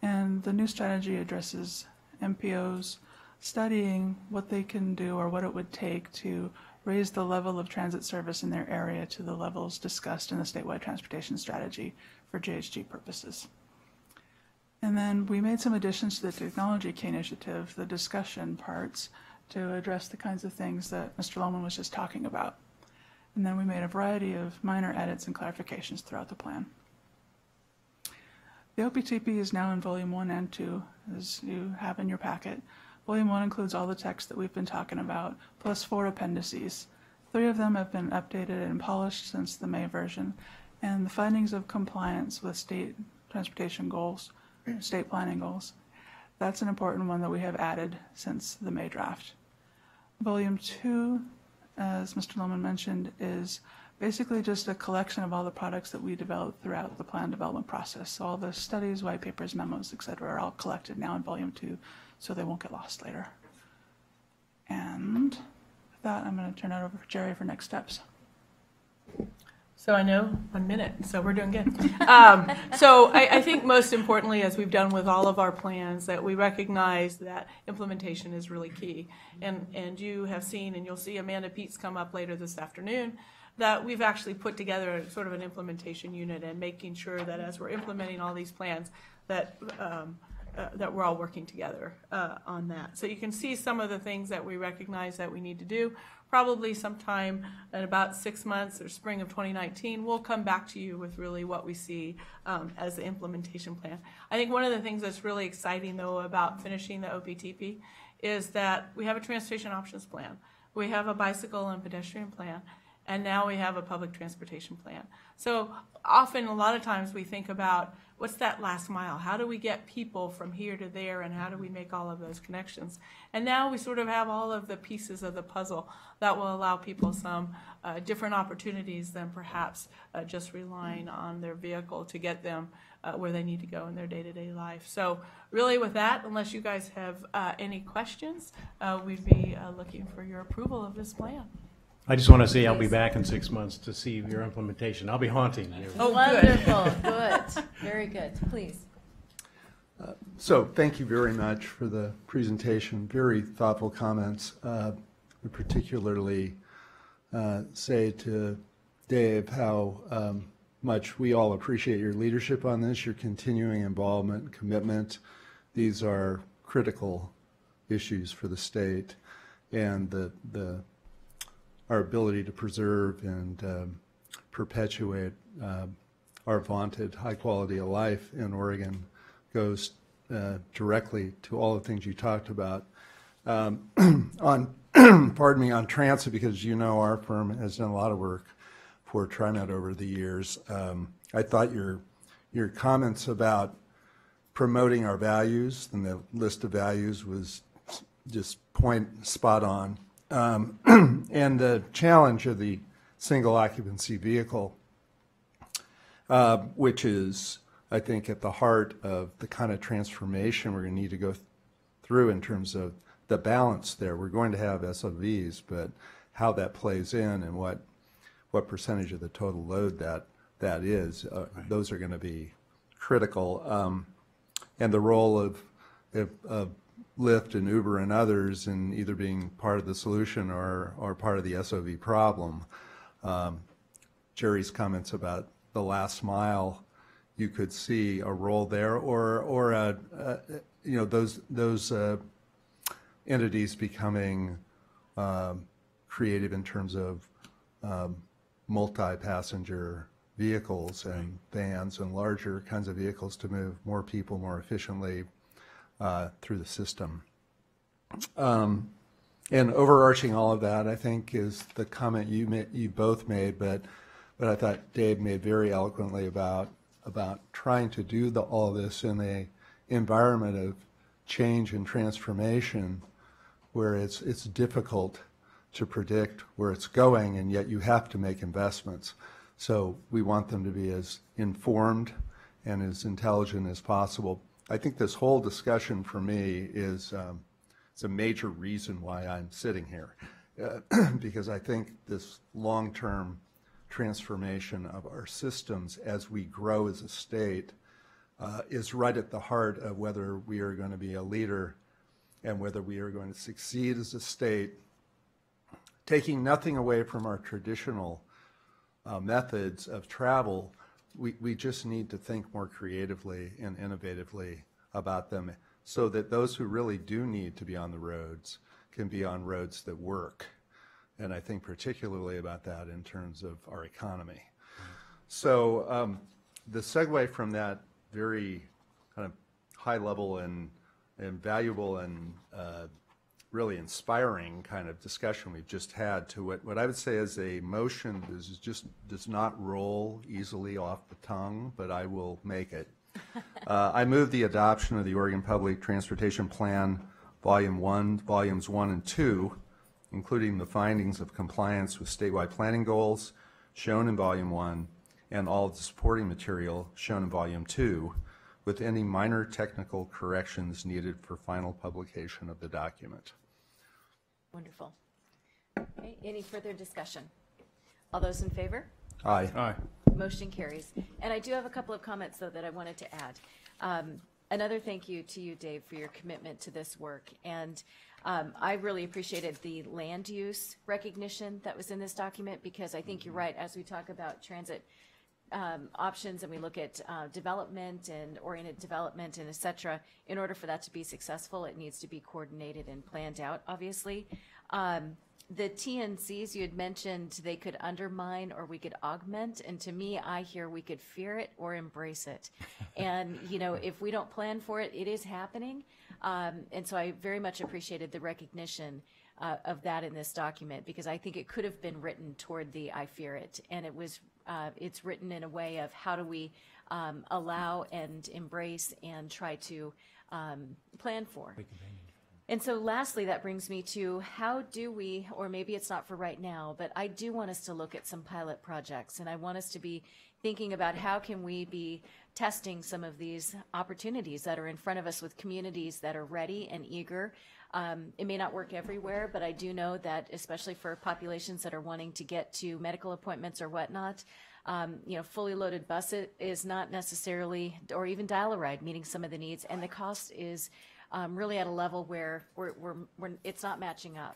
And the new strategy addresses MPOs studying what they can do or what it would take to raise the level of transit service in their area to the levels discussed in the statewide transportation strategy for JHG purposes. And then we made some additions to the technology key initiative, the discussion parts, to address the kinds of things that Mr. Lohman was just talking about. And then we made a variety of minor edits and clarifications throughout the plan. The OPTP is now in Volume 1 and 2, as you have in your packet. Volume 1 includes all the text that we've been talking about, plus 4 appendices. 3 of them have been updated and polished since the May version, and the findings of compliance with state transportation goals, state planning goals. That's an important one that we have added since the May draft. Volume 2, as Mr. Lohman mentioned, is basically just a collection of all the products that we developed throughout the plan development process. So all the studies, white papers, memos, et cetera, are all collected now in Volume 2, so they won't get lost later. And with that, I'm going to turn it over to Jerry for next steps. So I know 1 minute, so we're doing good. So I think most importantly, as we've done with all of our plans, that we recognize that implementation is really key. And you have seen, and you'll see Amanda Peets come up later this afternoon, that we've actually put together a, sort of an implementation unit and making sure that as we're implementing all these plans, that that we're all working together on that. So you can see some of the things that we recognize that we need to do. Probably sometime in about 6 months or spring of 2019, we'll come back to you with really what we see as the implementation plan. I think one of the things that's really exciting, though, about finishing the OPTP is that we have a transportation options plan. We have a bicycle and pedestrian plan. And now we have a public transportation plan. So often, a lot of times, we think about what's that last mile? How do we get people from here to there, and how do we make all of those connections? And now we sort of have all of the pieces of the puzzle that will allow people some different opportunities than perhaps just relying on their vehicle to get them where they need to go in their day-to-day life. So really with that, unless you guys have any questions, we'd be looking for your approval of this plan. I just want to say I'll be back in 6 months to see your implementation. I'll be haunting you. Oh, wonderful. Good. Very good. Please. So thank you very much for the presentation. Very thoughtful comments. We particularly say to Dave how much we all appreciate your leadership on this, your continuing involvement, commitment. These are critical issues for the state, and our ability to preserve and perpetuate our vaunted high quality of life in Oregon goes directly to all the things you talked about. On pardon me, on transit, because you know our firm has done a lot of work for TriMet over the years. I thought your comments about promoting our values and the list of values was just spot on. And the challenge of the single occupancy vehicle, which is, I think, at the heart of the kind of transformation we're going to need to go through in terms of the balance there. We're going to have SOVs, but how that plays in and what percentage of the total load that is, those are going to be critical. And the role of Lyft and Uber and others in either being part of the solution or part of the SOV problem. Jerry's comments about the last mile, you could see a role there, or those entities becoming creative in terms of multi-passenger vehicles and vans and larger kinds of vehicles to move more people more efficiently through the system. And overarching all of that, I think, is the comment you both made, but I thought Dave made very eloquently about trying to do all this in a environment of change and transformation where it's difficult to predict where it's going, and yet you have to make investments. So we want them to be as informed and as intelligent as possible. I think this whole discussion for me is it's a major reason why I'm sitting here, because I think this long-term transformation of our systems as we grow as a state is right at the heart of whether we are going to be a leader and whether we are going to succeed as a state, taking nothing away from our traditional methods of travel. We just need to think more creatively and innovatively about them so that those who really do need to be on the roads can be on roads that work. And I think particularly about that in terms of our economy. So the segue from that very kind of high level and valuable and really inspiring kind of discussion we've just had to what I would say is a motion that does not roll easily off the tongue, but I will make it. I move the adoption of the Oregon Public Transportation Plan, Volumes 1 and 2, including the findings of compliance with statewide planning goals shown in Volume 1 and all of the supporting material shown in Volume 2, with any minor technical corrections needed for final publication of the document. Wonderful. Okay, any further discussion? All those in favor? Aye. Aye. Motion carries. And I do have a couple of comments, though, that I wanted to add. Another thank you to you, Dave, for your commitment to this work. And I really appreciated the land use recognition that was in this document, because I think you're right, as we talk about transit options and we look at development and oriented development and et cetera, in order for that to be successful, it needs to be coordinated and planned out, obviously. The TNCs, you had mentioned they could undermine or we could augment, and to me, I hear we could fear it or embrace it. And, you know, if we don't plan for it, it is happening. And so I very much appreciated the recognition of that in this document, because I think it could have been written toward the I fear it, and it was it's written in a way of how do we allow and embrace and try to plan for. And so lastly, that brings me to how do we, or maybe it's not for right now, but I do want us to look at some pilot projects, and I want us to be thinking about how can we be testing some of these opportunities that are in front of us with communities that are ready and eager. It may not work everywhere, but I do know that especially for populations that are wanting to get to medical appointments or whatnot, you know, fully loaded bus is not necessarily, or even dial-a-ride, meeting some of the needs, and the cost is really at a level where it's not matching up.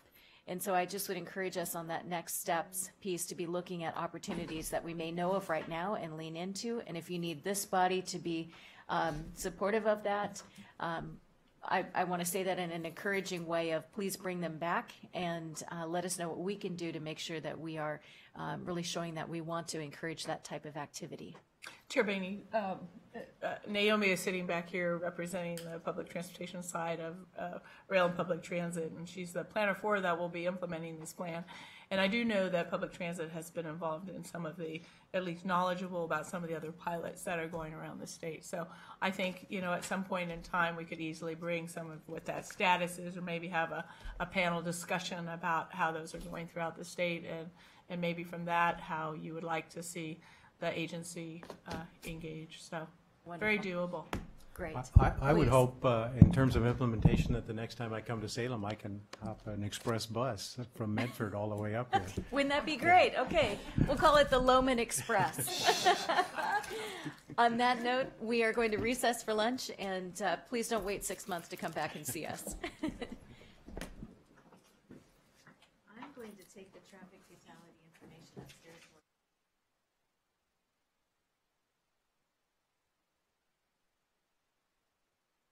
And so I just would encourage us on that next steps piece to be looking at opportunities that we may know of right now and lean into. And if you need this body to be supportive of that, I want to say that in an encouraging way of please bring them back and let us know what we can do to make sure that we are really showing that we want to encourage that type of activity. Chair Boehne, Naomi is sitting back here representing the public transportation side of rail and public transit, and she's the planner for that will be implementing this plan. And I do know that public transit has been involved in some of the, at least knowledgeable about some of the other pilots that are going around the state. So I think, you know, at some point in time, we could easily bring some of what that status is, or maybe have a panel discussion about how those are going throughout the state, and maybe from that, how you would like to see the agency engage. So very doable. Great. I would hope, in terms of implementation, that the next time I come to Salem, I can hop an express bus from Medford all the way up here. Wouldn't that be great? Okay, we'll call it the Loman Express. On that note, we are going to recess for lunch, and please don't wait 6 months to come back and see us.